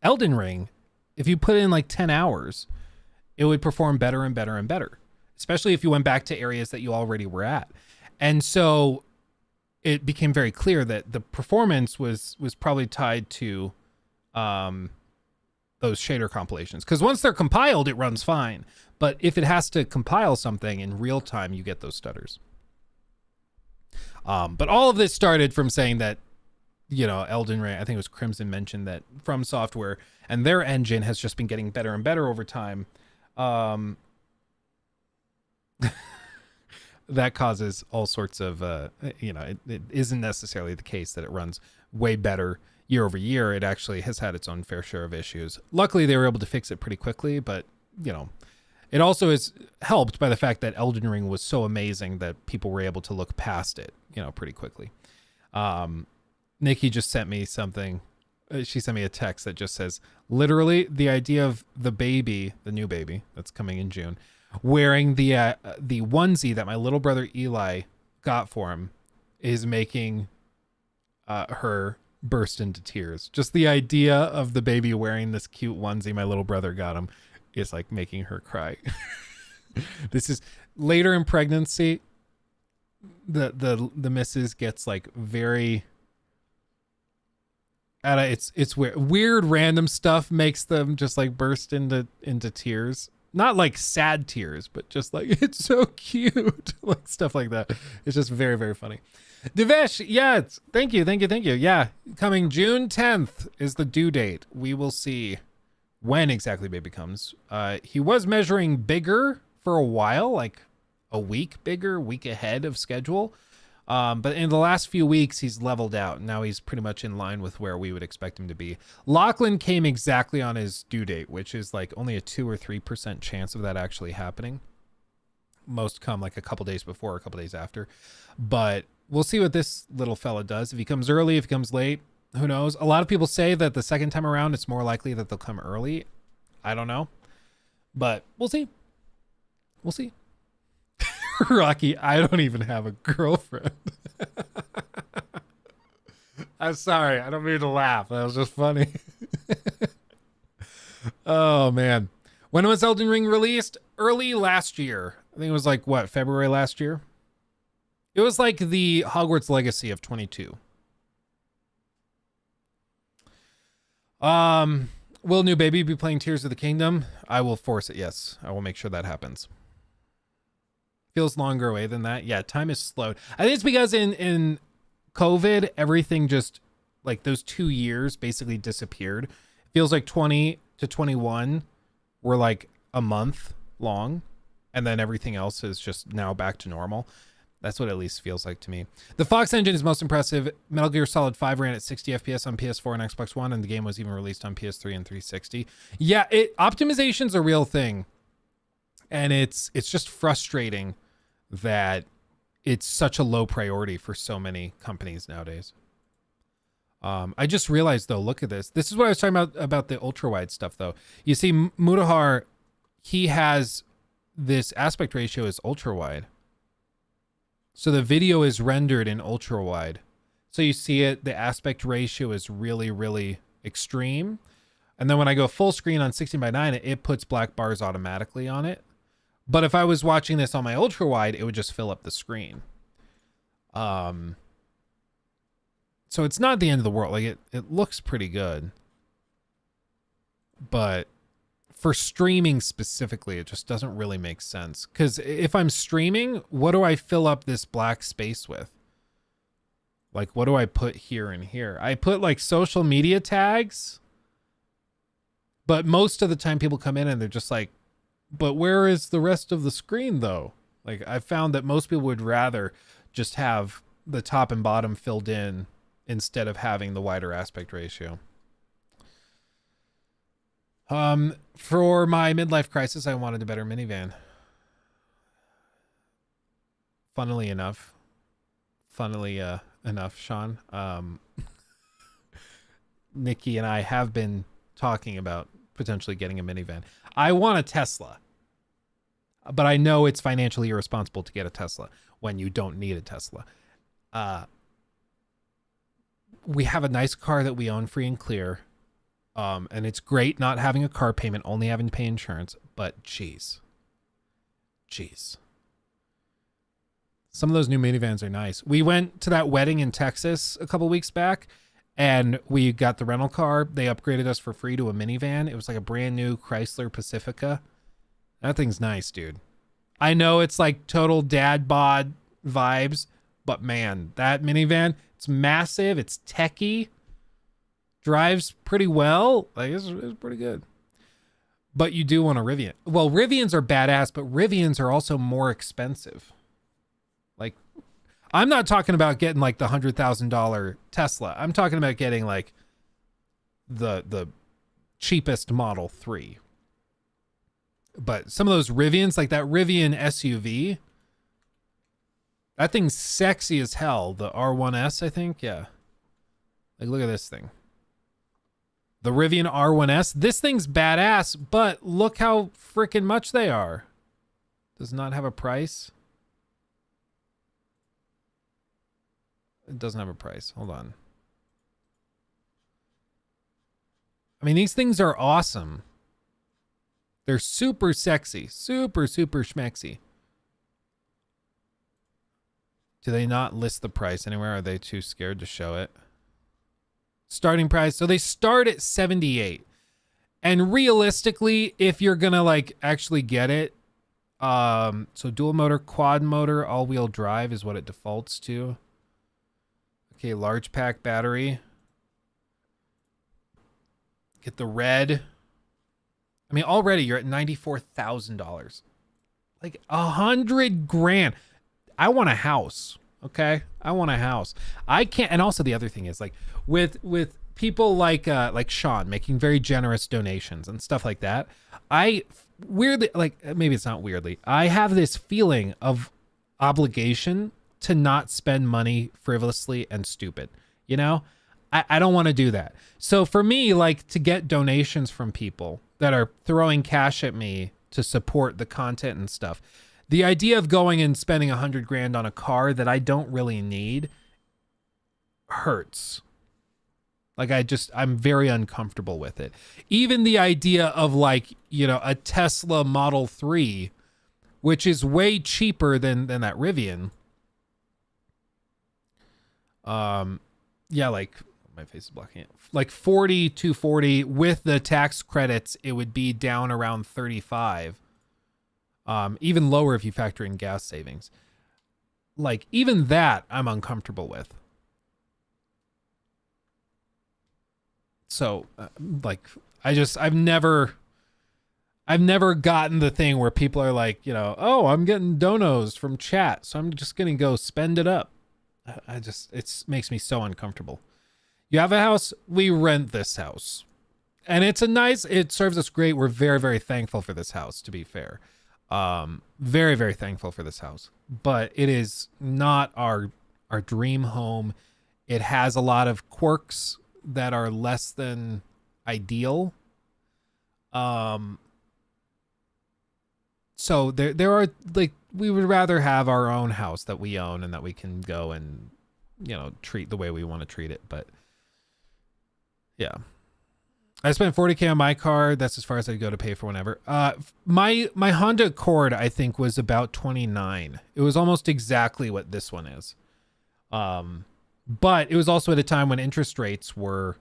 S2: Elden Ring, if you put in like 10 hours, it would perform better and better and better, especially if you went back to areas that you already were at. And so it became very clear that the performance was probably tied to those shader compilations, because once they're compiled, it runs fine. But if it has to compile something in real time, you get those stutters. But all of this started from saying that, you know, Elden Ring, I think it was Crimson mentioned that FromSoftware and their engine has just been getting better and better over time. That causes all sorts of, it isn't necessarily the case that it runs way better year over year. It actually has had its own fair share of issues. Luckily, they were able to fix it pretty quickly, but, you know, it also is helped by the fact that Elden Ring was so amazing that people were able to look past it, you know, pretty quickly. Nikki just sent me something. She sent me a text that just says, literally, the idea of the baby, the new baby that's coming in June, wearing the onesie that my little brother Eli got for him is making her burst into tears. Just the idea of the baby wearing this cute onesie my little brother got him is like making her cry. This is later in pregnancy. The missus gets like very it's weird random stuff makes them just like burst into tears. Not like sad tears, but just like, it's so cute. Like stuff like that. It's just very, very funny. Devesh, yeah, thank you. Yeah, coming June 10th is the due date. We will see when exactly baby comes. He was measuring bigger for a while, like a week bigger, week ahead of schedule. But in the last few weeks, he's leveled out. Now he's pretty much in line with where we would expect him to be. Lachlan came exactly on his due date, which is like only a 2 or 3% chance of that actually happening. Most come like a couple days before, a couple days after. But we'll see what this little fella does. If he comes early, if he comes late, who knows? A lot of people say that the second time around, it's more likely that they'll come early. I don't know. But we'll see. We'll see. Rocky, I don't even have a girlfriend. I'm sorry. I don't mean to laugh. That was just funny. Oh, man. When was Elden Ring released? Early last year. I think it was like, what, February last year? It was like the Hogwarts Legacy of 22. Will new baby be playing Tears of the Kingdom? I will force it, yes. I will make sure that happens. feels longer away than that. Yeah, time is slowed. I think it's because in COVID, everything just like those 2 years basically disappeared. It feels like 20 to 21 were like a month long, and then everything else is just now back to normal. That's what it at least feels like to me. The Fox engine is most impressive. Metal Gear Solid 5 ran at 60 FPS on PS4 and Xbox One, and the game was even released on PS3 and 360. Yeah, optimization's a real thing. And it's just frustrating that it's such a low priority for so many companies nowadays. I just realized, though, look at this. This is what I was talking about the ultra-wide stuff, though. You see, Mutahar, he has this aspect ratio is ultra-wide. So the video is rendered in ultra-wide. So you see it, the aspect ratio is really, really extreme. And then when I go full screen on 16:9, it puts black bars automatically on it. But if I was watching this on my ultra-wide, it would just fill up the screen. So it's not the end of the world. Like it looks pretty good. But for streaming specifically, it just doesn't really make sense. Because if I'm streaming, what do I fill up this black space with? Like, what do I put here and here? I put like social media tags. But most of the time people come in and they're just like, but where is the rest of the screen though? Like I found that most people would rather just have the top and bottom filled in instead of having the wider aspect ratio. For my midlife crisis, I wanted a better minivan. Funnily enough, Sean, Nikki and I have been talking about potentially getting a minivan. I want a Tesla, but I know it's financially irresponsible to get a Tesla when you don't need a Tesla. We have a nice car that we own free and clear. And it's great not having a car payment, only having to pay insurance, but geez. Some of those new minivans are nice. We went to that wedding in Texas a couple weeks back, and we got the rental car. They upgraded us for free to a minivan. It was like a brand new Chrysler Pacifica. That thing's nice, dude. I know it's like total dad bod vibes, but man, that minivan, it's massive, it's techy, drives pretty well. Like it's pretty good. But you do want a Rivian. Well, Rivians are badass, but Rivians are also more expensive. Like, I'm not talking about getting like the $100,000 Tesla. I'm talking about getting like the cheapest Model 3. But some of those Rivians, like that Rivian SUV, that thing's sexy as hell. The R1S, I think. Yeah. Like, look at this thing. The Rivian R1S. This thing's badass, but look how freaking much they are. Does not have a price. It doesn't have a price. Hold on. I mean, these things are awesome. They're super sexy. Super schmexy. Do they not list the price anywhere? Are they too scared to show it? Starting price. So they start at 78. And realistically, if you're going to like actually get it, so dual motor, quad motor, all-wheel drive is what it defaults to. Okay, large pack battery. Get the red. I mean, already you're at $94,000. Like $100,000. I want a house. Okay, I want a house. I can't. And also the other thing is like with people like Sean making very generous donations and stuff like that. I weirdly, like, maybe it's not weirdly, I have this feeling of obligation to not spend money frivolously and stupid. You know, I don't want to do that. So for me, like, to get donations from people that are throwing cash at me to support the content and stuff, the idea of going and spending $100,000 on a car that I don't really need hurts. Like, I'm very uncomfortable with it. Even the idea of, like, you know, a Tesla Model 3, which is way cheaper than that Rivian. Yeah, like, my face is blocking it. Like 240 with the tax credits, it would be down around 35. Even lower if you factor in gas savings. Like, even that I'm uncomfortable with. So, like, I've never gotten the thing where people are like, you know, oh, I'm getting donos from chat, so I'm just going to go spend it up. It makes me so uncomfortable. You have a house, we rent this house. And it serves us great. We're very, very thankful for this house, to be fair. Very, very thankful for this house. But it is not our dream home. It has a lot of quirks that are less than ideal. So there are, like, we would rather have our own house that we own and that we can go and, you know, treat the way we want to treat it. But yeah, I spent $40K on my car. That's as far as I go to pay for whenever. My Honda Accord, I think, was about 29. It was almost exactly what this one is. But it was also at a time when interest rates were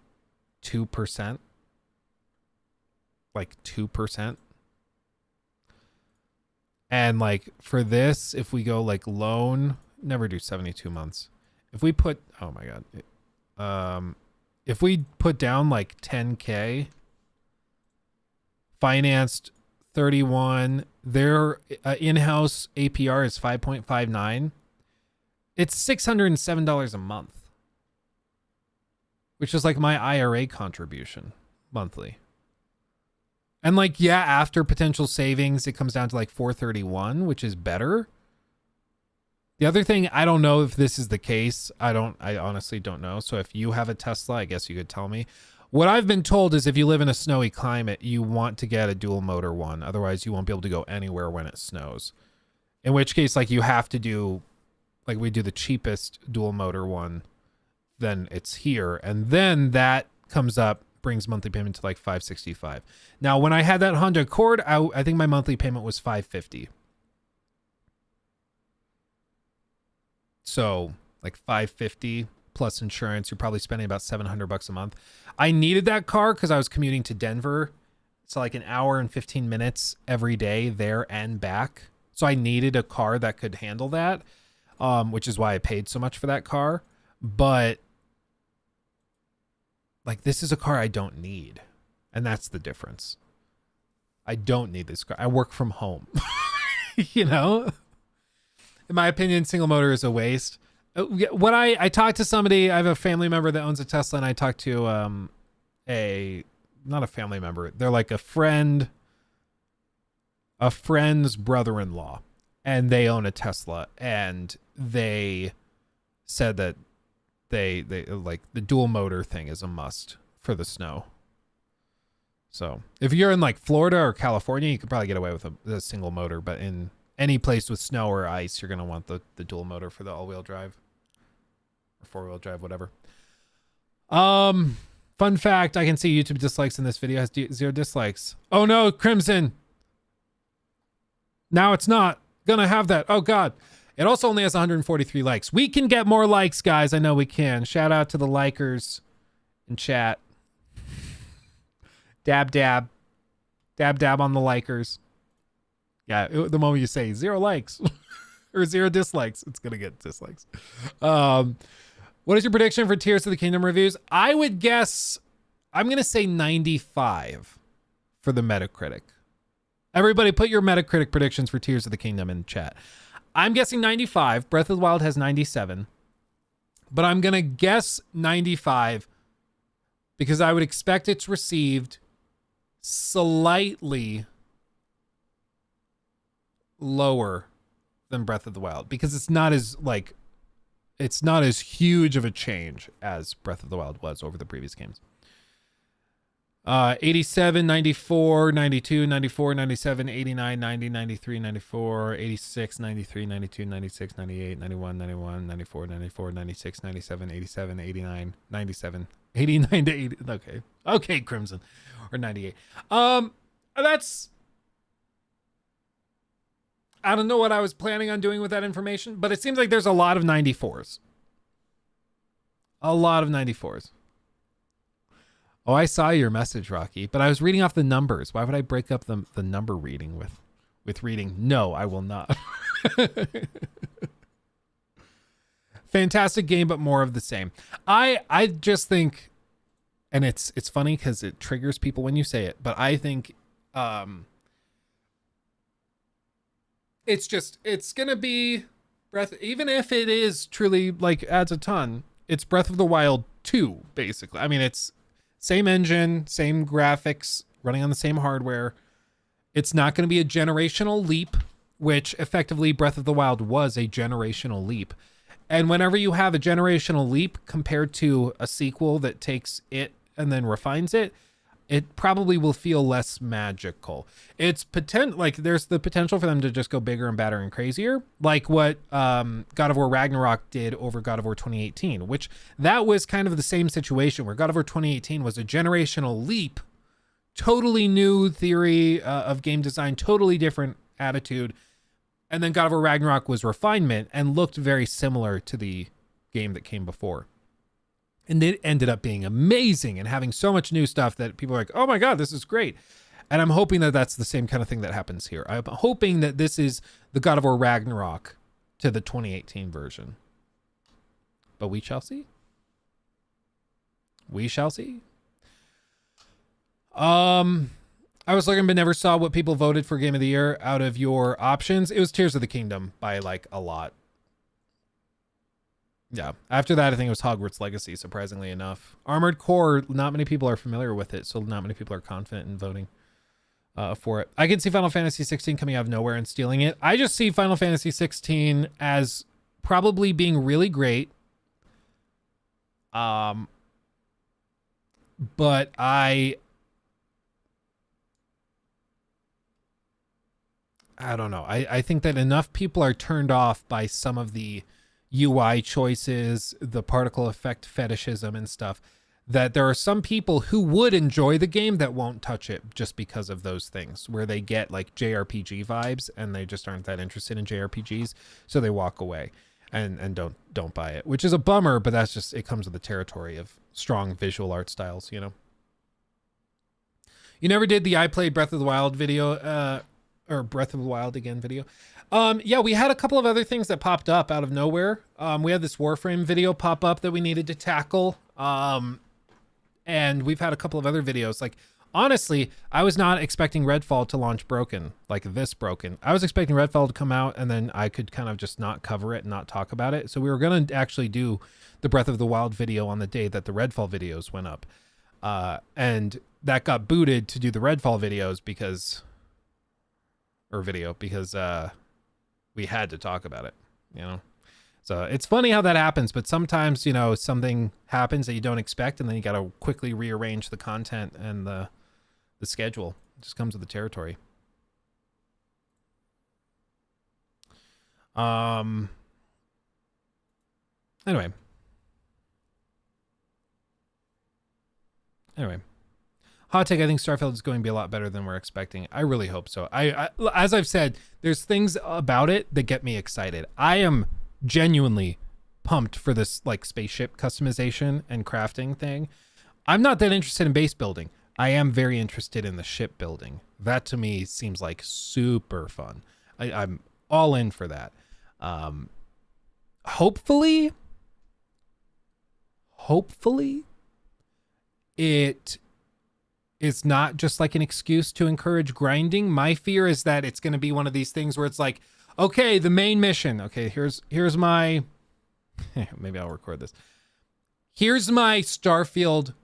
S2: 2%. Like 2%. And like for this, if we go like loan, never do 72 months. If we put, oh my God. If we put down like 10K, financed 31, their in-house APR is 5.59. It's $607 a month, which is like my IRA contribution monthly. And like, yeah, after potential savings, it comes down to like 431, which is better. The other thing, I don't know if this is the case. I honestly don't know. So if you have a Tesla, I guess you could tell me. What I've been told is if you live in a snowy climate, you want to get a dual motor one. Otherwise, you won't be able to go anywhere when it snows. In which case, like, you have to do, like, we do the cheapest dual motor one, then it's here. And then that comes up, brings monthly payment to like $565. Now, when I had that Honda Accord, I think my monthly payment was $550. So like $550 plus insurance, you're probably spending about $700 a month. I needed that car because I was commuting to Denver. So like an hour and 15 minutes every day there and back. So I needed a car that could handle that, which is why I paid so much for that car. But like, this is a car I don't need. And that's the difference. I don't need this car. I work from home. You know? In my opinion, single motor is a waste. What I talked to somebody, I have a family member that owns a Tesla, and I talked to not a family member. They're like a friend's brother-in-law, and they own a Tesla, and they said that they like the dual motor thing is a must for the snow. So if you're in like Florida or California, you could probably get away with a single motor, but in any place with snow or ice, you're going to want the dual motor for the all-wheel drive or four-wheel drive, whatever. Fun fact, I can see YouTube dislikes in this video has 0 dislikes. Oh no, Crimson. Now it's not gonna have that. Oh God. It also only has 143 likes. We can get more likes, guys. I know we can. Shout out to the likers in chat. Dab, dab. Dab, dab on the likers. Yeah, the moment you say 0 likes or 0 dislikes, it's going to get dislikes. What is your prediction for Tears of the Kingdom reviews? I would guess, I'm going to say 95 for the Metacritic. Everybody put your Metacritic predictions for Tears of the Kingdom in chat. I'm guessing 95. Breath of the Wild has 97. But I'm going to guess 95 because I would expect it's received slightly lower than Breath of the Wild because it's not as huge of a change as Breath of the Wild was over the previous games. 87, 94, 92, 94, 97, 89, 90, 93, 94, 86, 93, 92, 96, 98, 91, 91, 94, 94, 96, 97, 87, 89, 97, 89 to 80. Okay. Okay, Crimson. Or 98. That's... I don't know what I was planning on doing with that information, but it seems like there's a lot of 94s. A lot of 94s. Oh, I saw your message, Rocky, but I was reading off the numbers. Why would I break up the number reading with with reading. No, I will not. Fantastic game, but more of the same. I just think, and it's funny because it triggers people when you say it, but I think it's gonna be even if it is truly like adds a ton, it's Breath of the Wild 2, basically. I mean, it's same engine, same graphics, running on the same hardware. It's not going to be a generational leap, which effectively Breath of the Wild was a generational leap. And whenever you have a generational leap compared to a sequel that takes it and then refines it, it probably will feel less magical. It's there's the potential for them to just go bigger and badder and crazier, like what God of War Ragnarok did over God of War 2018, which that was kind of the same situation where God of War 2018 was a generational leap, totally new theory of game design, totally different attitude. And then God of War Ragnarok was refinement and looked very similar to the game that came before. And it ended up being amazing and having so much new stuff that people are like, oh my God, this is great. And I'm hoping that that's the same kind of thing that happens here. I'm hoping that this is the God of War Ragnarok to the 2018 version. But we shall see. We shall see. I was looking but never saw what people voted for Game of the Year out of your options. It was Tears of the Kingdom by like a lot. Yeah. After that, I think it was Hogwarts Legacy, surprisingly enough. Armored Core, not many people are familiar with it, so not many people are confident in voting for it. I can see Final Fantasy 16 coming out of nowhere and stealing it. I just see Final Fantasy 16 as probably being really great. But I don't know. I think that enough people are turned off by some of the UI choices, the particle effect fetishism and stuff, that there are some people who would enjoy the game that won't touch it just because of those things, where they get like JRPG vibes and they just aren't that interested in JRPGs, so they walk away and don't buy it, which is a bummer, but that's just, it comes with the territory of strong visual art styles, you know. You never did the I played Breath of the Wild video, or Breath of the Wild again video. Yeah, we had a couple of other things that popped up out of nowhere. We had this Warframe video pop up that we needed to tackle. And we've had a couple of other videos. Like, honestly, I was not expecting Redfall to launch broken, like this broken. I was expecting Redfall to come out and then I could kind of just not cover it and not talk about it. So we were going to actually do the Breath of the Wild video on the day that the Redfall videos went up. And that got booted to do the Redfall videos because we had to talk about it, you know? So it's funny how that happens, but sometimes, you know, something happens that you don't expect and then you got to quickly rearrange the content and the schedule. It just comes with the territory. Anyway. Hot take, I think Starfield is going to be a lot better than we're expecting. I really hope so. I as I've said, there's things about it that get me excited. I am genuinely pumped for this like spaceship customization and crafting thing. I'm not that interested in base building. I am very interested in the ship building. That to me seems like super fun. I'm all in for that. Hopefully it is not just like an excuse to encourage grinding. My fear is that it's going to be one of these things where it's like, okay, the main mission. Okay, here's my, maybe I'll record this. Here's my Starfield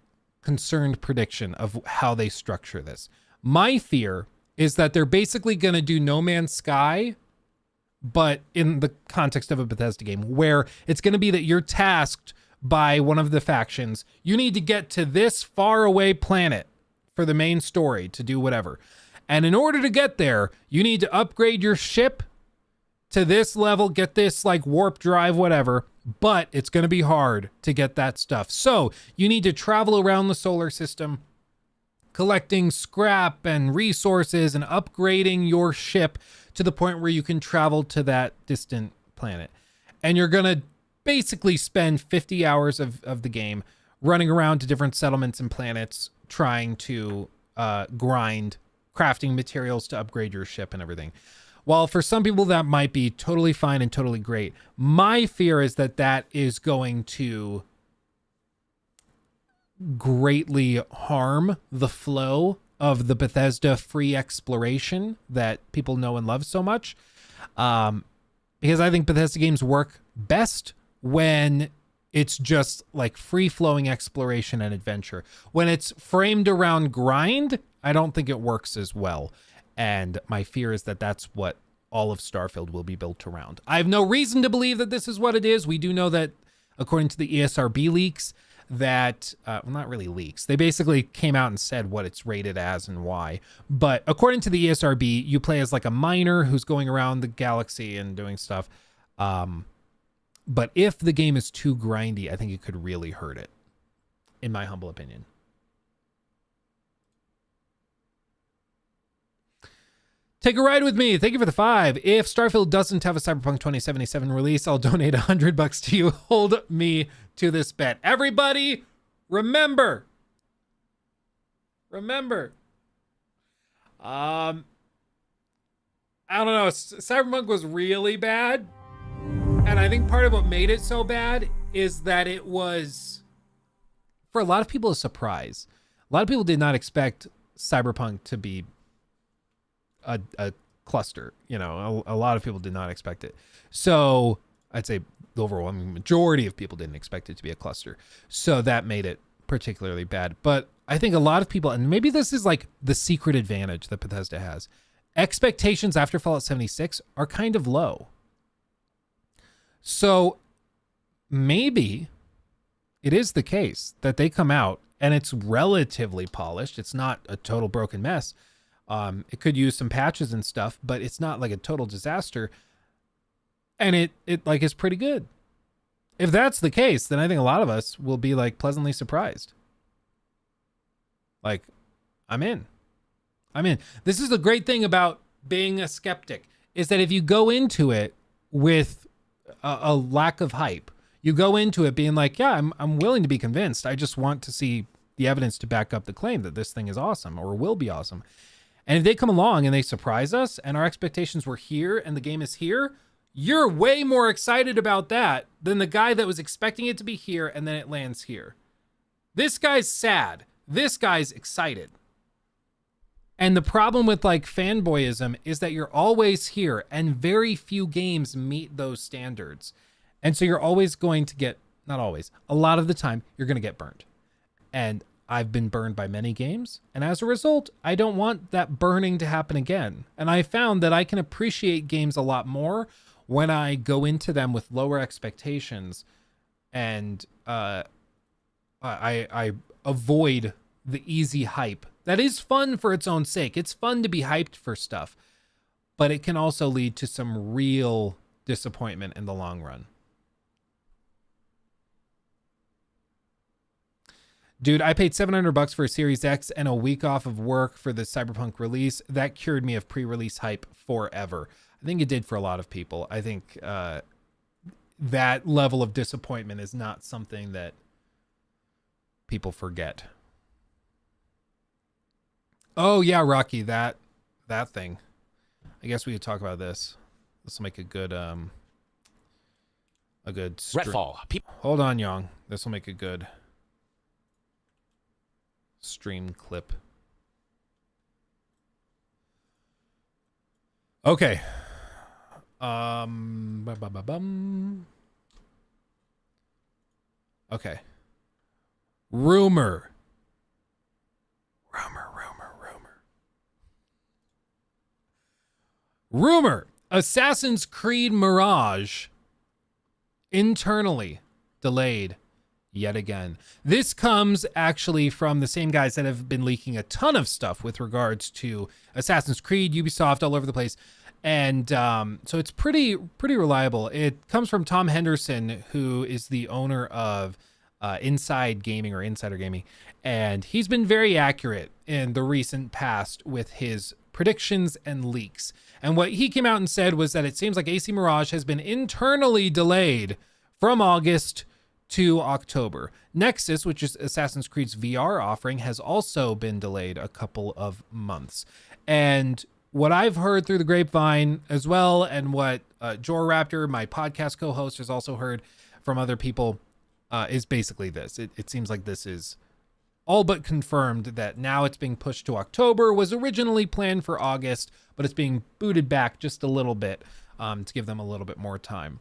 S2: concerned prediction of how they structure this. My fear is that they're basically going to do No Man's Sky, but in the context of a Bethesda game, where it's going to be that you're tasked by one of the factions. You need to get to this far away planet for the main story to do whatever. And in order to get there, you need to upgrade your ship to this level, get this like warp drive, whatever, but it's going to be hard to get that stuff. So you need to travel around the solar system, collecting scrap and resources and upgrading your ship to the point where you can travel to that distant planet. And you're going to basically spend 50 hours of the game running around to different settlements and planets trying to grind crafting materials to upgrade your ship and everything. While for some people that might be totally fine and totally great, my fear is that that is going to greatly harm the flow of the Bethesda free exploration that people know and love so much. Because I think Bethesda games work best when it's just like free-flowing exploration and adventure. When it's framed around grind, I don't think it works as well. And my fear is that that's what all of Starfield will be built around. I have no reason to believe that this is what it is. We do know that, according to the ESRB leaks, that, well, not really leaks. They basically came out and said what it's rated as and why. But according to the ESRB, you play as like a miner who's going around the galaxy and doing stuff. But if the game is too grindy, I think it could really hurt it, in my humble opinion. Take a ride with me. Thank you for the 5. If Starfield doesn't have a Cyberpunk 2077 release, I'll donate $100 to you. Hold me to this bet. Everybody, remember. I don't know. Cyberpunk was really bad. And I think part of what made it so bad is that it was, for a lot of people, a surprise. A lot of people did not expect Cyberpunk to be a cluster. You know, a lot of people did not expect it. So I'd say the overwhelming majority of people didn't expect it to be a cluster. So that made it particularly bad. But I think a lot of people, and maybe this is like the secret advantage that Bethesda has, expectations after Fallout 76 are kind of low. So maybe it is the case that they come out and it's relatively polished. It's not a total broken mess. It could use some patches and stuff, but it's not like a total disaster. And it like is pretty good. If that's the case, then I think a lot of us will be like pleasantly surprised. Like, I'm in. This is the great thing about being a skeptic, is that if you go into it with a lack of hype, you go into it being like, yeah, I'm willing to be convinced. I just want to see the evidence to back up the claim that this thing is awesome or will be awesome. And if they come along and they surprise us and our expectations were here and the game is here, you're way more excited about that than the guy that was expecting it to be here and then it lands here. This guy's sad. This guy's excited. And the problem with like fanboyism is that you're always here and very few games meet those standards. And so you're always going to get, not always, a lot of the time, you're going to get burned. And I've been burned by many games. And as a result, I don't want that burning to happen again. And I found that I can appreciate games a lot more when I go into them with lower expectations and I avoid the easy hype. That is fun for its own sake. It's fun to be hyped for stuff, but it can also lead to some real disappointment in the long run. Dude, I paid $700 for a Series X and a week off of work for the Cyberpunk release. That cured me of pre-release hype forever. I think it did for a lot of people. I think that level of disappointment is not something that people forget. Oh yeah, Rocky, that thing. I guess we could talk about this. This will make a good
S9: Redfall.
S2: Hold on, Young. This will make a good stream clip. Okay. Okay. Rumor. Assassin's Creed Mirage internally delayed yet again. This comes actually from the same guys that have been leaking a ton of stuff with regards to Assassin's Creed, Ubisoft, all over the place. And so it's pretty reliable. It comes from Tom Henderson, who is the owner of Inside Gaming or Insider Gaming. And he's been very accurate in the recent past with his predictions and leaks. And what he came out and said was that it seems like AC Mirage has been internally delayed from August to October. Nexus, which is Assassin's Creed's VR offering, has also been delayed a couple of months. And what I've heard through the grapevine as well, and what Jor Raptor, my podcast co-host, has also heard from other people, is basically this. It seems like this is all but confirmed that now it's being pushed to October, was originally planned for August, but it's being booted back just a little bit to give them a little bit more time.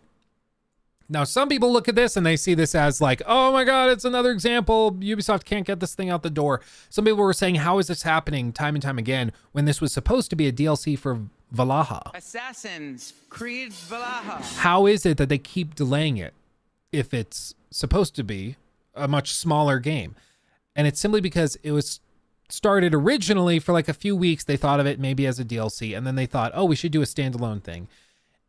S2: Now, some people look at this and they see this as like, oh my God, it's another example. Ubisoft can't get this thing out the door. Some people were saying, how is this happening time and time again when this was supposed to be a DLC for Valhalla?
S7: Assassin's Creed Valhalla.
S2: How is it that they keep delaying it if it's supposed to be a much smaller game? And it's simply because it was started originally for like a few weeks. They thought of it maybe as a DLC, and then they thought, oh, we should do a standalone thing.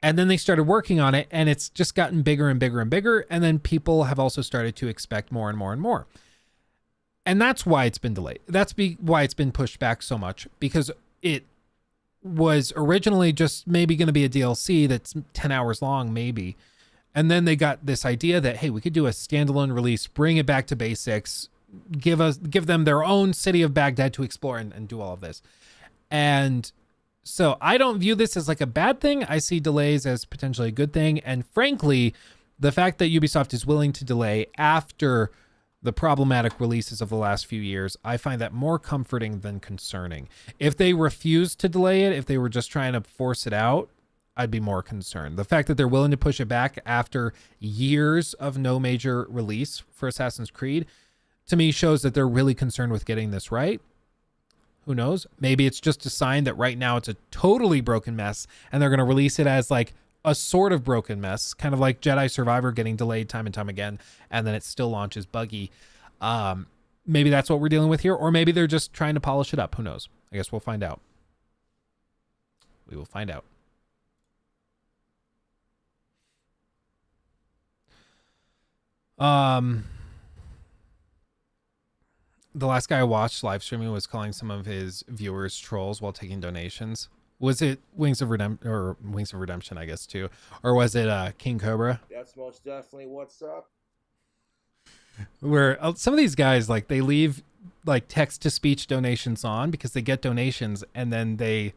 S2: And then they started working on it, and it's just gotten bigger and bigger and bigger. And then people have also started to expect more and more and more. And that's why it's been delayed. That's why it's been pushed back so much, because it was originally just maybe going to be a DLC that's 10 hours long, maybe. And then they got this idea that, hey, we could do a standalone release, bring it back to basics, give them their own city of Baghdad to explore and do all of this. And so I don't view this as like a bad thing. I see delays as potentially a good thing. And frankly, the fact that Ubisoft is willing to delay after the problematic releases of the last few years, I find that more comforting than concerning. If they refused to delay it, if they were just trying to force it out, I'd be more concerned. The fact that they're willing to push it back after years of no major release for Assassin's Creed, to me shows that they're really concerned with getting this right. Who knows? Maybe it's just a sign that right now it's a totally broken mess and they're going to release it as like a sort of broken mess, kind of like Jedi Survivor getting delayed time and time again, and then it still launches buggy. Maybe that's what we're dealing with here, or maybe they're just trying to polish it up. Who knows? I guess we'll find out. We will find out. The last guy I watched live streaming was calling some of his viewers trolls while taking donations. Was it Wings of Redemption, I guess, too? Or was it King Cobra?
S9: That's most definitely what's up.
S2: Where some of these guys, like, they leave like text-to-speech donations on because they get donations and then they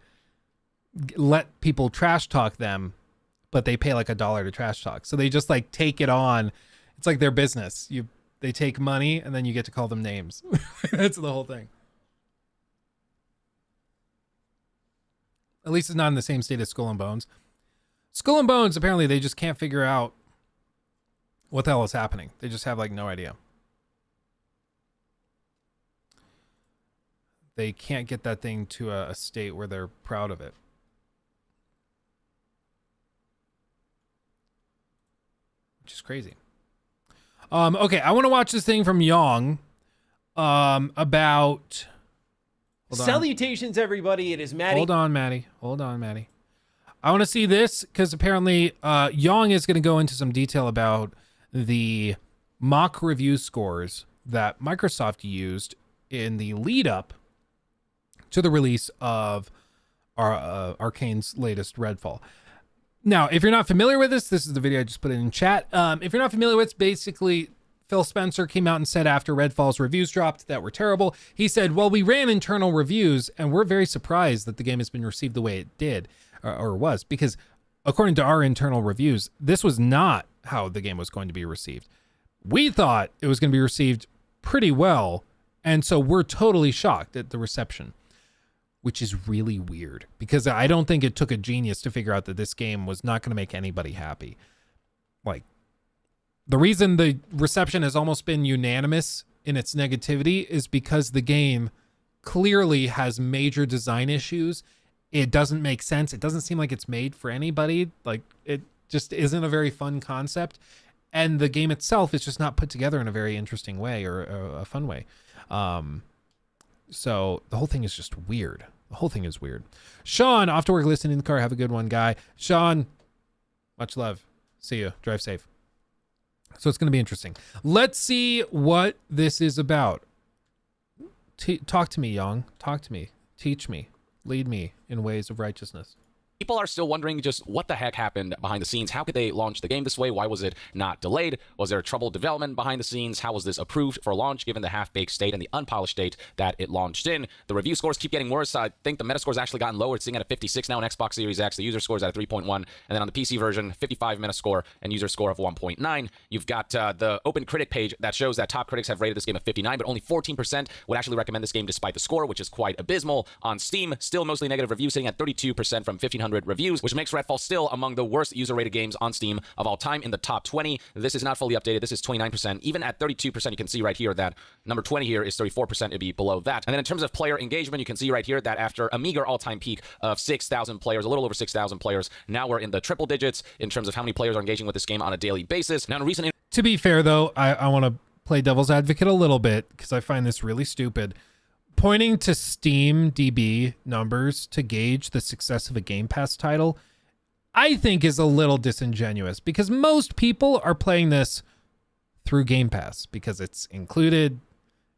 S2: let people trash talk them, but they pay like $1 to trash talk. So they just like take it on. It's like their business. They take money and then you get to call them names. That's the whole thing. At least it's not in the same state as Skull and Bones. Skull and Bones, apparently they just can't figure out what the hell is happening. They just have like no idea. They can't get that thing to a state where they're proud of it. Which is crazy. Okay, I want to watch this thing from Yong about...
S10: Salutations, everybody. It is Maddie.
S2: Hold on, Maddie. I want to see this because apparently Yong is going to go into some detail about the mock review scores that Microsoft used in the lead up to the release of Arcane's latest Redfall. Now, if you're not familiar with this is the video I just put in chat. If you're not familiar with it, basically Phil Spencer came out and said after Redfall's reviews dropped that were terrible, he said, well, we ran internal reviews and we're very surprised that the game has been received the way it did or was, because according to our internal reviews, this was not how the game was going to be received. We thought it was going to be received pretty well, and so we're totally shocked at the reception, which is really weird because I don't think it took a genius to figure out that this game was not going to make anybody happy. Like, the reason the reception has almost been unanimous in its negativity is because the game clearly has major design issues. It doesn't make sense. It doesn't seem like it's made for anybody. Like, it just isn't a very fun concept. And the game itself is just not put together in a very interesting way or a fun way. So the whole thing is just weird. The whole thing is weird. Sean, off to work, listening in the car. Have a good one, guy. Sean, much love. See you. Drive safe. So it's going to be interesting. Let's see what this is about. Talk to me, Young. Talk to me. Teach me. Lead me in ways of righteousness.
S11: People are still wondering just what the heck happened behind the scenes. How could they launch the game this way? Why was it not delayed? Was there trouble development behind the scenes? How was this approved for launch given the half-baked state and the unpolished state that it launched in? The review scores keep getting worse. I think the Metascore's actually gotten lower. It's sitting at a 56 now on Xbox Series X. The user score is at a 3.1. And then on the PC version, 55 Metascore and user score of 1.9. You've got the Open Critic page that shows that top critics have rated this game at 59, but only 14% would actually recommend this game despite the score, which is quite abysmal. On Steam, still mostly negative reviews, sitting at 32% from 1,500 reviews, which makes Redfall still among the worst user-rated games on Steam of all time in the top 20. This is not fully updated. This is 29%. Even at 32%, you can see right here that number 20 here is 34%. It'd be below that. And then in terms of player engagement, you can see right here that after a meager all-time peak of 6,000 players, a little over 6,000 players, now we're in the triple digits in terms of how many players are engaging with this game on a daily basis. Now, in recent...
S2: To be fair, though, I want to play devil's advocate a little bit because I find this really stupid. Pointing to Steam DB numbers to gauge the success of a Game Pass title, I think is a little disingenuous because most people are playing this through Game Pass because it's included.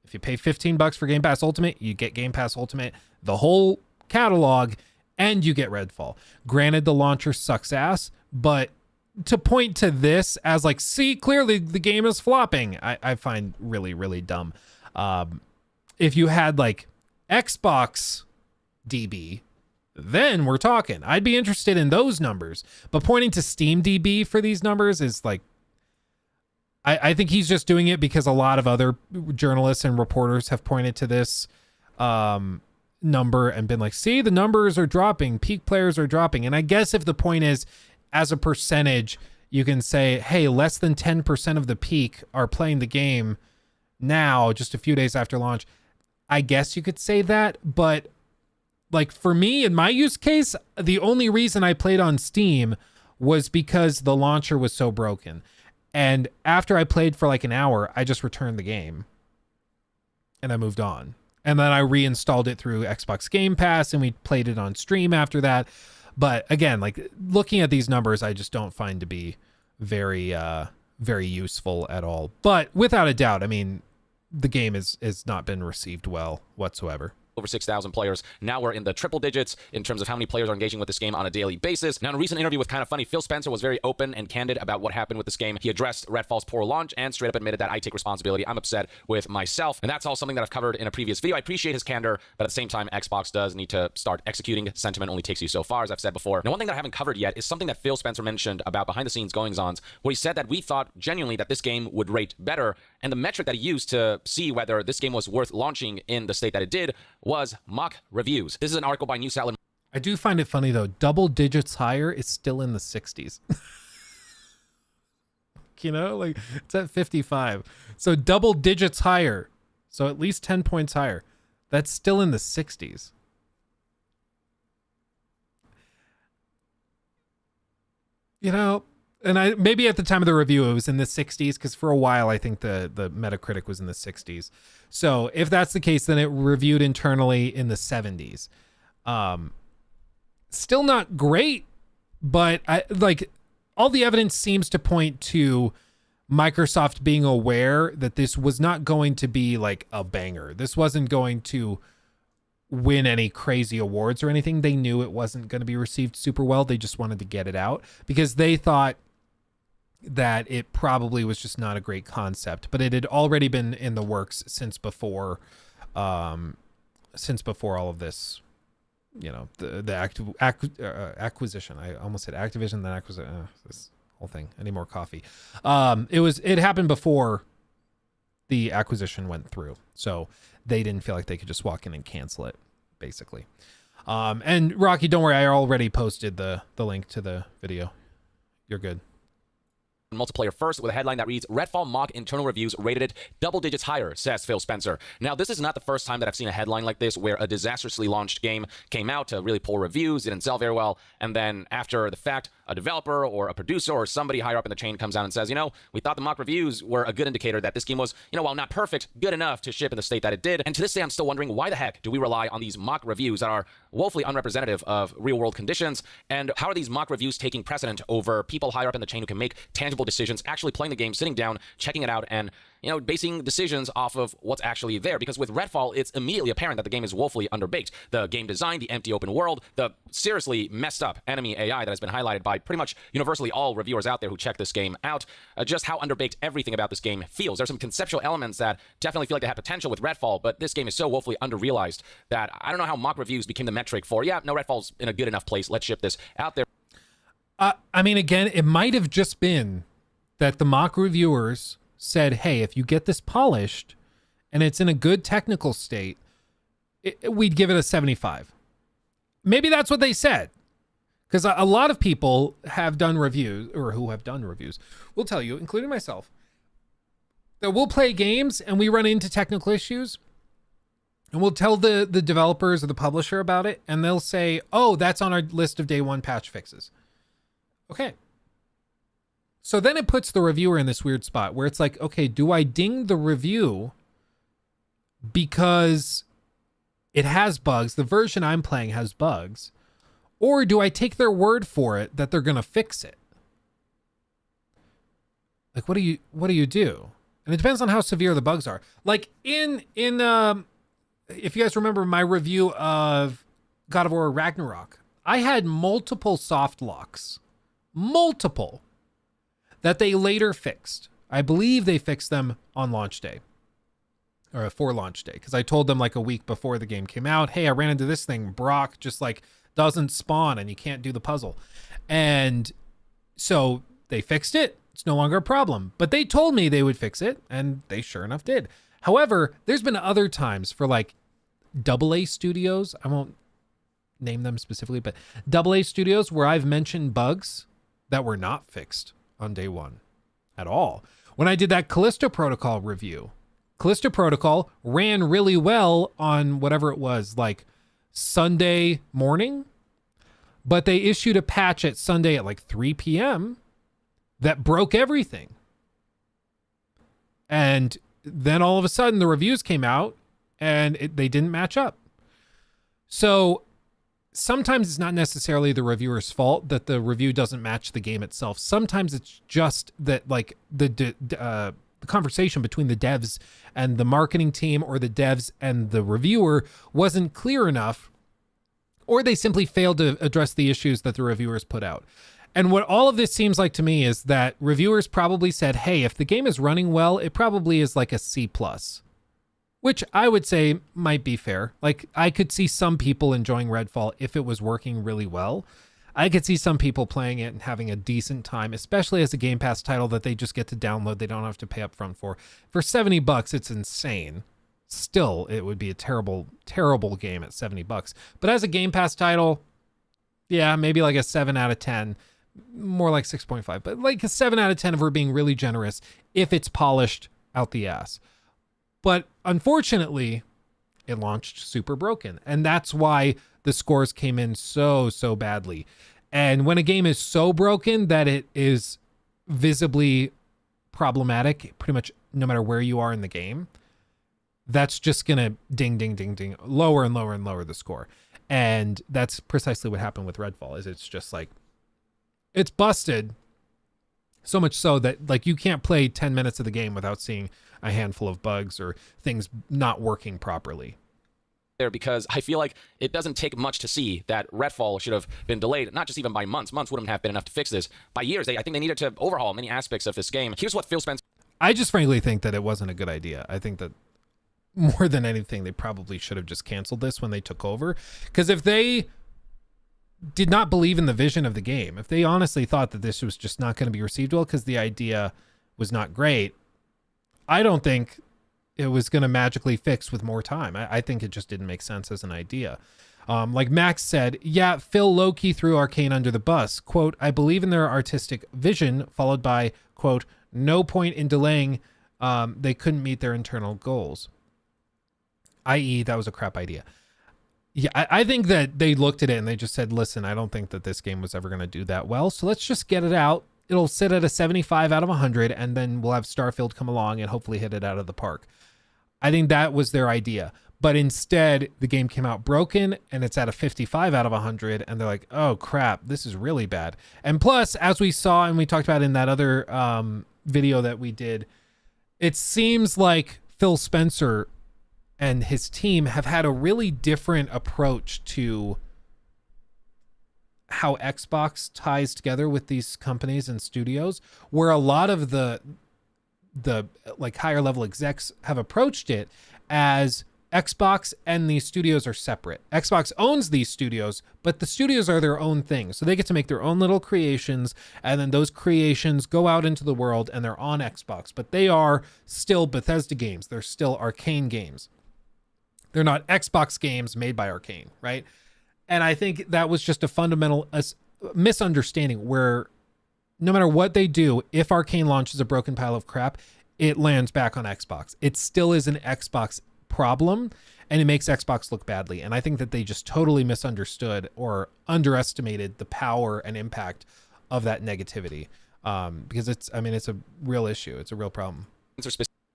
S2: If you pay $15 for Game Pass Ultimate, you get Game Pass Ultimate, the whole catalog, and you get Redfall. Granted, the launcher sucks ass, but to point to this as like, see, clearly the game is flopping, I find really, really dumb. If you had like Xbox DB, then we're talking. I'd be interested in those numbers. But pointing to Steam DB for these numbers is like, I think he's just doing it because a lot of other journalists and reporters have pointed to this number and been like, see, the numbers are dropping, peak players are dropping. And I guess if the point is, as a percentage, you can say, hey, less than 10% of the peak are playing the game now, just a few days after launch. I guess you could say that, but like for me, in my use case, the only reason I played on Steam was because the launcher was so broken. And after I played for like an hour, I just returned the game and I moved on. And then I reinstalled it through Xbox Game Pass and we played it on stream after that. But again, like looking at these numbers, I just don't find to be very, very useful at all. But without a doubt, I mean, the game has not been received well whatsoever.
S11: Over 6,000 players. Now we're in the triple digits in terms of how many players are engaging with this game on a daily basis. Now, in a recent interview with Kind of Funny, Phil Spencer was very open and candid about what happened with this game. He addressed Redfall's poor launch and straight up admitted that I take responsibility. I'm upset with myself. And that's all something that I've covered in a previous video. I appreciate his candor, but at the same time, Xbox does need to start executing. Sentiment only takes you so far, as I've said before. Now, one thing that I haven't covered yet is something that Phil Spencer mentioned about behind-the-scenes goings-ons, where he said that we thought genuinely that this game would rate better, and the metric that he used to see whether this game was worth launching in the state that it did was mock reviews. This is an article by News Outlet.
S2: I do find it funny though, double digits higher is still in the 60s. You know, like it's at 55. So double digits higher. So at least 10 points higher. That's still in the 60s. You know, and maybe at the time of the review it was in the 60s because for a while I think the Metacritic was in the 60s. So if that's the case, then it reviewed internally in the 70s. Still not great, but all the evidence seems to point to Microsoft being aware that this was not going to be like a banger. This wasn't going to win any crazy awards or anything. They knew it wasn't going to be received super well. They just wanted to get it out because they thought that it probably was just not a great concept, but it had already been in the works since before all of this, you know, the acquisition. I almost said Activision, then acquisition. This whole thing. I need more coffee. It happened before the acquisition went through, so they didn't feel like they could just walk in and cancel it, basically. And Rocky, don't worry, I already posted the link to the video. You're good.
S11: Multiplayer first with a headline that reads, Redfall mock internal reviews rated it double digits higher, says Phil Spencer. Now, this is not the first time that I've seen a headline like this where a disastrously launched game came out to really poor reviews, didn't sell very well, and then after the fact, a developer or a producer or somebody higher up in the chain comes out and says, you know, we thought the mock reviews were a good indicator that this game was, you know, while not perfect, good enough to ship in the state that it did. And to this day, I'm still wondering, why the heck do we rely on these mock reviews that are woefully unrepresentative of real-world conditions? And how are these mock reviews taking precedent over people higher up in the chain who can make tangible decisions, actually playing the game, sitting down, checking it out, and basing decisions off of what's actually there. Because with Redfall, it's immediately apparent that the game is woefully underbaked. The game design, the empty open world, the seriously messed up enemy AI that has been highlighted by pretty much universally all reviewers out there who check this game out, just how underbaked everything about this game feels. There's some conceptual elements that definitely feel like they have potential with Redfall, but this game is so woefully underrealized that I don't know how mock reviews became the metric for, yeah, no, Redfall's in a good enough place, let's ship this out there.
S2: I mean, again, it might have just been that the mock reviewers said, hey, if you get this polished and it's in a good technical state, we'd give it a 75. Maybe that's what they said. Because a lot of people have done reviews, or who have done reviews, will tell you, including myself, that we'll play games and we run into technical issues and we'll tell the developers or the publisher about it, and they'll say, oh, that's on our list of day one patch fixes. Okay. So then it puts the reviewer in this weird spot where it's like, okay, do I ding the review because it has bugs, the version I'm playing has bugs, or do I take their word for it that they're going to fix it? Like, what do you do? And it depends on how severe the bugs are. Like if you guys remember my review of God of War Ragnarok, I had multiple soft locks, that they later fixed. I believe they fixed them on launch day, or for launch day, because I told them like a week before the game came out, hey, I ran into this thing, Brock just like doesn't spawn and you can't do the puzzle. And so they fixed it. It's no longer a problem, but they told me they would fix it, and they sure enough did. However, there's been other times for like AA studios, I won't name them specifically, but AA studios where I've mentioned bugs that were not fixed on day one at all. When I did that Callisto Protocol review, Callisto Protocol ran really well on whatever it was, like Sunday morning, but they issued a patch at Sunday at like 3 p.m. that broke everything. And then all of a sudden the reviews came out and they didn't match up. So sometimes it's not necessarily the reviewer's fault that the review doesn't match the game itself. Sometimes it's just that like the conversation between the devs and the marketing team, or the devs and the reviewer, wasn't clear enough, or they simply failed to address the issues that the reviewers put out. And what all of this seems like to me is that reviewers probably said, hey, if the game is running well, it probably is like a C+. Which I would say might be fair. Like, I could see some people enjoying Redfall if it was working really well. I could see some people playing it and having a decent time, especially as a Game Pass title that they just get to download. They don't have to pay up front for. For $70, it's insane. Still, it would be a terrible, terrible game at $70. But as a Game Pass title, yeah, maybe like a 7 out of 10. More like 6.5. But like a 7 out of 10 if we're being really generous, if it's polished out the ass. But unfortunately, it launched super broken. And that's why the scores came in so badly. And when a game is so broken that it is visibly problematic, pretty much no matter where you are in the game, that's just going to ding, lower and lower and lower the score. And that's precisely what happened with Redfall, is it's just like, it's busted. So much so that like you can't play 10 minutes of the game without seeing a handful of bugs or things not working properly.
S11: There, because I feel like it doesn't take much to see that Redfall should have been delayed, not just even by months. Months wouldn't have been enough to fix this. By years, I think they needed to overhaul many aspects of this game. Here's what Phil Spencer...
S2: I just frankly think that it wasn't a good idea. I think that more than anything, they probably should have just canceled this when they took over. Because if they did not believe in the vision of the game, if they honestly thought that this was just not going to be received well because the idea was not great, I don't think it was going to magically fix with more time. I think it just didn't make sense as an idea. Like Max said, yeah, Phil low-key threw Arcane under the bus. Quote, I believe in their artistic vision, followed by, quote, no point in delaying. They couldn't meet their internal goals. I.e., that was a crap idea. Yeah, I think that they looked at it and they just said, listen, I don't think that this game was ever going to do that well, so let's just get it out. It'll sit at a 75 out of 100, and then we'll have Starfield come along and hopefully hit it out of the park. I think that was their idea. But instead, the game came out broken, and it's at a 55 out of 100, and they're like, oh, crap, this is really bad. And plus, as we saw and we talked about in that other video that we did, it seems like Phil Spencer and his team have had a really different approach to how Xbox ties together with these companies and studios, where a lot of the like higher level execs have approached it as Xbox and these studios are separate. Xbox owns these studios, but the studios are their own thing. So they get to make their own little creations, and then those creations go out into the world and they're on Xbox, but they are still Bethesda games. They're still Arcane games. They're not Xbox games made by Arcane, right? And I think that was just a fundamental misunderstanding where no matter what they do, if Arcane launches a broken pile of crap, it lands back on Xbox. It still is an Xbox problem, and it makes Xbox look badly. And I think that they just totally misunderstood or underestimated the power and impact of that negativity, because it's a real issue. It's a real problem.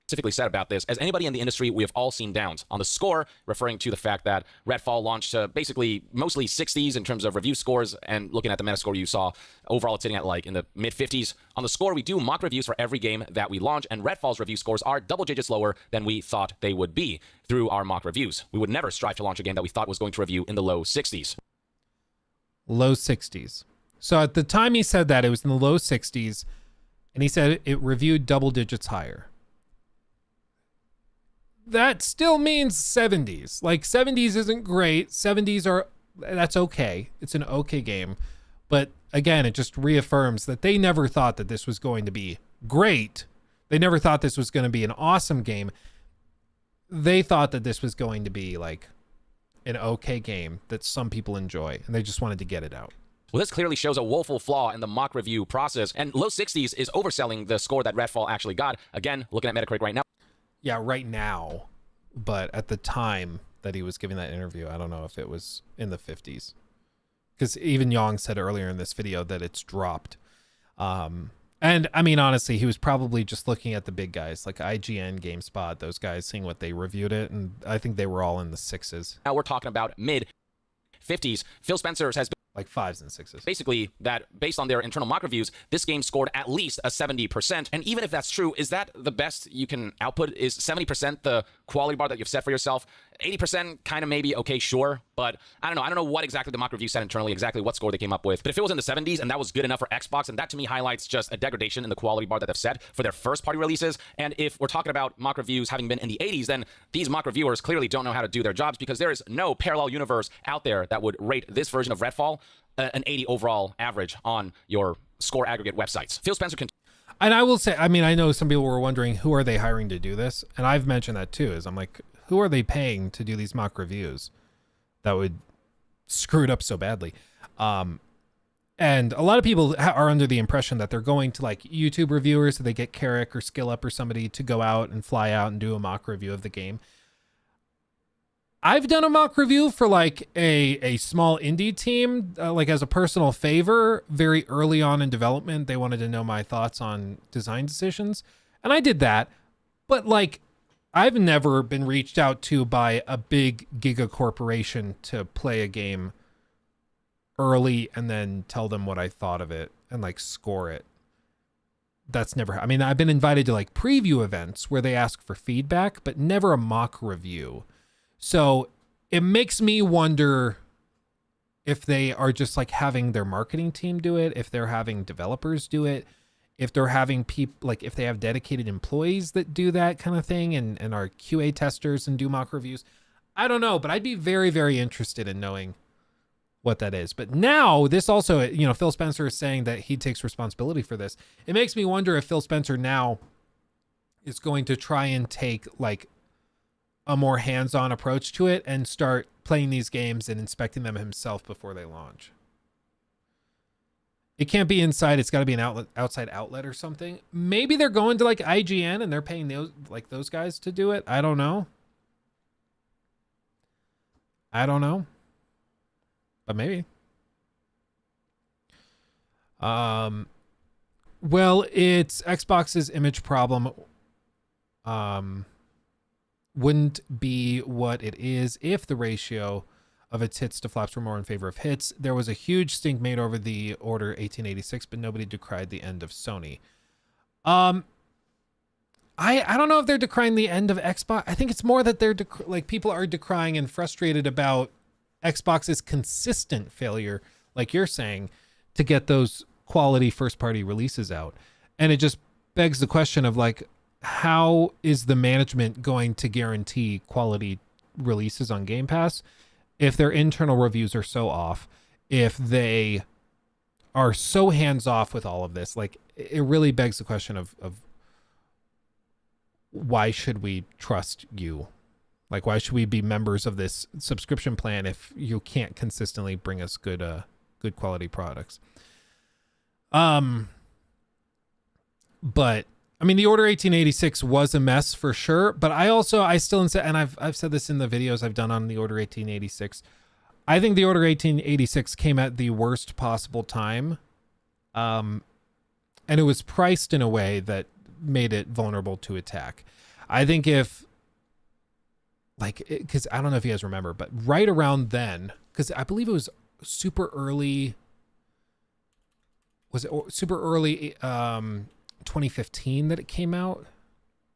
S11: Specifically said about this, as anybody in the industry, we have all seen downs on the score, referring to the fact that Redfall launched to basically mostly 60s in terms of review scores, and looking at the Metascore you saw, overall it's sitting at like in the mid 50s. On the score, we do mock reviews for every game that we launch, and Redfall's review scores are double digits lower than we thought they would be through our mock reviews. We would never strive to launch a game that we thought was going to review in the low 60s.
S2: Low 60s. So at the time he said that, it was in the low 60s, and he said it reviewed double digits higher. That still means 70s. Like 70s isn't great. 70s are, that's okay. It's an okay game. But again, it just reaffirms that they never thought that this was going to be great. They never thought this was going to be an awesome game. They thought that this was going to be like an okay game that some people enjoy, and they just wanted to get it out.
S11: Well, this clearly shows a woeful flaw in the mock review process, and low 60s is overselling the score that Redfall actually got. Again, looking at Metacritic right now.
S2: Yeah, right now. But at the time that he was giving that interview, I don't know if it was in the 50s. Because even Yong said earlier in this video that it's dropped. And I mean, honestly, he was probably just looking at the big guys like IGN, GameSpot, those guys, seeing what they reviewed it. And I think they were all in the 6s.
S11: Now we're talking about mid 50s. Phil Spencer has been
S2: like 5s and 6s.
S11: Basically, that based on their internal mock reviews, this game scored at least a 70%. And even if that's true, is that the best you can output? Is 70% the quality bar that you've set for yourself? 80% kind of maybe, okay, sure. But I don't know. I don't know what exactly the mock review said internally, exactly what score they came up with. But if it was in the 70s and that was good enough for Xbox, and that to me highlights just a degradation in the quality bar that they've set for their first party releases. And if we're talking about mock reviews having been in the 80s, then these mock reviewers clearly don't know how to do their jobs, because there is no parallel universe out there that would rate this version of Redfall an 80 overall average on your score aggregate websites. Phil Spencer can.
S2: And I will say, I mean, I know some people were wondering, who are they hiring to do this? And I've mentioned that too, is I'm like, who are they paying to do these mock reviews that would screw it up so badly? And a lot of people are under the impression that they're going to like YouTube reviewers, so they get Carrick or SkillUp or somebody to go out and fly out and do a mock review of the game. I've done a mock review for like a small indie team, like as a personal favor, very early on in development. They wanted to know my thoughts on design decisions, and I did that. But like, I've never been reached out to by a big giga corporation to play a game early and then tell them what I thought of it and like score it. That's never, I mean, I've been invited to like preview events where they ask for feedback, but never a mock review. So it makes me wonder if they are just like having their marketing team do it, if they're having developers do it, if they're having people, like if they have dedicated employees that do that kind of thing and are QA testers and do mock reviews. I don't know, but I'd be very, very interested in knowing what that is. But now this also, you know, Phil Spencer is saying that he takes responsibility for this. It makes me wonder if Phil Spencer now is going to try and take like a more hands-on approach to it and start playing these games and inspecting them himself before they launch. It can't be inside. It's got to be an outside outlet or something. Maybe they're going to like IGN and they're paying those guys to do it. I don't know. But maybe. Well, it's Xbox's image problem. Wouldn't be what it is if the ratio of its hits to flops were more in favor of hits. There was a huge stink made over the Order 1886, but nobody decried the end of Sony. I I don't know if they're decrying the end of Xbox. I think it's more that they're like people are decrying and frustrated about Xbox's consistent failure, like you're saying, to get those quality first party releases out. And it just begs the question of like, how is the management going to guarantee quality releases on Game Pass if their internal reviews are so off, if they are so hands off with all of this? Like, it really begs the question of why should we trust you? Like, why should we be members of this subscription plan if you can't consistently bring us good quality products? But I mean, the Order 1886 was a mess for sure, but I still said, and I've said this in the videos I've done on the Order 1886. I think the Order 1886 came at the worst possible time. And it was priced in a way that made it vulnerable to attack. I think if, like, because I don't know if you guys remember, but right around then, because I believe it was super early. Was it super early 2015 that it came out?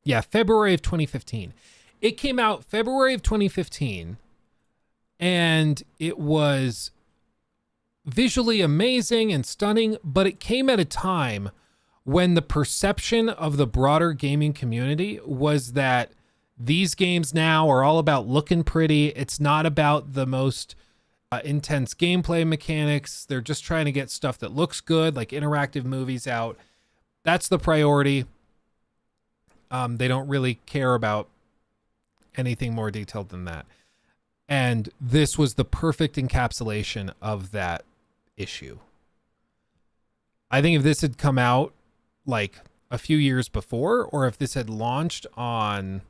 S2: Yeah, February of 2015. It came out February of 2015, and it was visually amazing and stunning, but it came at a time when the perception of the broader gaming community was that these games now are all about looking pretty. It's not about the most intense gameplay mechanics. They're just trying to get stuff that looks good, like interactive movies out. That's the priority. They don't really care about anything more detailed than that. And this was the perfect encapsulation of that issue. I think if this had come out like a few years before, or if this had launched on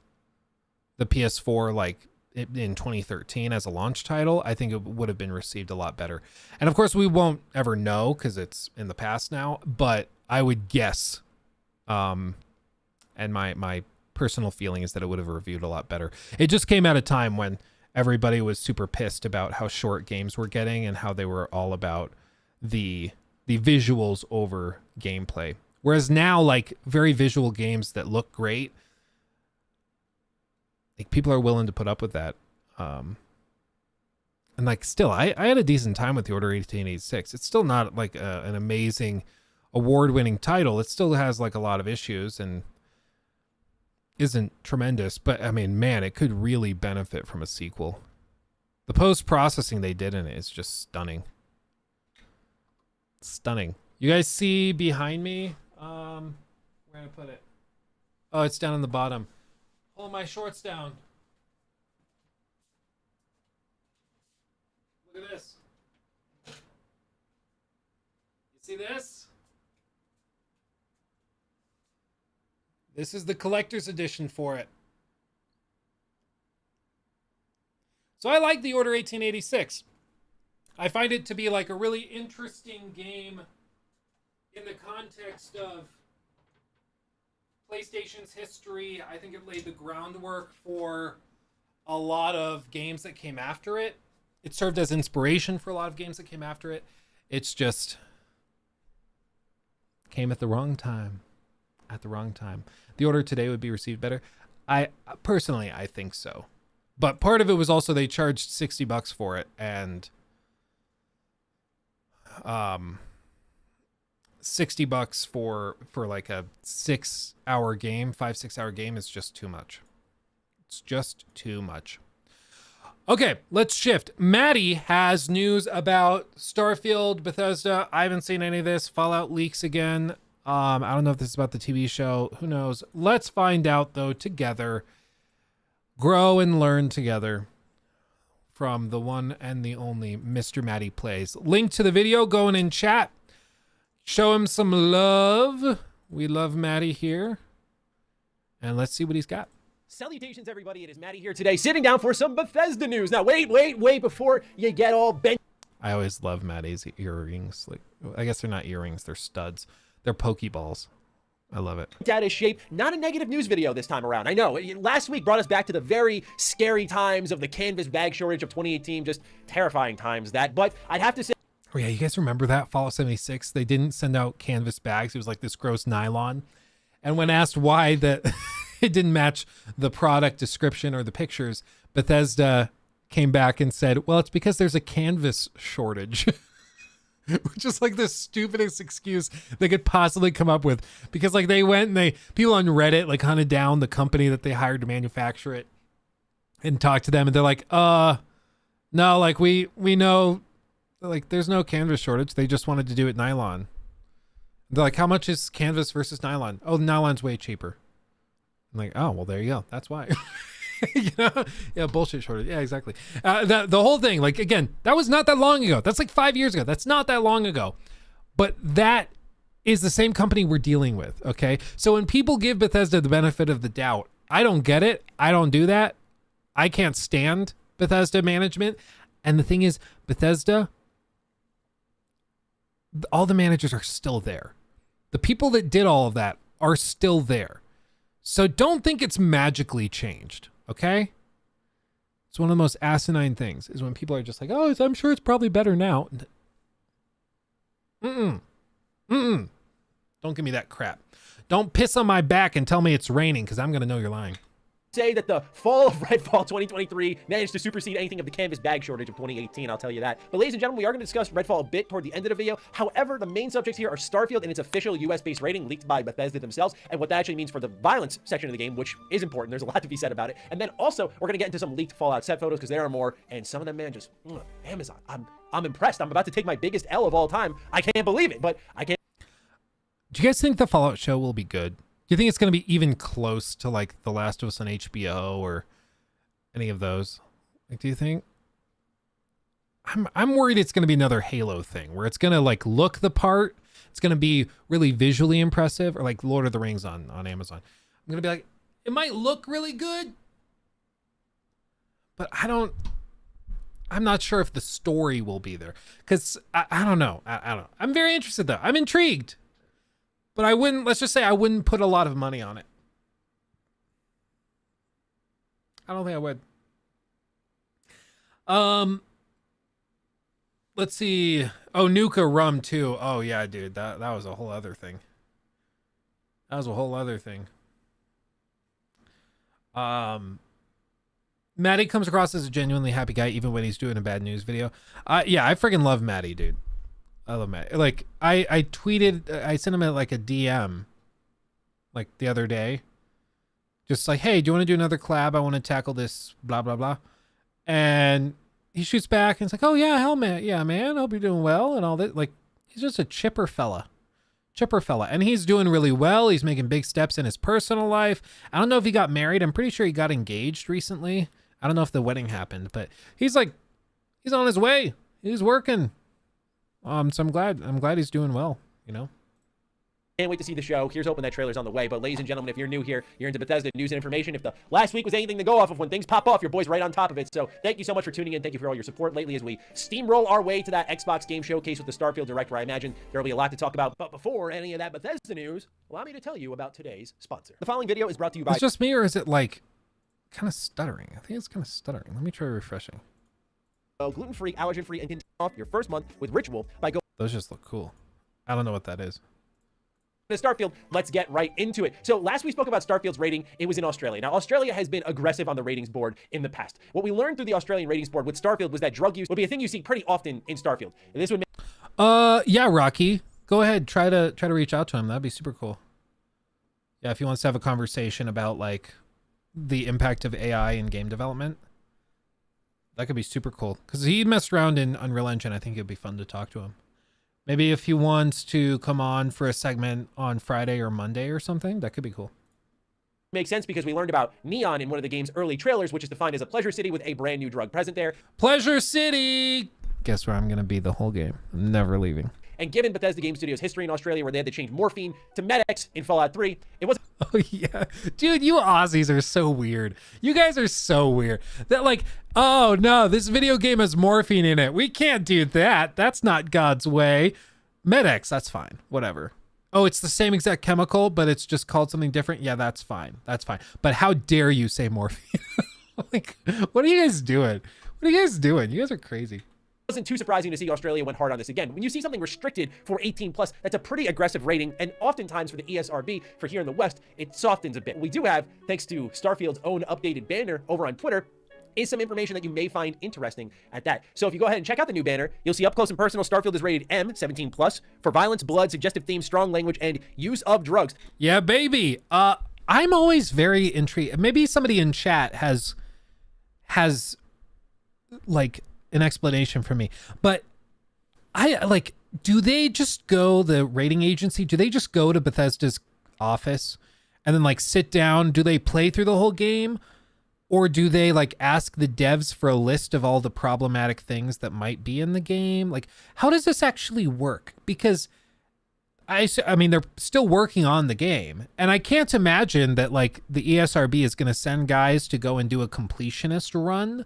S2: the PS4 like in 2013 as a launch title, I think it would have been received a lot better. And of course we won't ever know because it's in the past now, but I would guess, and my personal feeling is that it would have reviewed a lot better. It just came at a time when everybody was super pissed about how short games were getting and how they were all about the visuals over gameplay. Whereas now, like, very visual games that look great, like, people are willing to put up with that. And like, still, I had a decent time with the Order 1886. It's still not like an amazing award-winning title. It still has like a lot of issues and isn't tremendous, but I mean, man, it could really benefit from a sequel. The post-processing they did in it is just stunning. Stunning. You guys see behind me? Where did I put it? Oh, it's down on the bottom. Pull my shorts down. Look at this. You see this? This is the collector's edition for it. So I like the Order 1886. I find it to be like a really interesting game in the context of PlayStation's history. I think it laid the groundwork for a lot of games that came after it. It served as inspiration for a lot of games that came after it. It's just came at the wrong time. At the wrong time. The Order today would be received better. I personally think so. But part of it was also they charged $60 for it, and $60 for like a 6-hour game, 5-6 hour game is just too much. It's just too much. Okay, let's shift. Maddie has news about Starfield, Bethesda. I haven't seen any of this. Fallout leaks again. I don't know if this is about the TV show. Who knows? Let's find out, though, together. Grow and learn together from the one and the only Mr. Maddie Plays. Link to the video going in chat. Show him some love. We love Maddie here. And let's see what he's got.
S10: Salutations, everybody. It is Maddie here today, sitting down for some Bethesda news. Now, wait, before you get all bent.
S2: I always love Maddie's earrings. Like, I guess they're not earrings, they're studs. They're Pokeballs. I love it.
S10: Out of shape. Not a negative news video this time around. I know. Last week brought us back to the very scary times of the canvas bag shortage of 2018. Just terrifying times that. But I'd have to say.
S2: Oh, yeah. You guys remember that? Fallout 76? They didn't send out canvas bags. It was like this gross nylon. And when asked why that it didn't match the product description or the pictures, Bethesda came back and said, well, it's because there's a canvas shortage. Which is like the stupidest excuse they could possibly come up with, because like they went and people on Reddit like hunted down the company that they hired to manufacture it and talked to them, and they're like, no, like we know, like there's no canvas shortage. They just wanted to do it nylon. They're like, how much is canvas versus nylon? Oh, nylon's way cheaper. I'm like, oh, well, there you go. That's why. You know? Yeah, bullshit shortage. Yeah, exactly. The whole thing, like, again, that was not that long ago. That's like 5 years ago. That's not that long ago. But that is the same company we're dealing with, okay? So when people give Bethesda the benefit of the doubt, I don't get it. I don't do that. I can't stand Bethesda management. And the thing is, Bethesda, all the managers are still there. The people that did all of that are still there. So don't think it's magically changed. Okay? It's one of the most asinine things is when people are just like, oh, I'm sure it's probably better now. Don't give me that crap. Don't piss on my back and tell me it's raining, because I'm going to know you're lying.
S10: Say that the fall of Redfall 2023 managed to supersede anything of the canvas bag shortage of 2018, I'll tell you that. But ladies and gentlemen, we are going to discuss Redfall a bit toward the end of the video. However, the main subjects here are Starfield and its official US-based rating leaked by Bethesda themselves, and what that actually means for the violence section of the game, which is important. There's a lot to be said about it. And then also, we're going to get into some leaked Fallout set photos, because there are more, and some of them, man, just, Amazon. I'm impressed. I'm about to take my biggest L of all time. I can't believe it, but I can't.
S2: Do you guys think the Fallout show will be good? Do you think it's going to be even close to like The Last of Us on HBO or any of those? Like, do you think? I'm worried it's going to be another Halo thing where it's going to like look the part. It's going to be really visually impressive, or like Lord of the Rings on Amazon. I'm going to be like, it might look really good, but I'm not sure if the story will be there, because I don't know. I don't know. I'm very interested though. I'm intrigued. But let's just say I wouldn't put a lot of money on it. I don't think I would. Let's see. Oh, Nuka Rum too. Oh yeah, dude. That was a whole other thing. That was a whole other thing. Maddie comes across as a genuinely happy guy even when he's doing a bad news video. Yeah, I freaking love Maddie, dude. I love Matt. Like I tweeted, I sent him like a DM like the other day. Just like, hey, do you want to do another collab? I want to tackle this, blah, blah, blah. And he shoots back and it's like, oh yeah, hell man. Yeah, man. I hope you're doing well and all that. Like, he's just a chipper fella. And he's doing really well. He's making big steps in his personal life. I don't know if he got married. I'm pretty sure he got engaged recently. I don't know if the wedding happened, but he's on his way. He's working. So I'm glad he's doing well, you know.
S10: Can't wait to see the show. Here's hoping that trailer's on the way. But ladies and gentlemen, if you're new here, you're into Bethesda news and information. If the last week was anything to go off of, when things pop off, your boy's right on top of it. So thank you so much for tuning in. Thank you for all your support lately as we steamroll our way to that Xbox game showcase with the Starfield director. I imagine there will be a lot to talk about. But before any of that Bethesda news, allow me to tell you about today's sponsor. The following video is brought to you by...
S2: It's just me, or is it like kind of stuttering? I think it's kind of stuttering. Let me try refreshing.
S10: Gluten-free, allergen-free, and off your first month with Ritual by going...
S2: Those just look cool. I don't know what that is.
S10: Starfield, let's get right into it. So last we spoke about Starfield's rating, it was in Australia. Now, Australia has been aggressive on the ratings board in the past. What we learned through the Australian ratings board with Starfield was that drug use would be a thing you see pretty often in Starfield. And this would make...
S2: Yeah, Rocky. Go ahead. Try to reach out to him. That'd be super cool. Yeah, if he wants to have a conversation about like the impact of AI in game development. That could be super cool. Because he messed around in Unreal Engine. I think it'd be fun to talk to him. Maybe if he wants to come on for a segment on Friday or Monday or something, that could be cool.
S10: Makes sense because we learned about Neon in one of the game's early trailers, which is defined as a pleasure city with a brand new drug present there.
S2: Pleasure City! Guess where I'm going to be the whole game. I'm never leaving.
S10: And given Bethesda Game Studios' history in Australia, where they had to change morphine to Med-X in Fallout 3, it wasn't...
S2: Oh, yeah. Dude, you Aussies are so weird. You guys are so weird. That like, oh, no, this video game has morphine in it. We can't do that. That's not God's way. Med-X, that's fine. Whatever. Oh, it's the same exact chemical, but it's just called something different? Yeah, that's fine. That's fine. But how dare you say morphine? Like, what are you guys doing? What are you guys doing? You guys are crazy.
S10: wasn't too surprising to see Australia went hard on this again. When you see something restricted for 18 plus, that's a pretty aggressive rating, and oftentimes for the ESRB, for here in the West, it softens a bit. What we do have, thanks to Starfield's own updated banner over on Twitter, is some information that you may find interesting at that. So if you go ahead and check out the new banner, you'll see up close and personal, Starfield is rated M, 17 plus, for violence, blood, suggestive themes, strong language, and use of drugs.
S2: Yeah, baby. I'm always very intrigued. Maybe somebody in chat has like an explanation for me, but I like, do they just go, the rating agency, do they just go to Bethesda's office and then like sit down? Do they play through the whole game, or do they like ask the devs for a list of all the problematic things that might be in the game? Like, how does this actually work? Because I mean, they're still working on the game, and I can't imagine that like the ESRB is going to send guys to go and do a completionist run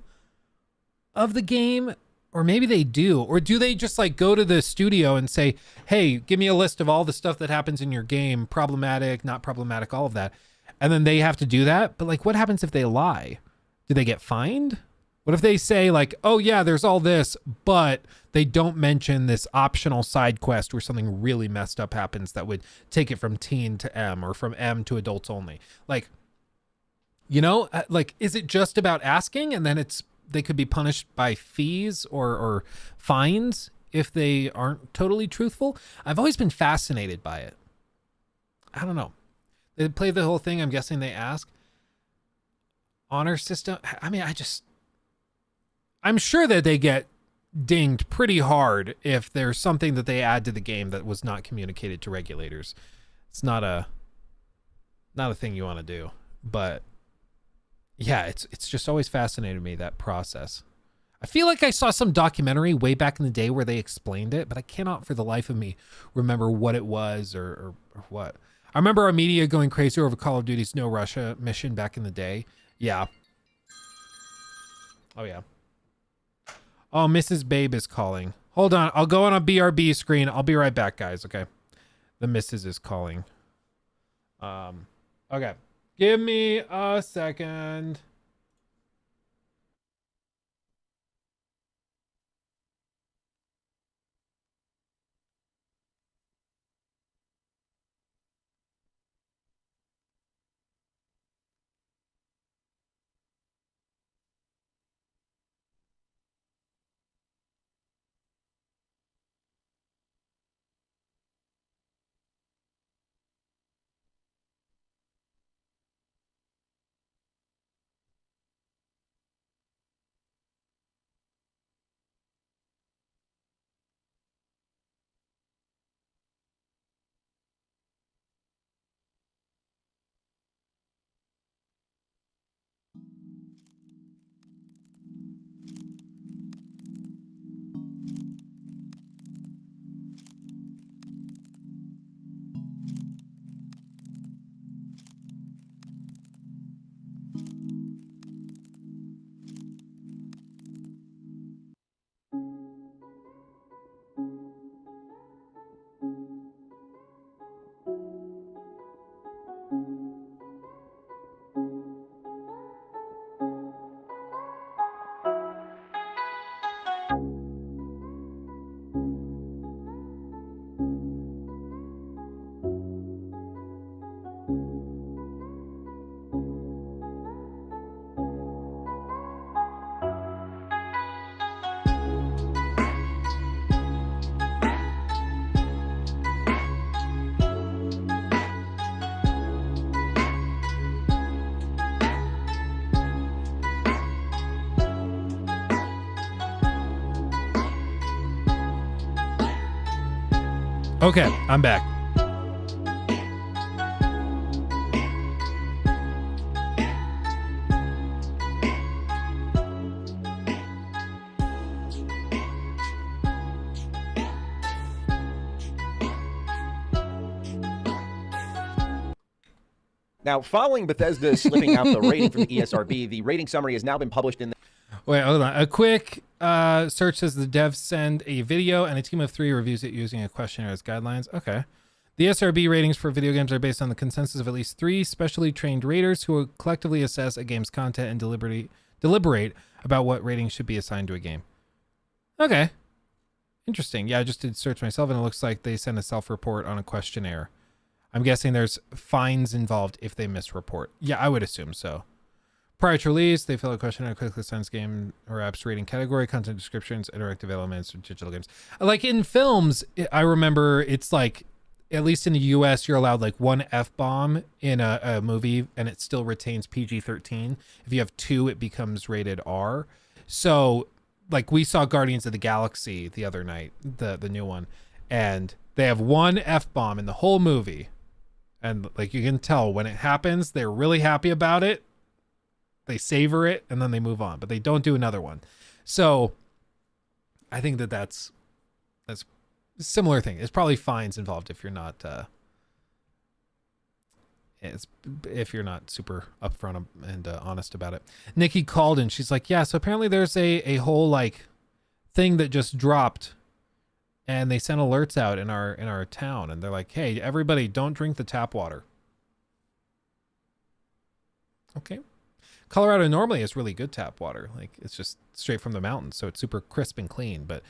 S2: of the game. Or maybe they do. Or do they just like go to the studio and say, hey, give me a list of all the stuff that happens in your game, problematic, not problematic, all of that. And then they have to do that. But like, what happens if they lie? Do they get fined? What if they say like, oh yeah, there's all this, but they don't mention this optional side quest where something really messed up happens that would take it from teen to M, or from M to adults only? Like, you know, like, is it just about asking, and then they could be punished by fees or fines if they aren't totally truthful? I've always been fascinated by it. I don't know. They play the whole thing. I'm guessing they ask. Honor system. I mean, I'm sure that they get dinged pretty hard if there's something that they add to the game that was not communicated to regulators. It's not a thing you want to do, but yeah, it's just always fascinated me, that process. I feel like I saw some documentary way back in the day where they explained it, but I cannot for the life of me remember what it was or what. I remember our media going crazy over Call of Duty's No Russia mission back in the day. Yeah. Oh, yeah. Oh, Mrs. Babe is calling. Hold on. I'll go on a BRB screen. I'll be right back, guys. Okay. The Mrs. is calling. Okay. Give me a second. Okay, I'm back.
S10: Now, following Bethesda slipping out the rating from the ESRB, the rating summary has now been published in the...
S2: Wait, hold on. A quick search says the devs send a video and a team of 3 reviews it using a questionnaire as guidelines. Okay. The SRB ratings for video games are based on the consensus of at least 3 specially trained raters who will collectively assess a game's content and deliberate about what rating should be assigned to a game. Okay. Interesting. Yeah, I just did search myself, and it looks like they sent a self-report on a questionnaire. I'm guessing there's fines involved if they misreport. Yeah, I would assume so. Prior to release, they fill a questionnaire, quickly sends game or apps rating category, content descriptions, interactive elements, or digital games. Like in films, I remember it's like, at least in the US, you're allowed like one F-bomb in a movie, and it still retains PG-13. If you have 2, it becomes rated R. So, like, we saw Guardians of the Galaxy the other night, the new one, and they have one F-bomb in the whole movie. And like, you can tell when it happens, they're really happy about it. They savor it, and then they move on, but they don't do another one. So I think that's a similar thing. It's probably fines involved if you're not if you're not super upfront and honest about it. Nikki called and she's like, yeah, so apparently there's a whole like thing that just dropped, and they sent alerts out in our town, and they're like, hey, everybody, don't drink the tap water. Okay. Colorado normally is really good tap water. Like, it's just straight from the mountains, so it's super crisp and clean. But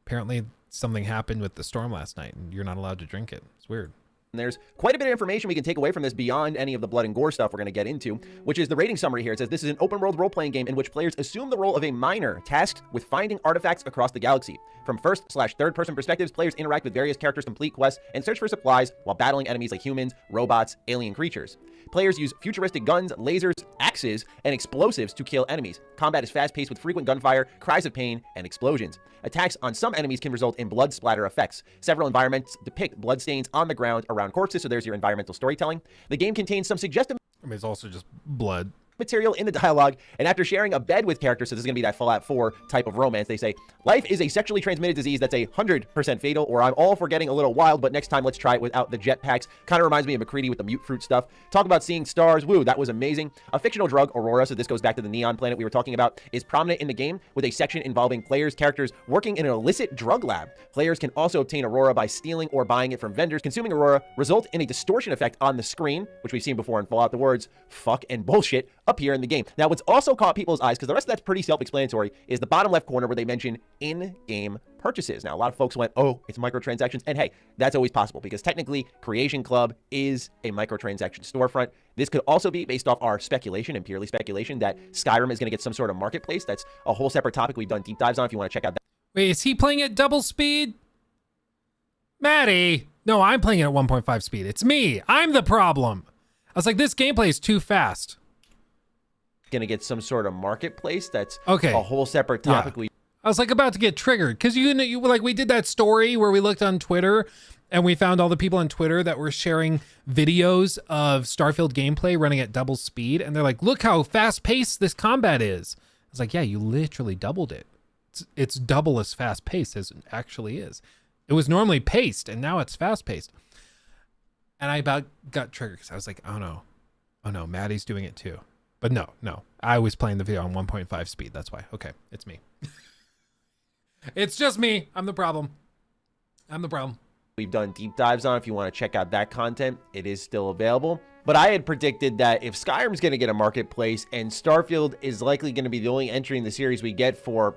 S2: apparently something happened with the storm last night, and you're not allowed to drink it. It's weird.
S10: And there's quite a bit of information we can take away from this beyond any of the blood and gore stuff we're going to get into, which is the rating summary here. It says this is an open world role-playing game in which players assume the role of a miner tasked with finding artifacts across the galaxy. From first/third person perspectives, players interact with various characters, complete quests, and search for supplies while battling enemies like humans, robots, alien creatures. Players use futuristic guns, lasers, axes, and explosives to kill enemies. Combat is fast-paced with frequent gunfire, cries of pain, and explosions. Attacks on some enemies can result in blood splatter effects. Several environments depict bloodstains on the ground around corpses, so there's your environmental storytelling. The game contains some suggestive
S2: it's also just blood
S10: material in the dialogue, and after sharing a bed with characters, so this is going to be that Fallout 4 type of romance, they say, life is a sexually transmitted disease that's 100% fatal, or I'm all for getting a little wild, but next time let's try it without the jetpacks. Kind of reminds me of McCready with the mute fruit stuff. Talk about seeing stars. Woo, that was amazing. A fictional drug, Aurora, so this goes back to the neon planet we were talking about, is prominent in the game with a section involving players' characters working in an illicit drug lab. Players can also obtain Aurora by stealing or buying it from vendors. Consuming Aurora result in a distortion effect on the screen, which we've seen before in Fallout. The words fuck and bullshit appear in the game. Now, what's also caught people's eyes, because the rest of that's pretty self-explanatory, is the bottom left corner where they mention in-game purchases. Now, a lot of folks went, oh, it's microtransactions. And hey, that's always possible because technically Creation Club is a microtransaction storefront. This could also be based off our speculation and purely speculation that Skyrim is going to get some sort of marketplace. That's a whole separate topic we've done deep dives on if you want to check out that.
S2: Wait, is he playing at double speed? Maddie. No, I'm playing it at 1.5 speed. It's me. I'm the problem. I was like, this gameplay is too fast.
S10: Going to get some sort of marketplace. That's
S2: okay.
S10: A whole separate topic.
S2: Yeah. I was like about to get triggered because you like we did that story where we looked on Twitter and we found all the people on Twitter that were sharing videos of Starfield gameplay running at double speed, and they're like, look how fast paced this combat is. I was like, yeah, you literally doubled it. It's double as fast paced as it actually is. It was normally paced and now it's fast paced. And I about got triggered because I was like, oh no, Maddie's doing it too. But no, I was playing the video on 1.5 speed. That's why. Okay, it's me. It's just me. I'm the problem.
S10: We've done deep dives on. If you want to check out that content, it is still available. But I had predicted that if Skyrim's going to get a marketplace and Starfield is likely going to be the only entry in the series we get for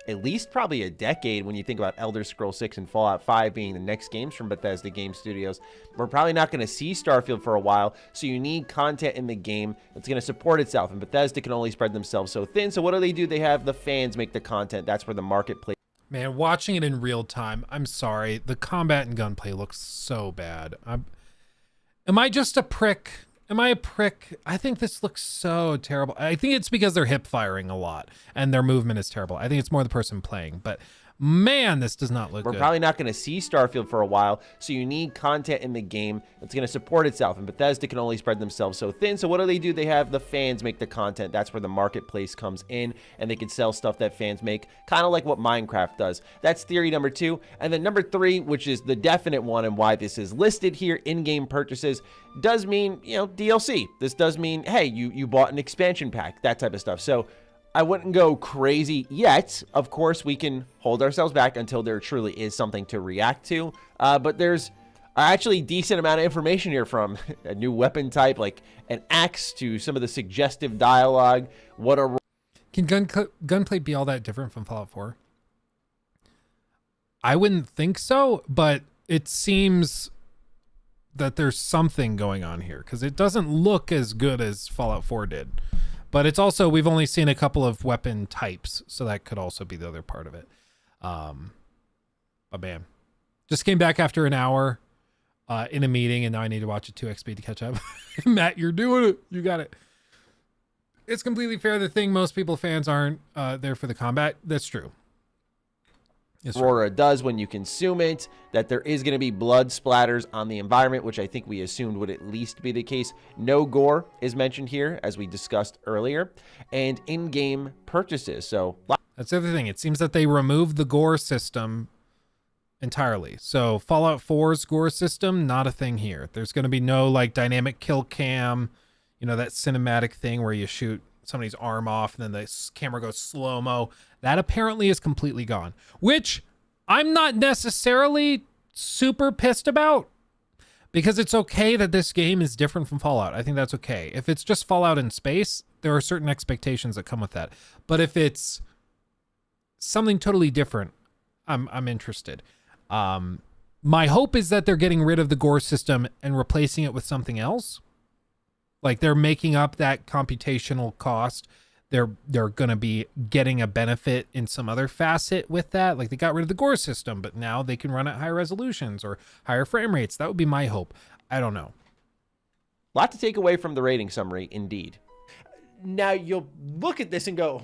S10: at least probably a decade when you think about Elder Scrolls 6 and Fallout 5 being the next games from Bethesda Game Studios, we're probably not going to see Starfield for a while, so you need content in the game that's going to support itself, and Bethesda can only spread themselves so thin, so what do? They have the fans make the content. That's where the marketplace.
S2: Man, watching it in real time, I'm sorry, the combat and gunplay looks so bad. Am I just a prick? Am I a prick? I think this looks so terrible. I think it's because they're hip firing a lot and their movement is terrible. I think it's more the person playing, but man, this does not look good.
S10: We're probably not going to see Starfield for a while, so you need content in the game that's going to support itself, and Bethesda can only spread themselves so thin, so what do? They have the fans make the content. That's where the marketplace comes in, and they can sell stuff that fans make, kind of like what Minecraft does. That's theory number 2. And then number 3, which is the definite one and why this is listed here, in-game purchases, does mean, DLC. This does mean, hey, you bought an expansion pack, that type of stuff. So I wouldn't go crazy yet. Of course, we can hold ourselves back until there truly is something to react to. But there's actually decent amount of information here, from a new weapon type, like an axe, to some of the suggestive dialogue.
S2: Can gunplay be all that different from Fallout 4? I wouldn't think so, but it seems that there's something going on here because it doesn't look as good as Fallout 4 did. But it's also, we've only seen a couple of weapon types, so that could also be the other part of it. But man, just came back after an hour in a meeting, and now I need to watch a 2x speed to catch up. Matt, you're doing it. You got it. It's completely fair. The thing, most people fans aren't there for the combat. That's true.
S10: Aurora does when you consume it, that there is going to be blood splatters on the environment, which I think we assumed would at least be the case. No gore is mentioned here, as we discussed earlier, and in-game purchases. So
S2: that's the other thing. It seems that they removed the gore system entirely. So Fallout 4's gore system, not a thing here. There's going to be no like dynamic kill cam, you know, that cinematic thing where you shoot somebody's arm off and then the camera goes slow-mo. That apparently is completely gone, which I'm not necessarily super pissed about because it's okay that this game is different from Fallout. I think that's okay. If it's just Fallout in space, there are certain expectations that come with that. But if it's something totally different, I'm interested. My hope is that they're getting rid of the gore system and replacing it with something else. Like they're making up that computational cost. They're going to be getting a benefit in some other facet with that. Like they got rid of the gore system, but now they can run at higher resolutions or higher frame rates. That would be my hope. I don't know.
S10: a lot to take away from the rating summary, indeed. Now you'll look at this and go,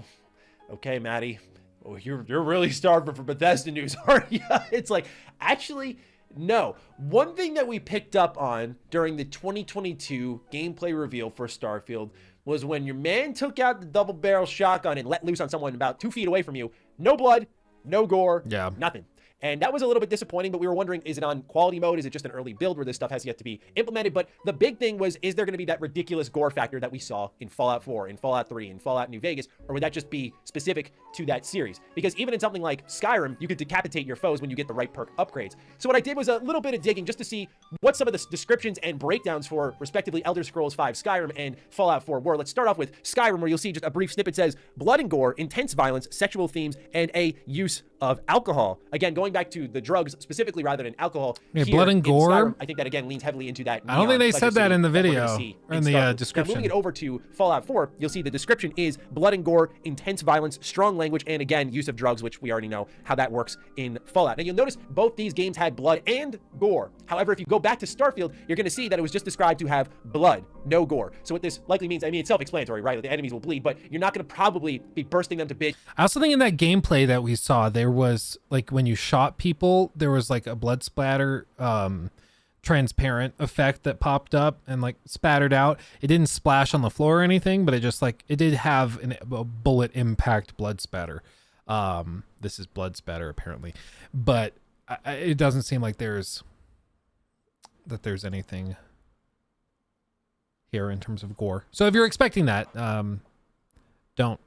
S10: okay, Maddie, oh, you're really starving for Bethesda news, aren't you? It's like, actually, no. One thing that we picked up on during the 2022 gameplay reveal for Starfield was when your man took out the double barrel shotgun and let loose on someone about 2 feet away from you. No blood, no gore, nothing. And that was a little bit disappointing, but we were wondering, is it on quality mode? Is it just an early build where this stuff has yet to be implemented? But the big thing was, is there going to be that ridiculous gore factor that we saw in Fallout 4, in Fallout 3, in Fallout New Vegas? Or would that just be specific to that series? Because even in something like Skyrim, you could decapitate your foes when you get the right perk upgrades. So what I did was a little bit of digging just to see what some of the descriptions and breakdowns for respectively Elder Scrolls V Skyrim and Fallout 4 were. Let's start off with Skyrim, where you'll see just a brief snippet says, blood and gore, intense violence, sexual themes, and a use of alcohol. Again, going back to the drugs specifically rather than alcohol.
S2: Yeah, blood and gore.
S10: Skyrim, I think that again leans heavily into that.
S2: I don't think they said that in the video or in the description.
S10: Now, moving it over to Fallout 4, you'll see the description is blood and gore, intense violence, strong language, and again, use of drugs, which we already know how that works in Fallout. Now, you'll notice both these games had blood and gore. However, if you go back to Starfield, you're going to see that it was just described to have blood, no gore. So what this likely means, I mean, it's self-explanatory, right? The enemies will bleed, but you're not going to probably be bursting them to bits.
S2: I also think in that gameplay that we saw, there was like when you shot people, there was like a blood splatter transparent effect that popped up and like spattered out. It didn't splash on the floor or anything, but it just like it did have a bullet impact blood spatter. This is blood spatter apparently, but it doesn't seem like there's anything here in terms of gore. So if you're expecting that, don't.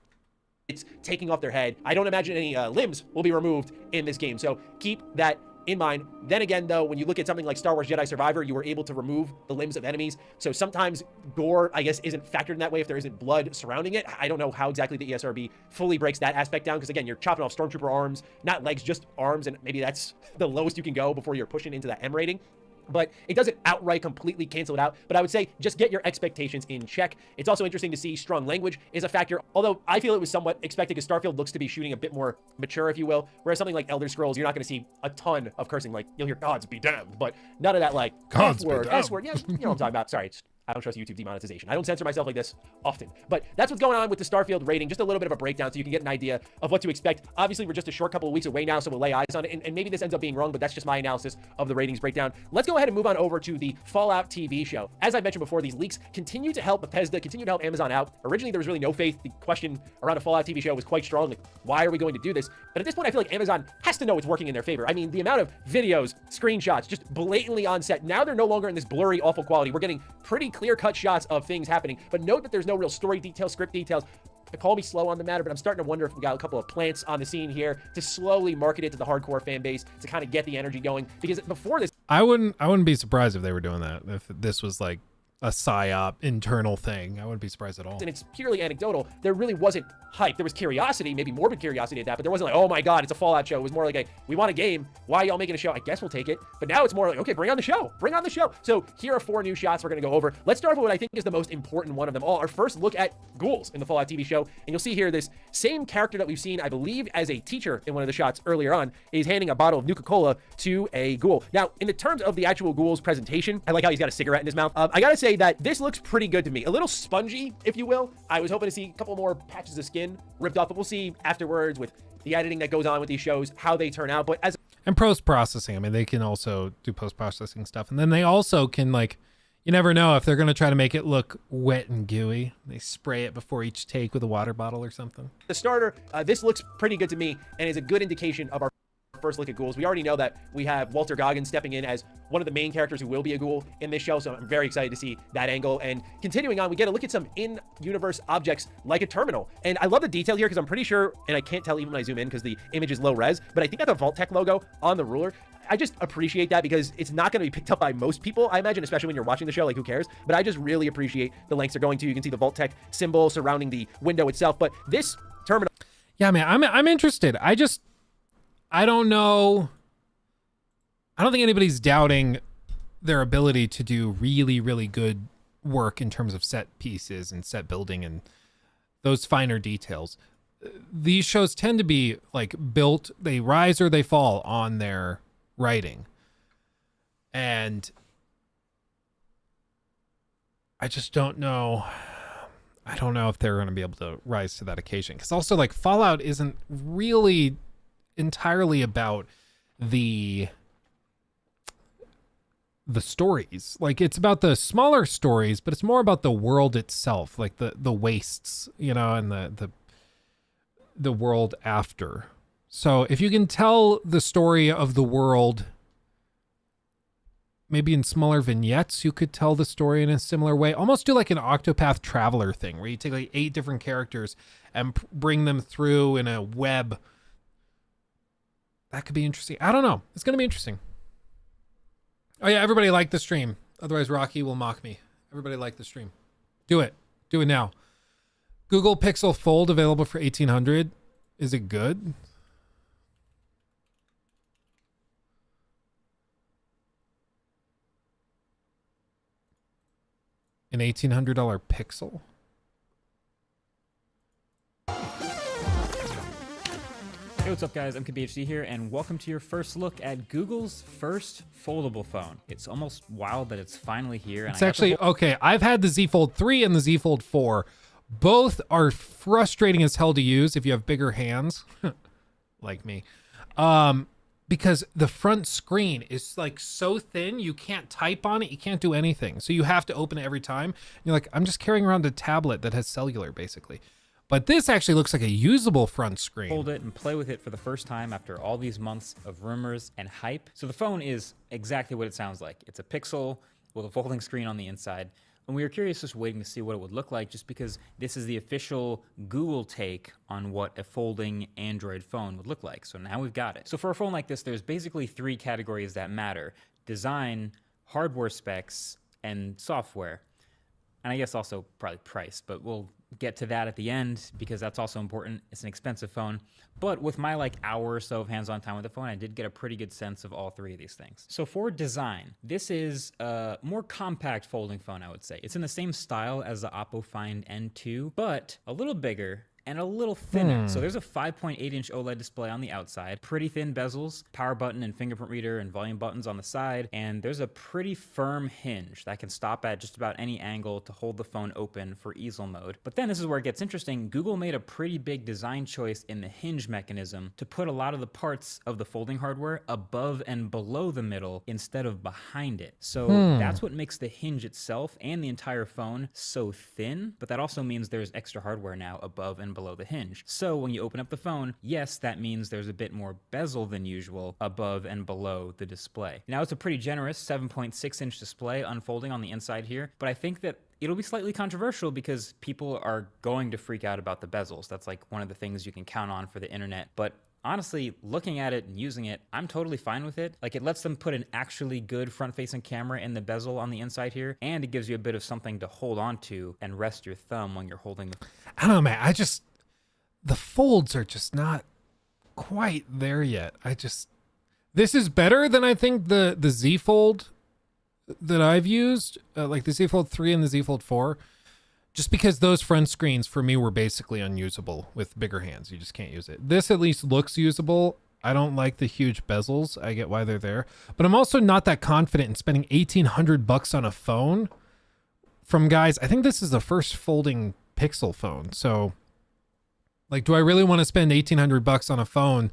S10: It's taking off their head. I don't imagine any limbs will be removed in this game. So keep that in mind. Then again, though, when you look at something like Star Wars Jedi Survivor, you were able to remove the limbs of enemies. So sometimes gore, I guess, isn't factored in that way if there isn't blood surrounding it. I don't know how exactly the ESRB fully breaks that aspect down because, again, you're chopping off Stormtrooper arms, not legs, just arms, and maybe that's the lowest you can go before you're pushing into that M rating. But it doesn't outright completely cancel it out. But I would say just get your expectations in check. It's also interesting to see strong language is a factor, although I feel it was somewhat expected because Starfield looks to be shooting a bit more mature, if you will. Whereas something like Elder Scrolls, you're not going to see a ton of cursing. Like, you'll hear gods be damned, but none of that like F-word, S-word. Yeah, you know what I'm talking about. Sorry, I don't trust YouTube demonetization. I don't censor myself like this often. But that's what's going on with the Starfield rating. Just a little bit of a breakdown so you can get an idea of what to expect. Obviously, we're just a short couple of weeks away now, so we'll lay eyes on it. And maybe this ends up being wrong, but that's just my analysis of the ratings breakdown. Let's go ahead and move on over to the Fallout TV show. As I mentioned before, these leaks continue to help Bethesda, continue to help Amazon out. Originally, there was really no faith. The question around a Fallout TV show was quite strong. Like, why are we going to do this? But at this point, I feel like Amazon has to know it's working in their favor. I mean, the amount of videos, screenshots, just blatantly on set. Now they're no longer in this blurry, awful quality. We're getting pretty clear-cut shots of things happening, but note that there's no real story details, script details. Call me slow on the matter, but I'm starting to wonder if we got a couple of plants on the scene here to slowly market it to the hardcore fan base to kind of get the energy going. Because before this,
S2: I wouldn't be surprised if they were doing that. If this was like a psyop internal thing. I wouldn't be surprised at all.
S10: And it's purely anecdotal. There really wasn't hype. There was curiosity, maybe morbid curiosity at that, but there wasn't like, oh my God, it's a Fallout show. It was more like, we want a game. Why are y'all making a show? I guess we'll take it. But now it's more like, okay, bring on the show. Bring on the show. So here are 4 new shots we're going to go over. Let's start with what I think is the most important one of them all. Our first look at ghouls in the Fallout TV show. And you'll see here this same character that we've seen, I believe, as a teacher in one of the shots earlier on, is handing a bottle of Nuka-Cola to a ghoul. Now, in the terms of the actual ghoul's presentation, I like how he's got a cigarette in his mouth. I got to say that this looks pretty good to me. A little spongy, if you will. I was hoping to see a couple more patches of skin ripped off, but we'll see afterwards with the editing that goes on with these shows, how they turn out. But as
S2: and post-processing, I mean, they can also do post-processing stuff. And then they also can, like, you never know if they're going to try to make it look wet and gooey. They spray it before each take with a water bottle or something.
S10: the starter, this looks pretty good to me and is a good indication of our first look at ghouls. We already know that we have Walter Goggins stepping in as one of the main characters who will be a ghoul in this show, so I'm very excited to see that angle. And continuing on, we get a look at some in-universe objects like a terminal. And I love the detail here because I'm pretty sure, and I can't tell even when I zoom in because the image is low res, but I think that's a Vault-Tec logo on the ruler. I just appreciate that because it's not going to be picked up by most people, I imagine, especially when you're watching the show, like who cares? But I just really appreciate the lengths they're going to. You can see the Vault-Tec symbol surrounding the window itself, but this terminal...
S2: Yeah, man, I'm interested. I don't know. I don't think anybody's doubting their ability to do really, really good work in terms of set pieces and set building and those finer details. These shows tend to be like built, they rise or they fall on their writing. And I just don't know. I don't know if they're going to be able to rise to that occasion. Because also, like, Fallout isn't really entirely about the stories. Like, it's about the smaller stories, but it's more about the world itself, like the wastes, you know, and the world after. So if you can tell the story of the world maybe in smaller vignettes, you could tell the story in a similar way. Almost do like an Octopath Traveler thing where you take like 8 different characters and bring them through in a web. That could be interesting. I don't know. It's going to be interesting. Oh yeah, everybody like the stream. Otherwise Rocky will mock me. Everybody like the stream. Do it. Do it now. Google Pixel Fold available for $1,800. Is it good? An $1,800 Pixel?
S12: Hey, what's up guys? I'm KBHD here, and welcome to your first look at Google's first foldable phone. It's almost wild that it's finally here. And
S2: It's actually, okay, I've had the Z Fold 3 and the Z Fold 4. Both are frustrating as hell to use if you have bigger hands, like me. Because the front screen is like so thin, you can't type on it, you can't do anything. So you have to open it every time. And you're like, I'm just carrying around a tablet that has cellular, basically. But this actually looks like a usable front screen.
S12: Hold it and play with it for the first time after all these months of rumors and hype. So the phone is exactly what it sounds like. It's a Pixel with a folding screen on the inside. And we were curious, just waiting to see what it would look like, just because this is the official Google take on what a folding Android phone would look like. So now we've got it. So for a phone like this, there's basically 3 categories that matter: design, hardware specs, and software. And I guess also probably price, but we'll get to that at the end because that's also important. It's an expensive phone. But with my like hour or so of hands-on time with the phone, I did get a pretty good sense of all 3 of these things. So for design, this is a more compact folding phone, I would say. It's in the same style as the Oppo Find N2, but a little bigger and a little thinner. So there's a 5.8-inch OLED display on the outside, pretty thin bezels, power button and fingerprint reader and volume buttons on the side, and there's a pretty firm hinge that can stop at just about any angle to hold the phone open for easel mode. But then this is where it gets interesting. Google made a pretty big design choice in the hinge mechanism to put a lot of the parts of the folding hardware above and below the middle instead of behind it. So that's what makes the hinge itself and the entire phone so thin, but that also means there's extra hardware now above and below the hinge. So when you open up the phone, yes, that means there's a bit more bezel than usual above and below the display. Now it's a pretty generous 7.6-inch display unfolding on the inside here, but I think that it'll be slightly controversial because people are going to freak out about the bezels. That's like one of the things you can count on for the internet. But honestly, looking at it and using it, I'm totally fine with it. Like, it lets them put an actually good front-facing camera in the bezel on the inside here, and it gives you a bit of something to hold on to and rest your thumb when you're holding the...
S2: I don't know, man. The folds are just not quite there yet. This is better than I think the Z Fold that I've used, like the Z Fold 3 and the Z Fold 4, just because those front screens for me were basically unusable with bigger hands. You just can't use it. This at least looks usable. I don't like the huge bezels. I get why they're there, but I'm also not that confident in spending $1,800 on a phone from guys. I think this is the first folding Pixel phone. So like, do I really want to spend $1,800 on a phone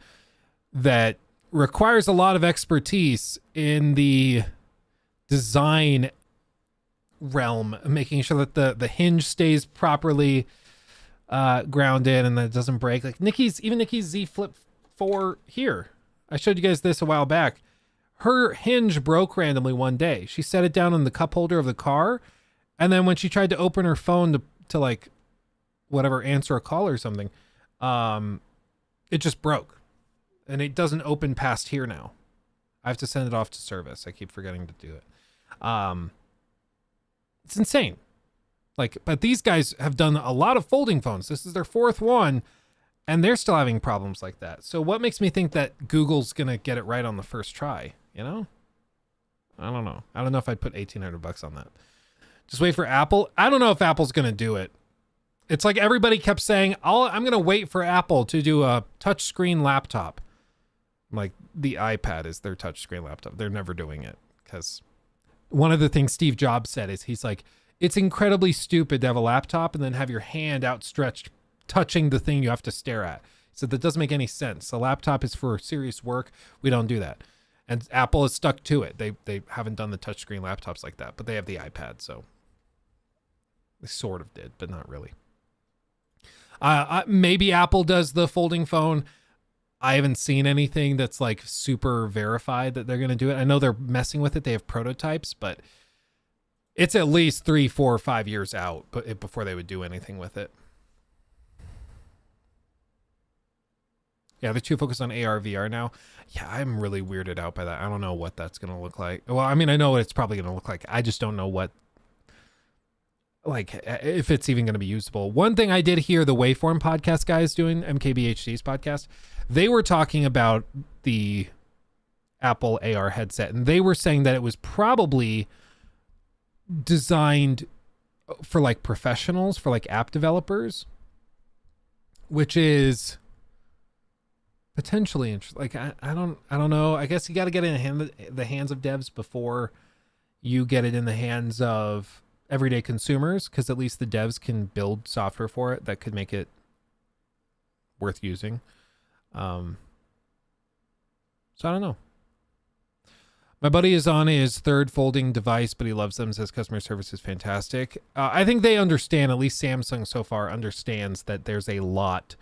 S2: that requires a lot of expertise in the design realm, making sure that the hinge stays properly grounded and that it doesn't break? Like Nikki's Z Flip 4 here, I showed you guys this a while back. Her hinge broke randomly one day. She set it down in the cup holder of the car, and then when she tried to open her phone to like whatever, answer a call or something, it just broke. And it doesn't open past here now. I have to send it off to service. I keep forgetting to do it. It's insane. Like, but these guys have done a lot of folding phones. This is their fourth one, and they're still having problems like that. So what makes me think that Google's going to get it right on the first try? You know? I don't know. I don't know if I'd put $1,800 on that. Just wait for Apple. I don't know if Apple's going to do it. It's like everybody kept saying, I'm going to wait for Apple to do a touchscreen laptop. Like, the iPad is their touchscreen laptop. They're never doing it, because one of the things Steve Jobs said is, he's like, it's incredibly stupid to have a laptop and then have your hand outstretched touching the thing you have to stare at. He said that doesn't make any sense. A laptop is for serious work. We don't do that. And Apple has stuck to it. They haven't done the touchscreen laptops like that, but they have the iPad, so they sort of did, but not really. Maybe Apple does the folding phone. I haven't seen anything that's like super verified that they're going to do it. I know they're messing with it. They have prototypes, but it's at least 3, 4, 5 years out before they would do anything with it. Yeah, they're too focused on AR, VR now. Yeah, I'm really weirded out by that. I don't know what that's going to look like. Well, I mean, I know what it's probably going to look like. I just don't know what, like, if it's even going to be usable. One thing I did hear the Waveform podcast guys doing, MKBHD's podcast, they were talking about the Apple AR headset, and they were saying that it was probably designed for like professionals, for like app developers, which is potentially interesting. Like, I don't know. I guess you got to get it in the hands of devs before you get it in the hands of everyday consumers, because at least the devs can build software for it that could make it worth using. So I don't know. My buddy is on his third folding device, but he loves them, says customer service is fantastic. I think they understand, at least Samsung so far understands, that there's a lot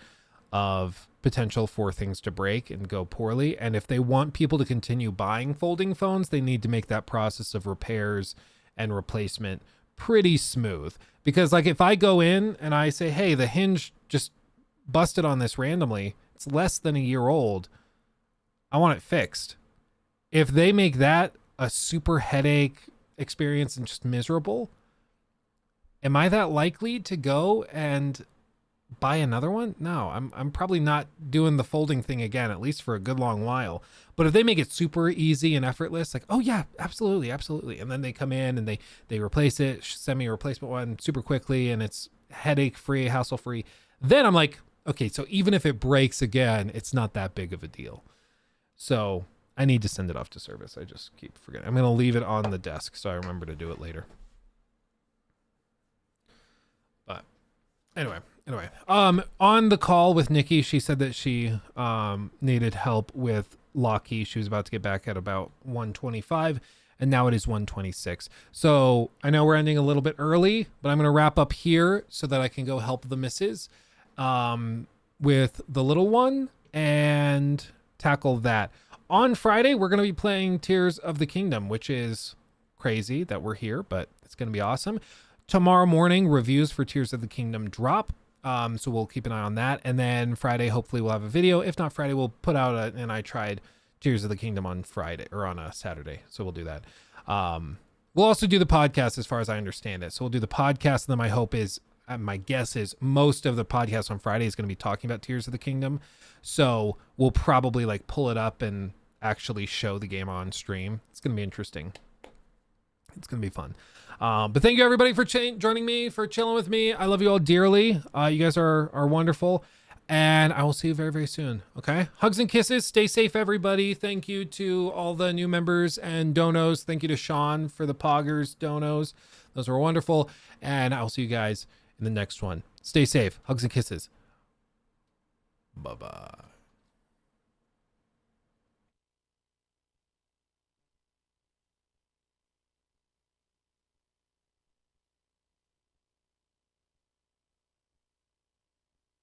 S2: of potential for things to break and go poorly. And if they want people to continue buying folding phones, they need to make that process of repairs and replacement pretty smooth. Because like, if I go in and I say, hey, the hinge just busted on this randomly, it's less than a year old, I want it fixed. If they make that a super headache experience and just miserable, am I that likely to go and buy another one? No, I'm probably not doing the folding thing again, at least for a good long while. But if they make it super easy and effortless, like, oh yeah, absolutely, absolutely. And then they come in and they replace it, send me a replacement one super quickly, and it's headache free, hassle free. Then I'm like, okay, so even if it breaks again, it's not that big of a deal. So I need to send it off to service. I just keep forgetting. I'm going to leave it on the desk so I remember to do it later. But anyway, on the call with Nikki, she said that she needed help with Locky. She was about to get back at about 1:25, and now it is 1:26. So I know we're ending a little bit early, but I'm going to wrap up here so that I can go help the missus with the little one and tackle that. On Friday, we're going to be playing Tears of the Kingdom, which is crazy that we're here, but it's going to be awesome. Tomorrow morning, reviews for Tears of the Kingdom drop. So we'll keep an eye on that. And then Friday, hopefully we'll have a video. If not Friday, we'll put out and I tried Tears of the Kingdom on Friday or on a Saturday. So we'll do that. We'll also do the podcast as far as I understand it. So we'll do the podcast. And then my guess is most of the podcast on Friday is going to be talking about Tears of the Kingdom. So we'll probably like pull it up and actually show the game on stream. It's going to be interesting. It's going to be fun. But thank you everybody for joining me, for chilling with me. I love you all dearly. You guys are wonderful. And I will see you very, very soon. Okay. Hugs and kisses. Stay safe, everybody. Thank you to all the new members and donos. Thank you to Sean for the poggers donos. Those were wonderful. And I'll see you guys in the next one. Stay safe. Hugs and kisses. Bye-bye.